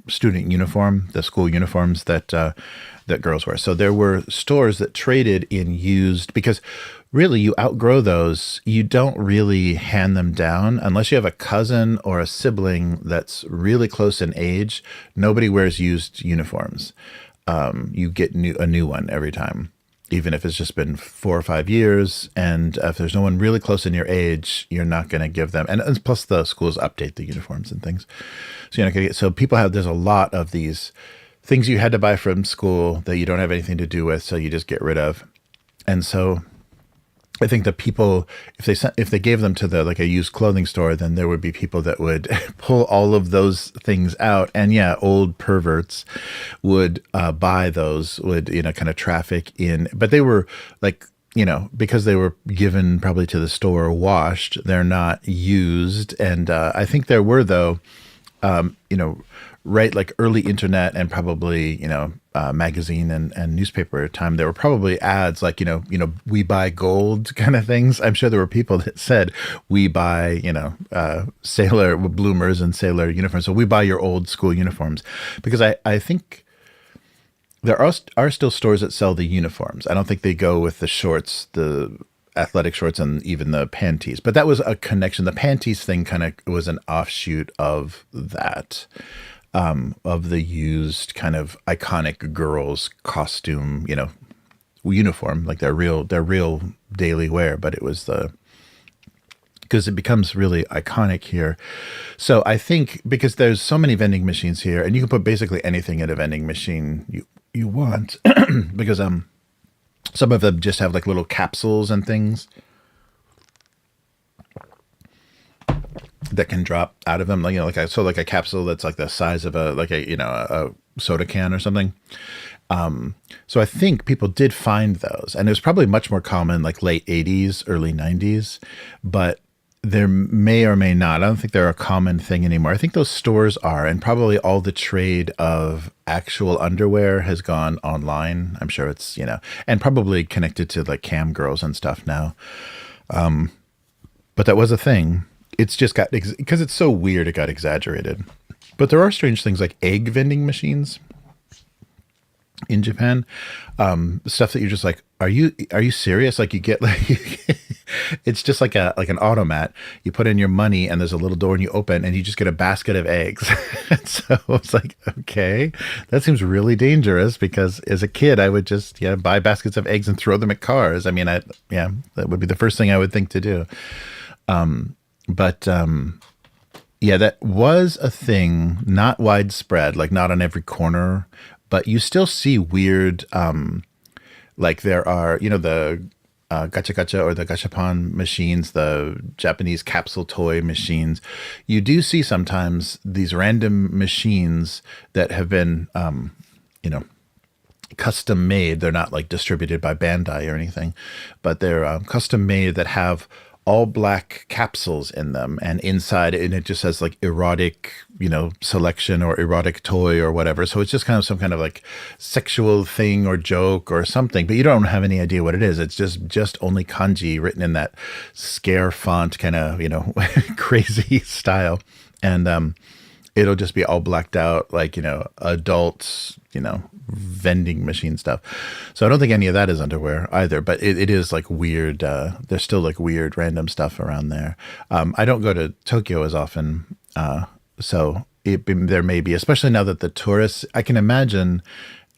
student uniform, the school uniforms that that girls wear. So there were stores that traded in used, because really you outgrow those. You don't really hand them down unless you have a cousin or a sibling that's really close in age. Nobody wears used uniforms. You get a new one every time, even if it's just been 4 or 5 years. And if there's no one really close in your age, you're not going to give them. And plus the schools update the uniforms and things. So you're not going to get, so people have, there's a lot of these things you had to buy from school that you don't have anything to do with. So you just get rid of. And so I think that people, if they gave them to like a used clothing store, then there would be people that would pull all of those things out. And yeah, old perverts would buy those, would, kind of traffic in, but they were like, because they were given probably to the store washed, they're not used. And I think there were, though, right, like early internet and probably, magazine and newspaper time, there were probably ads like, we buy gold kind of things. I'm sure there were people that said, we buy, sailor bloomers and sailor uniforms. So we buy your old school uniforms, because I think there are still stores that sell the uniforms. I don't think they go with the shorts, the athletic shorts, and even the panties, but that was a connection. The panties thing kind of was an offshoot of that. Of the used kind of iconic girls costume, uniform, like their real daily wear, but it was because it becomes really iconic here. So I think because there's so many vending machines here, and you can put basically anything in a vending machine you want, because some of them just have like little capsules and things that can drop out of them, like like a capsule that's like the size of a soda can or something. So I think people did find those, and it was probably much more common like late 80s, early 90s, but there may or may not. I don't think they're a common thing anymore. I think those stores are, and probably all the trade of actual underwear has gone online. I'm sure it's, and probably connected to like cam girls and stuff now. But that was a thing. It's just got, because it's so weird, it got exaggerated. But there are strange things like egg vending machines in Japan. Stuff that you're just like, are you serious? Like you get like, it's just like an automat. You put in your money and there's a little door and you open and you just get a basket of eggs. And so it's like, okay, that seems really dangerous, because as a kid, I would just buy baskets of eggs and throw them at cars. I mean, that would be the first thing I would think to do. But that was a thing, not widespread, like not on every corner, but you still see weird, like there are, the gacha gacha or the gachapon machines, the Japanese capsule toy machines. You do see sometimes these random machines that have been, custom made. They're not like distributed by Bandai or anything, but they're custom made that have all black capsules in them, and inside, and it just says like erotic, selection or erotic toy or whatever. So it's just kind of some kind of like sexual thing or joke or something, but you don't have any idea what it is. It's just only kanji written in that scare font kind of, crazy style. And, it'll just be all blacked out, like, adults, vending machine stuff. So I don't think any of that is underwear either, but it is like weird. There's still like weird random stuff around there. I don't go to Tokyo as often. So there may be, especially now that the tourists, I can imagine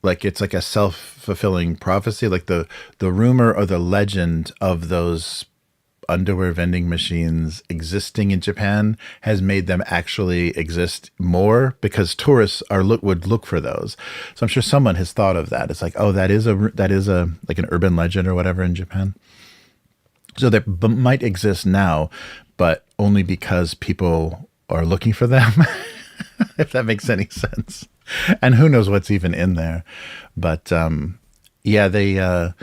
like it's like a self-fulfilling prophecy, like the rumor or the legend of those underwear vending machines existing in Japan has made them actually exist more, because tourists would look for those. So I'm sure someone has thought of that. It's like, oh, that is a like an urban legend or whatever in Japan. So they might exist now, but only because people are looking for them, if that makes any sense. And who knows what's even in there. But they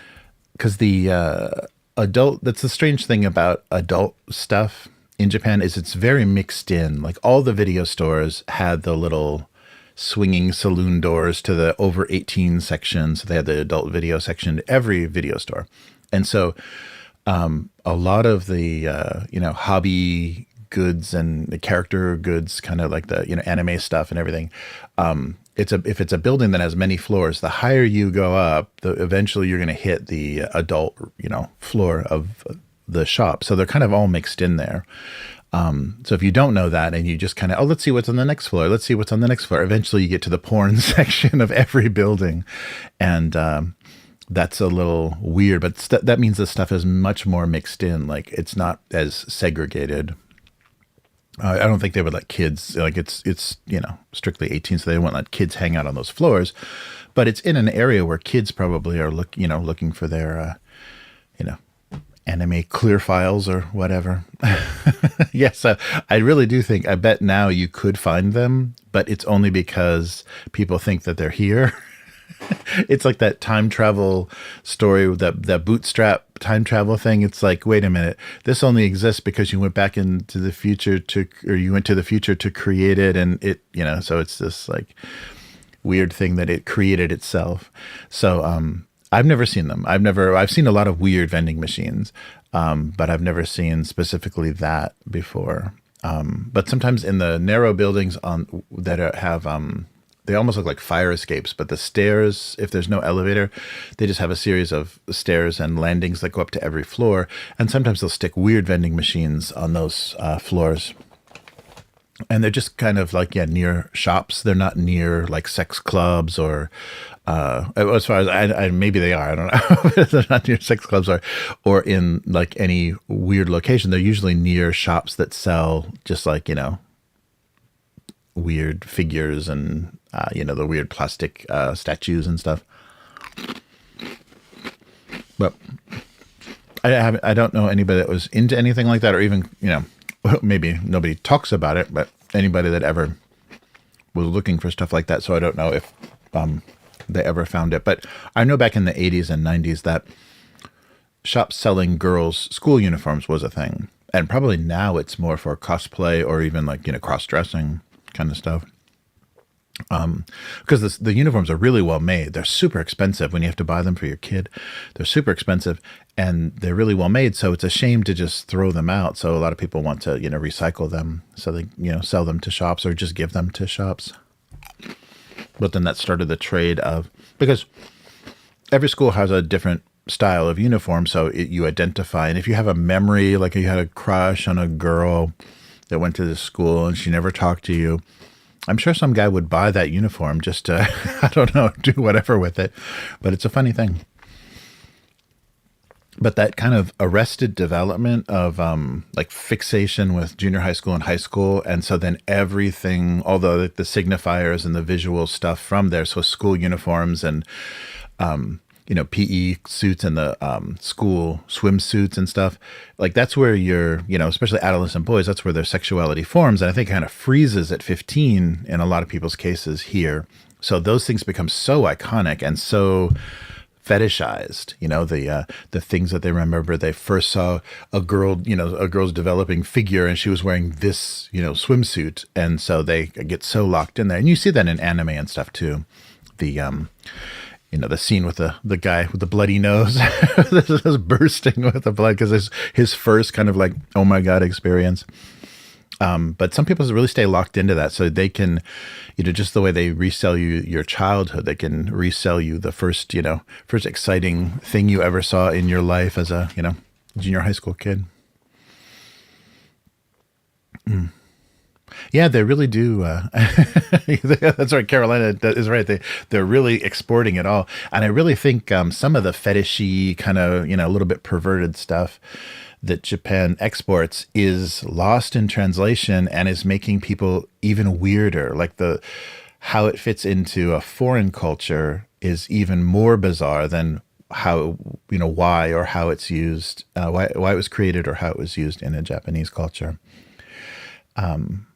because the adult, that's the strange thing about adult stuff in Japan, is it's very mixed in. Like all the video stores had the little swinging saloon doors to the over 18 section. So they had the adult video section to every video store. And so a lot of the, hobby goods and the character goods, kind of like the, anime stuff and everything. If it's a building that has many floors, the higher you go up, eventually you're going to hit the adult, floor of the shop. So they're kind of all mixed in there. So if you don't know that and you just kind of, let's see what's on the next floor. Let's see what's on the next floor. Eventually you get to the porn section of every building. And that's a little weird, but that means the stuff is much more mixed in. Like it's not as segregated. I don't think they would let kids, like it's strictly 18, so they won't let kids hang out on those floors. But it's in an area where kids probably are looking for their, anime clear files or whatever. Yes, I really do think, I bet now you could find them, but it's only because people think that they're here. It's like that time travel story, that bootstrap time travel thing. It's like, wait a minute, this only exists because you went back into the future you went to the future to create it. And it, so it's this like weird thing that it created itself. So, I've never seen them. I've seen a lot of weird vending machines, but I've never seen specifically that before. But sometimes in the narrow buildings that have, they almost look like fire escapes, but the stairs, if there's no elevator, they just have a series of stairs and landings that go up to every floor. And sometimes they'll stick weird vending machines on those floors. And they're just kind of like, near shops. They're not near like sex clubs or, as far as maybe they are, I don't know. They're not near sex clubs or in like any weird location. They're usually near shops that sell just like, weird figures and, the weird plastic statues and stuff. But I don't know anybody that was into anything like that, or even, maybe nobody talks about it, but anybody that ever was looking for stuff like that. So I don't know if they ever found it. But I know back in the 80s and 90s that shops selling girls' school uniforms was a thing. And probably now it's more for cosplay or even like, cross-dressing kind of stuff. Because the uniforms are really well made. They're super expensive when you have to buy them for your kid. They're super expensive and they're really well made. So it's a shame to just throw them out. So a lot of people want to, recycle them. So they, sell them to shops or just give them to shops. But then that started the trade of, because every school has a different style of uniform. So you identify. And if you have a memory, like you had a crush on a girl that went to this school and she never talked to you, I'm sure some guy would buy that uniform just to, I don't know, do whatever with it. But it's a funny thing. But that kind of arrested development of like fixation with junior high school and high school. And so then everything, all the signifiers and the visual stuff from there. So school uniforms and, PE suits and the school swimsuits and stuff. Like that's where especially adolescent boys, that's where their sexuality forms. And I think kind of freezes at 15 in a lot of people's cases here. So those things become so iconic and so fetishized, the things that they remember. They first saw a girl's developing figure and she was wearing this, swimsuit. And so they get so locked in there. And you see that in anime and stuff too. The scene with the guy with the bloody nose just bursting with the blood because it's his first kind of like, oh my God, experience. But some people really stay locked into that. So they can, just the way they resell you your childhood, they can resell you the first exciting thing you ever saw in your life as a, junior high school kid. Yeah, they really do. That's right. Carolina is right. They're really exporting it all. And I really think some of the fetishy kind of, a little bit perverted stuff that Japan exports is lost in translation and is making people even weirder. Like how it fits into a foreign culture is even more bizarre than how, why or how it's used, why it was created or how it was used in a Japanese culture.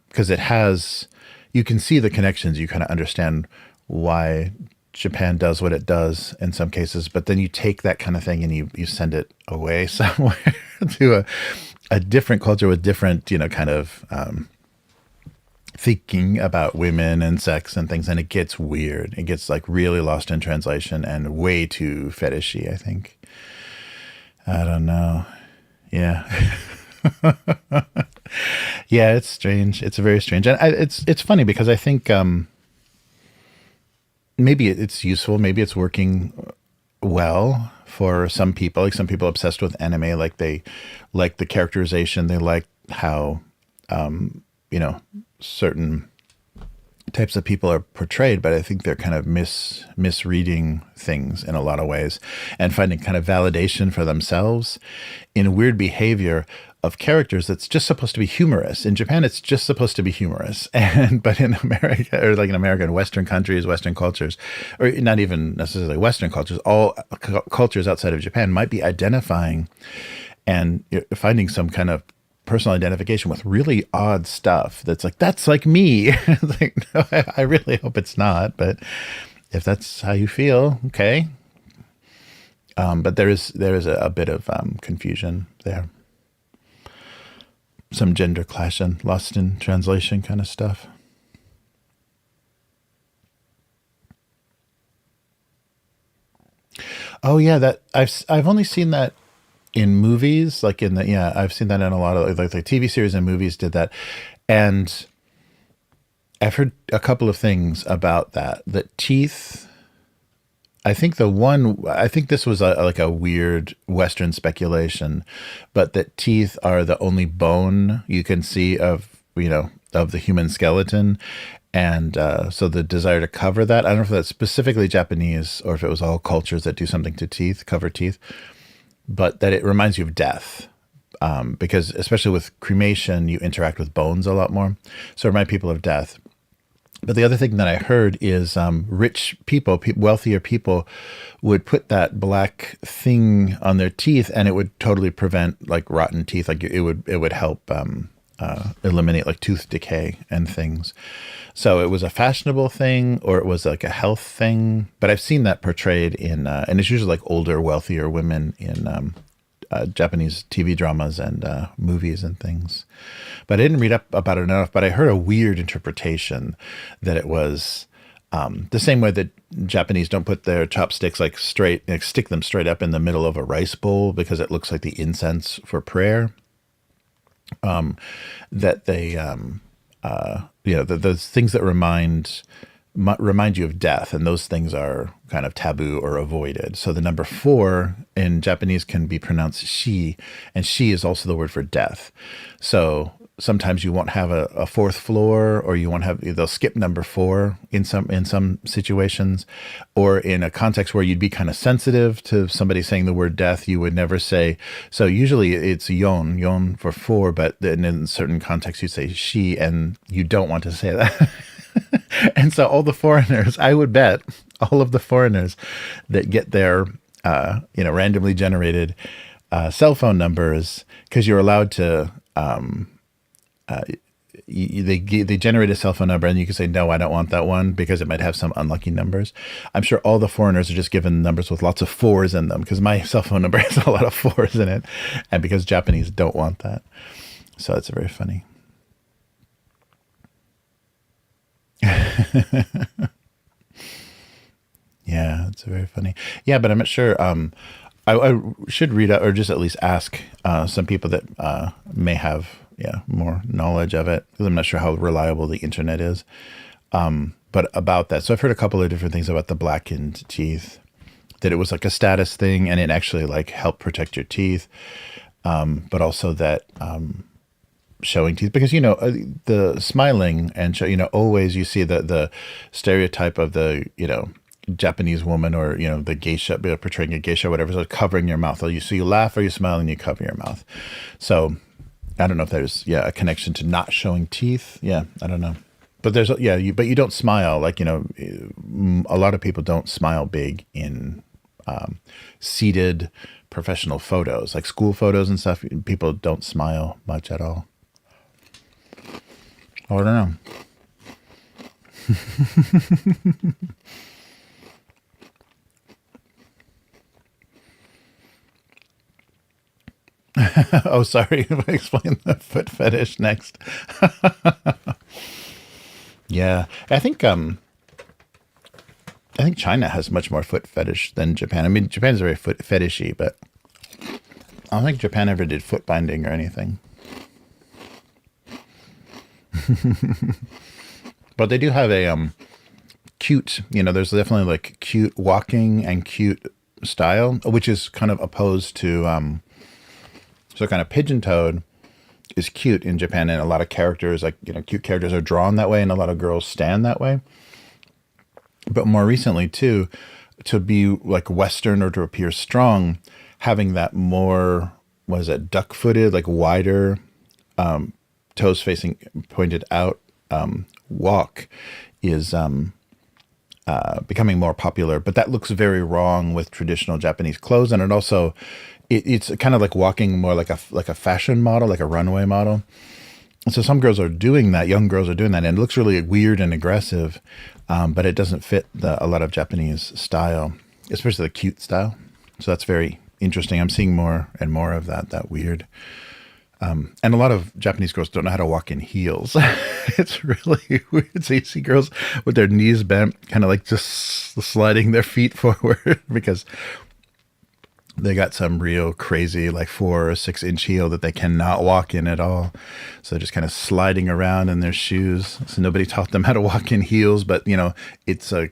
Because you can see the connections, you kind of understand why Japan does what it does in some cases, but then you take that kind of thing and you send it away somewhere to a different culture with different, kind of thinking about women and sex and things, and it gets weird. It gets like really lost in translation and way too fetishy, I think. I don't know. Yeah. Yeah, it's strange. It's very strange. And it's funny because I think maybe it's useful. Maybe it's working well for some people. Like some people obsessed with anime, like they like the characterization. They like how, you know, certain types of people are portrayed, but I think they're kind of misreading things in a lot of ways and finding kind of validation for themselves in weird behavior of characters that's just supposed to be humorous. In Japan, it's just supposed to be humorous. And but in America, or like in American Western countries, Western cultures, or not even necessarily Western cultures, all cultures outside of Japan might be identifying and finding some kind of personal identification with really odd stuff that's like me. It's like, no, I really hope it's not, but if that's how you feel, okay. But there is a bit of confusion there, some gender clash and lost in translation kind of stuff. Oh yeah, that I've only seen that in movies, like in the yeah, I've seen that in a lot of like TV series and movies did that, and I've heard a couple of things about that. That teeth. I think this was like a weird Western speculation, but that teeth are the only bone you can see of, of the human skeleton. And so the desire to cover that, I don't know if that's specifically Japanese or if it was all cultures that do something to teeth, cover teeth, but that it reminds you of death. Because especially with cremation, you interact with bones a lot more. So it reminds people of death. But the other thing that I heard is rich people, wealthier people, would put that black thing on their teeth, and it would totally prevent like rotten teeth. Like it would help eliminate like tooth decay and things. So it was a fashionable thing, or it was like a health thing. But I've seen that portrayed in, and it's usually like older, wealthier women in Japanese TV dramas and movies and things. But I didn't read up about it enough, but I heard a weird interpretation that it was the same way that Japanese don't put their chopsticks like straight, like stick them straight up in the middle of a rice bowl because it looks like the incense for prayer. That they, the things that remind you of death, and those things are kind of taboo or avoided. So the number 4 in Japanese can be pronounced shi, and shi is also the word for death. So sometimes you won't have a fourth floor, or you won't have, they'll skip number 4 in some situations, or in a context where you'd be kind of sensitive to somebody saying the word death, you would never say. So usually it's yon for 4, but then in certain contexts you say shi, and you don't want to say that. And so all the foreigners, I would bet all of the foreigners that get their, randomly generated cell phone numbers, because you're allowed to, they generate a cell phone number and you can say, no, I don't want that one because it might have some unlucky numbers. I'm sure all the foreigners are just given numbers with lots of 4s in them, because my cell phone number has a lot of 4s in it, and because Japanese don't want that. So it's very funny. Yeah, it's very funny. Yeah, but I'm not sure. I should read out, or just at least ask some people that may have more knowledge of it, because I'm not sure how reliable the internet is. But about that, so I've heard a couple of different things about the blackened teeth. That it was like a status thing, and it actually like helped protect your teeth. But also that showing teeth, because the smiling and always you see the stereotype of the Japanese woman, or the geisha, portraying a geisha, whatever, so covering your mouth. So you laugh or you smile and you cover your mouth. So I don't know if there's a connection to not showing teeth. Yeah, I don't know. But there's but you don't smile, like a lot of people don't smile big in seated professional photos, like school photos and stuff. People don't smile much at all. I don't know. Oh, sorry. Explain the foot fetish next. Yeah, I think China has much more foot fetish than Japan. I mean, Japan is very foot fetishy, but I don't think Japan ever did foot binding or anything. But they do have a cute, there's definitely like cute walking and cute style, which is kind of opposed to so kind of pigeon toed is cute in Japan, and a lot of characters, like, cute characters are drawn that way, and a lot of girls stand that way. But more recently too, to be like Western or to appear strong, having that more, what is it, duck footed, like wider, toes facing pointed out walk is becoming more popular. But that looks very wrong with traditional Japanese clothes, and it also it's kind of like walking more like a fashion model, like a runway model. And so some girls are doing that, young girls are doing that, and it looks really weird and aggressive, but it doesn't fit a lot of Japanese style, especially the cute style. So that's very interesting. I'm seeing more and more of that weird. And a lot of Japanese girls don't know how to walk in heels. It's really weird. So you see girls with their knees bent, kind of like just sliding their feet forward because they got some real crazy, like 4 or 6 inch heel that they cannot walk in at all. So they're just kind of sliding around in their shoes. So nobody taught them how to walk in heels, but it's a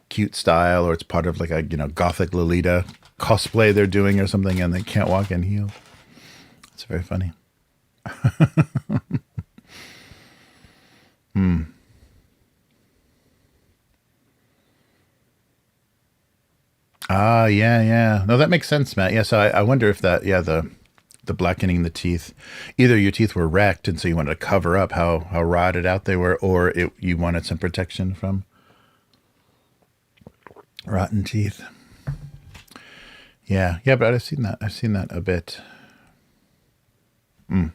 cute style, or it's part of like a, Gothic Lolita cosplay they're doing or something, and they can't walk in heels. It's very funny. Hmm. Ah, yeah, yeah. No, that makes sense, Matt. Yeah, so I wonder if that, yeah, the blackening the teeth, either your teeth were wrecked and so you wanted to cover up how rotted out they were, or you wanted some protection from rotten teeth. Yeah, yeah, but I've seen that. I've seen that a bit. Mm.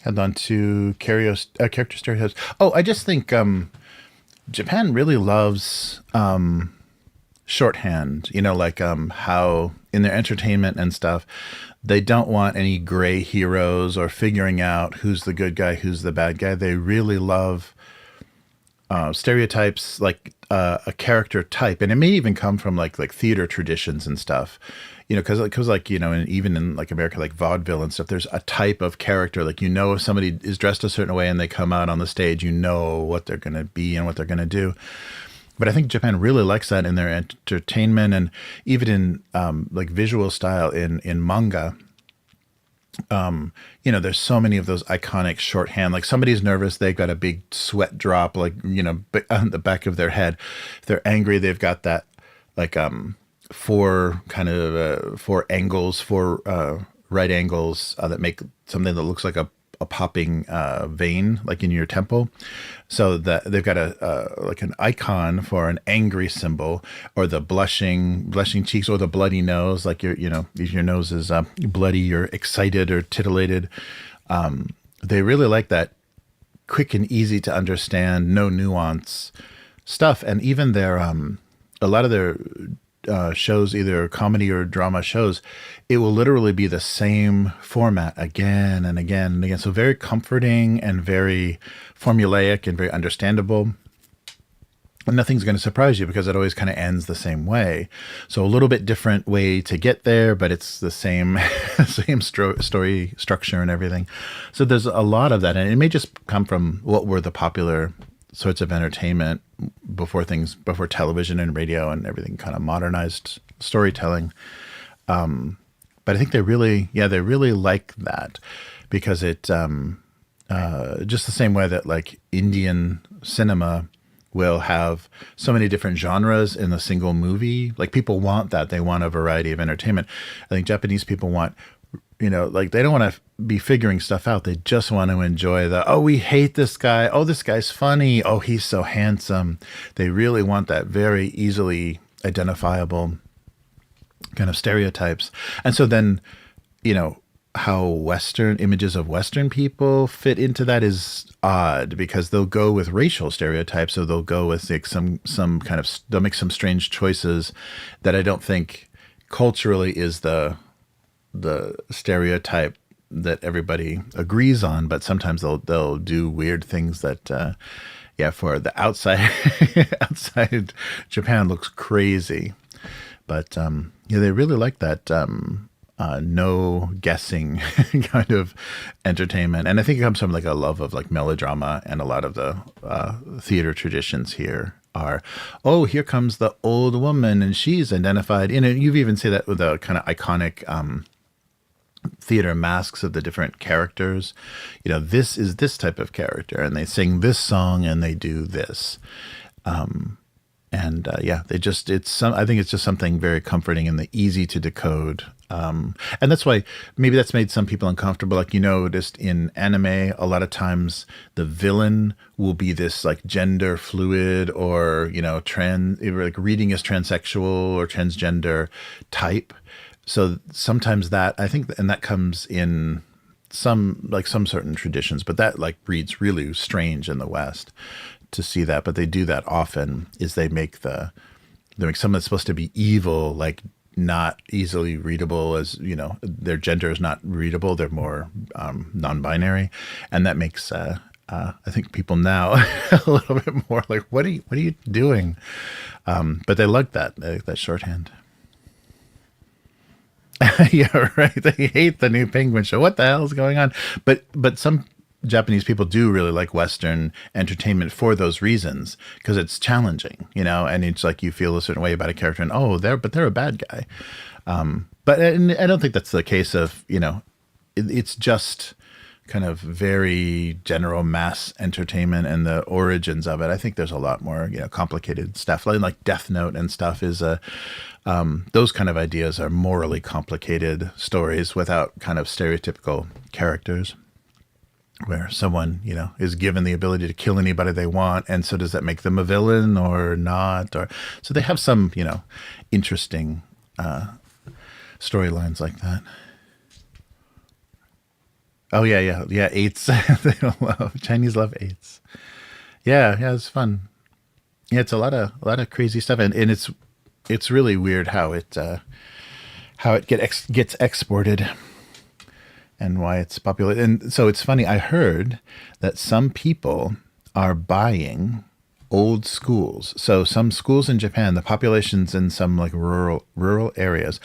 Head on to character stereotypes. Oh, I just think Japan really loves shorthand. Like how in their entertainment and stuff, they don't want any gray heroes or figuring out who's the good guy, who's the bad guy. They really love stereotypes, like a character type, and it may even come from like theater traditions and stuff. Because like and even in like America, like vaudeville and stuff, there's a type of character, like if somebody is dressed a certain way and they come out on the stage, what they're going to be and what they're going to do. But I think Japan really likes that in their entertainment, and even in like visual style in manga. There's so many of those iconic shorthand, like somebody's nervous, they've got a big sweat drop, like, on the back of their head. If they're angry, they've got that, like, 4 angles, 4 right angles that make something that looks like a popping vein, like in your temple. So that they've got like an icon for an angry symbol, or the blushing cheeks, or the bloody nose, like if your nose is bloody, you're excited or titillated. They really like that quick and easy to understand, no nuance stuff. And even their a lot of their shows, either comedy or drama shows, it will literally be the same format again and again and again. So very comforting and very formulaic and very understandable. And nothing's going to surprise you because it always kind of ends the same way. So a little bit different way to get there, but it's the same story structure and everything. So there's a lot of that, and it may just come from what were the popular sorts of entertainment before television and radio and everything kind of modernized storytelling. But I think they really like that, because it just the same way that like Indian cinema will have so many different genres in a single movie. Like people want that. They want a variety of entertainment. I think Japanese people want, like they don't want to be figuring stuff out. They just want to enjoy we hate this guy. Oh, this guy's funny. Oh, he's so handsome. They really want that very easily identifiable kind of stereotypes. And so then, how Western images of Western people fit into that is odd, because they'll go with racial stereotypes. So they'll go with like some kind of, they'll make some strange choices that I don't think culturally is the stereotype that everybody agrees on, but sometimes they'll do weird things that yeah, for the outside outside Japan looks crazy. But yeah, they really like that no guessing kind of entertainment, and I think it comes from like a love of like melodrama, and a lot of the theater traditions here are, oh, here comes the old woman, and she's identified. You know, you've even seen that with the kind of iconic theater masks of the different characters. You know, this is this type of character, and they sing this song, and they do this. And yeah, I think it's just something very comforting and easy to decode. And that's why maybe that's made some people uncomfortable. Like, you noticed in anime, a lot of times the villain will be this like gender fluid, or, you know, like reading as transsexual or transgender type. So sometimes that, I think, and that comes in some certain traditions, but that like reads really strange in the West to see that. But they do that often, is they make someone that's supposed to be evil like not easily readable, as, you know, their gender is not readable, they're more non-binary, and that makes I think people now a little bit more like, what are you doing? But they like that shorthand. Yeah, right. They hate the new Penguin show. What the hell is going on? But some Japanese people do really like Western entertainment for those reasons, because it's challenging, you know, and it's like you feel a certain way about a character, and they're a bad guy. But I don't think that's the case of, you know, it's just kind of very general mass entertainment, and the origins of it. I think there's a lot more, you know, complicated stuff, like Death Note and stuff is those kind of ideas are morally complicated stories without kind of stereotypical characters, where someone, you know, is given the ability to kill anybody they want, and so does that make them a villain or not? Or so they have some, you know, interesting storylines like that. Oh yeah. Eights. Chinese love eights. Yeah, it's fun. Yeah, it's a lot of crazy stuff, and it's really weird how it gets exported, and why it's popular. And so it's funny, I heard that some people are buying old schools. So some schools in Japan, the populations in some like rural areas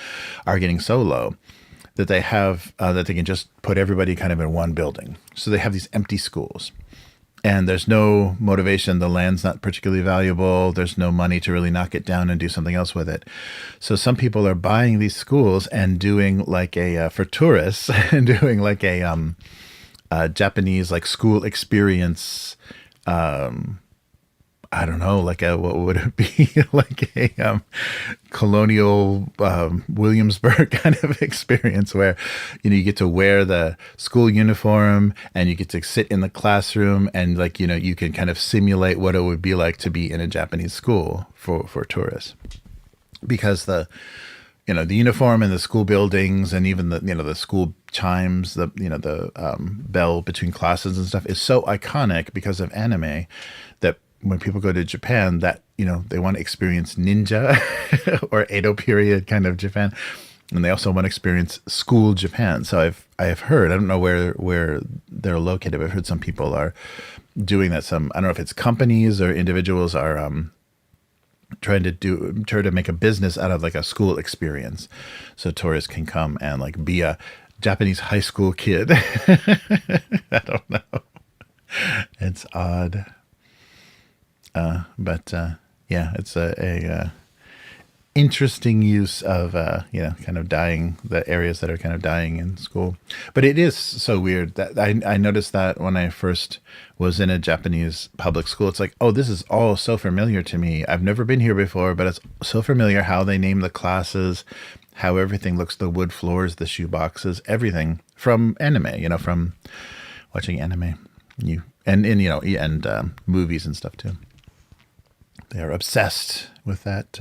are getting so low that they have that they can just put everybody kind of in one building. So they have these empty schools, and there's no motivation. The land's not particularly valuable. There's no money to really knock it down and do something else with it. So some people are buying these schools and doing like for tourists and doing like a Japanese like school experience. I don't know, like what would it be? Like a colonial Williamsburg kind of experience, where, you know, you get to wear the school uniform, and you get to sit in the classroom, and like, you know, you can kind of simulate what it would be like to be in a Japanese school for tourists, because the uniform and the school buildings, and even the school chimes, the bell between classes and stuff is so iconic because of anime, that when people go to Japan, that, you know, they want to experience ninja or Edo period kind of Japan, and they also want to experience school Japan. So I have heard, I don't know where they're located, but I've heard some people are doing that. I don't know if it's companies or individuals are trying to make a business out of like a school experience, so tourists can come and like be a Japanese high school kid. I don't know. It's odd. But yeah, it's a interesting use of kind of dying, the areas that are kind of dying in school. But it is so weird that I noticed that when I first was in a Japanese public school. It's like, oh, this is all so familiar to me. I've never been here before, but it's so familiar how they name the classes, how everything looks, the wood floors, the shoe boxes, everything from anime, you know, from watching anime. And movies and stuff too. They are obsessed with that,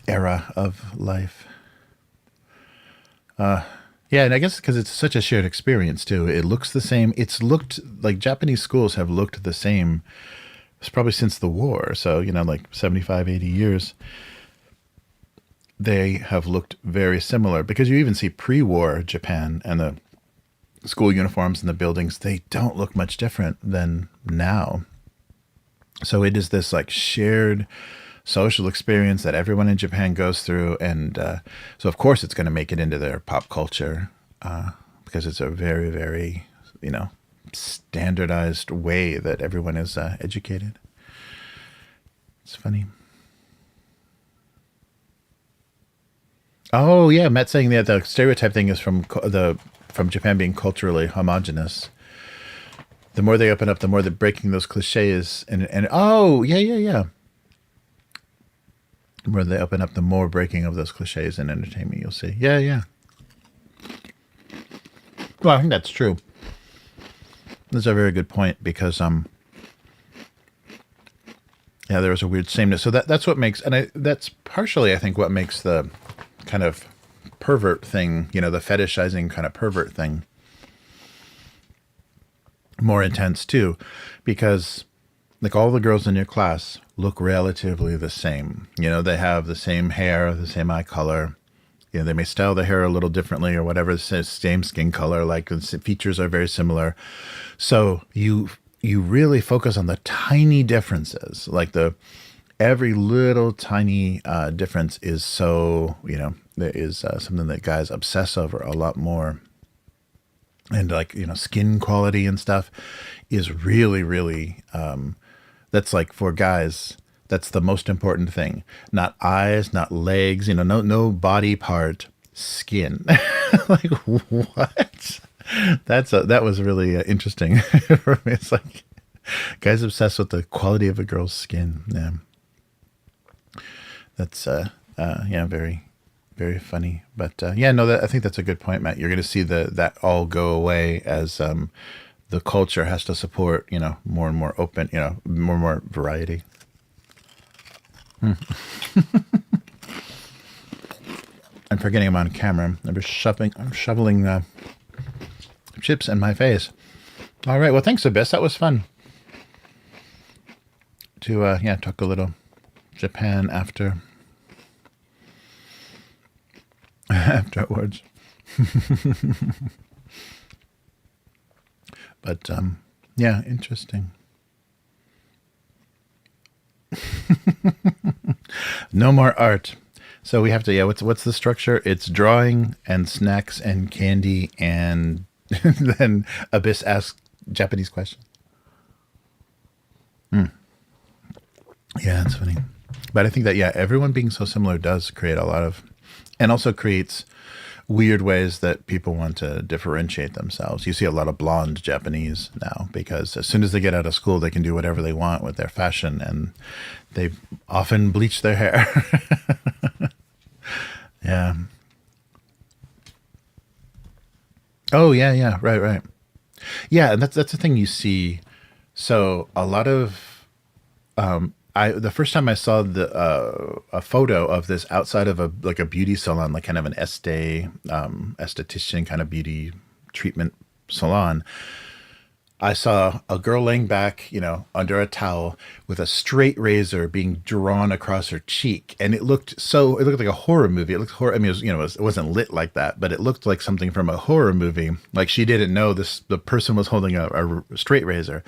era of life. Yeah, and I guess because it's such a shared experience too. It looks the same. It's looked like Japanese schools have looked the same it's probably since the war. So, like 75, 80 years, they have looked very similar, because you even see pre-war Japan and the school uniforms and the buildings, they don't look much different than now. So it is this like shared social experience that everyone in Japan goes through. And so of course it's going to make it into their pop culture, because it's a very, very, standardized way that everyone is educated. It's funny. Oh yeah, Matt saying that the stereotype thing is from Japan being culturally homogenous. The more they open up, the more they're breaking those cliches. And oh yeah. The more they open up, the more breaking of those cliches in entertainment you'll see. Yeah. Well, I think that's true. That's a very good point, because there was a weird sameness. So that's what makes, and that's partially, I think, what makes the kind of pervert thing, the fetishizing kind of pervert thing, more intense too, because like all the girls in your class look relatively the same. They have the same hair, the same eye color. They may style the hair a little differently or whatever, the same skin color, like the features are very similar. So you really focus on the tiny differences, like every little tiny difference is so, there is something that guys obsess over a lot more. And like, skin quality and stuff is really, really, that's like for guys, that's the most important thing. Not eyes, not legs, no body part, skin. Like, what? That was really interesting for me. It's like guys obsessed with the quality of a girl's skin. Yeah. That's, very, very funny. But I think that's a good point, Matt. You're going to see that all go away as the culture has to support, more and more open, more and more variety. I'm forgetting I'm on camera. I'm shoveling chips in my face. All right. Well, thanks, Abyss. That was fun to talk a little Japan afterwards. But interesting. No more art. So we have to, what's the structure? It's drawing and snacks and candy, and then Abyss asks Japanese questions. Yeah, it's funny. But I think that, everyone being so similar does create a lot of, and also creates weird ways that people want to differentiate themselves. You see a lot of blonde Japanese now, because as soon as they get out of school, they can do whatever they want with their fashion, and they often bleach their hair. Yeah. Oh, yeah. Right. Yeah, and that's the thing you see. So a lot of, the first time I saw a photo of this outside of a beauty salon, like kind of an esthetician kind of beauty treatment salon, I saw a girl laying back, under a towel with a straight razor being drawn across her cheek, and it looked like a horror movie. It looked horror. I mean, it wasn't lit like that, but it looked like something from a horror movie. Like she didn't know the person was holding a straight razor,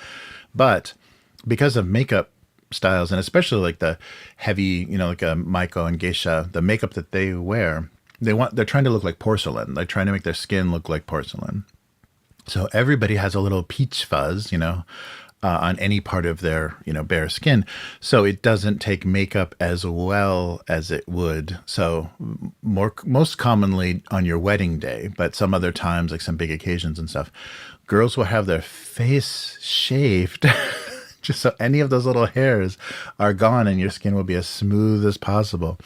but because of makeup styles, and especially like the heavy, like a Maiko and geisha, the makeup that they wear, they're trying to look like porcelain. They're trying to make their skin look like porcelain. So everybody has a little peach fuzz, on any part of their, bare skin. So it doesn't take makeup as well as it would. So most commonly on your wedding day, but some other times, like some big occasions and stuff, girls will have their face shaved just so any of those little hairs are gone and your skin will be as smooth as possible.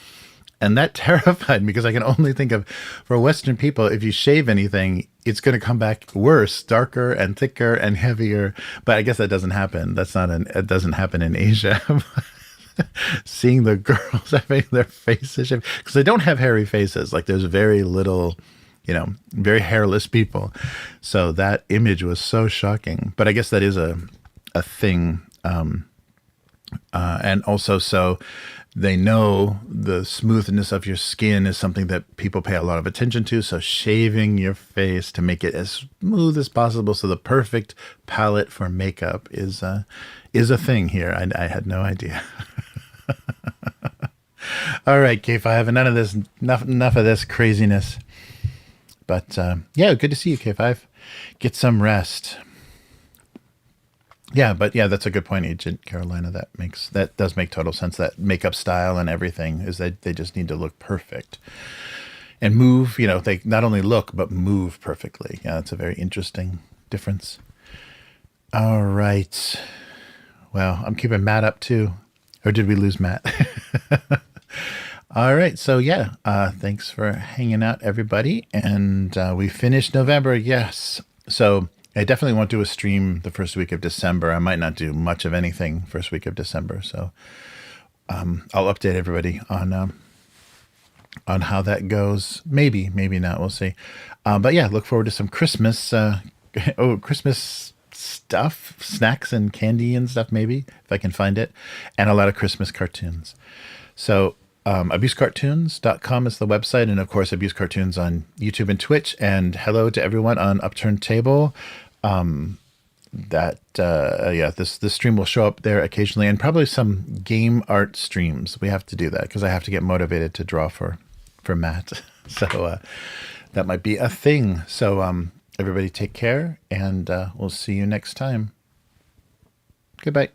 And that terrified me, because I can only think of, for Western people, if you shave anything, it's going to come back worse, darker and thicker and heavier. But I guess that doesn't happen. It doesn't happen in Asia. Seeing the girls having their faces shaved, because they don't have hairy faces. Like there's very little, very hairless people. So that image was so shocking. But I guess that is a thing. And also, so they know the smoothness of your skin is something that people pay a lot of attention to. So shaving your face to make it as smooth as possible, so the perfect palette for makeup is a thing here. I had no idea. All right, K5, enough of this, enough of this craziness. But yeah, good to see you, K5. Get some rest. Yeah, but yeah, that's a good point, Agent Carolina. That does make total sense. That makeup style and everything is that they just need to look perfect and move. You know, they not only look but move perfectly. Yeah, that's a very interesting difference. All right. Well, I'm keeping Matt up too, or did we lose Matt? All right, so yeah, thanks for hanging out, everybody, and we finished November. Yes, so I definitely won't do a stream the first week of December. I might not do much of anything first week of December, so I'll update everybody on how that goes. Maybe, maybe not. We'll see. But yeah, look forward to some Christmas. Christmas stuff, snacks and candy and stuff. Maybe if I can find it, and a lot of Christmas cartoons. So. Abusecartoons.com is the website, and of course Abuse Cartoons on YouTube and Twitch. And hello to everyone on Upturned Table. This stream will show up there occasionally, and probably some game art streams. We have to do that because I have to get motivated to draw for Matt. So that might be a thing. So everybody take care, and we'll see you next time. Goodbye.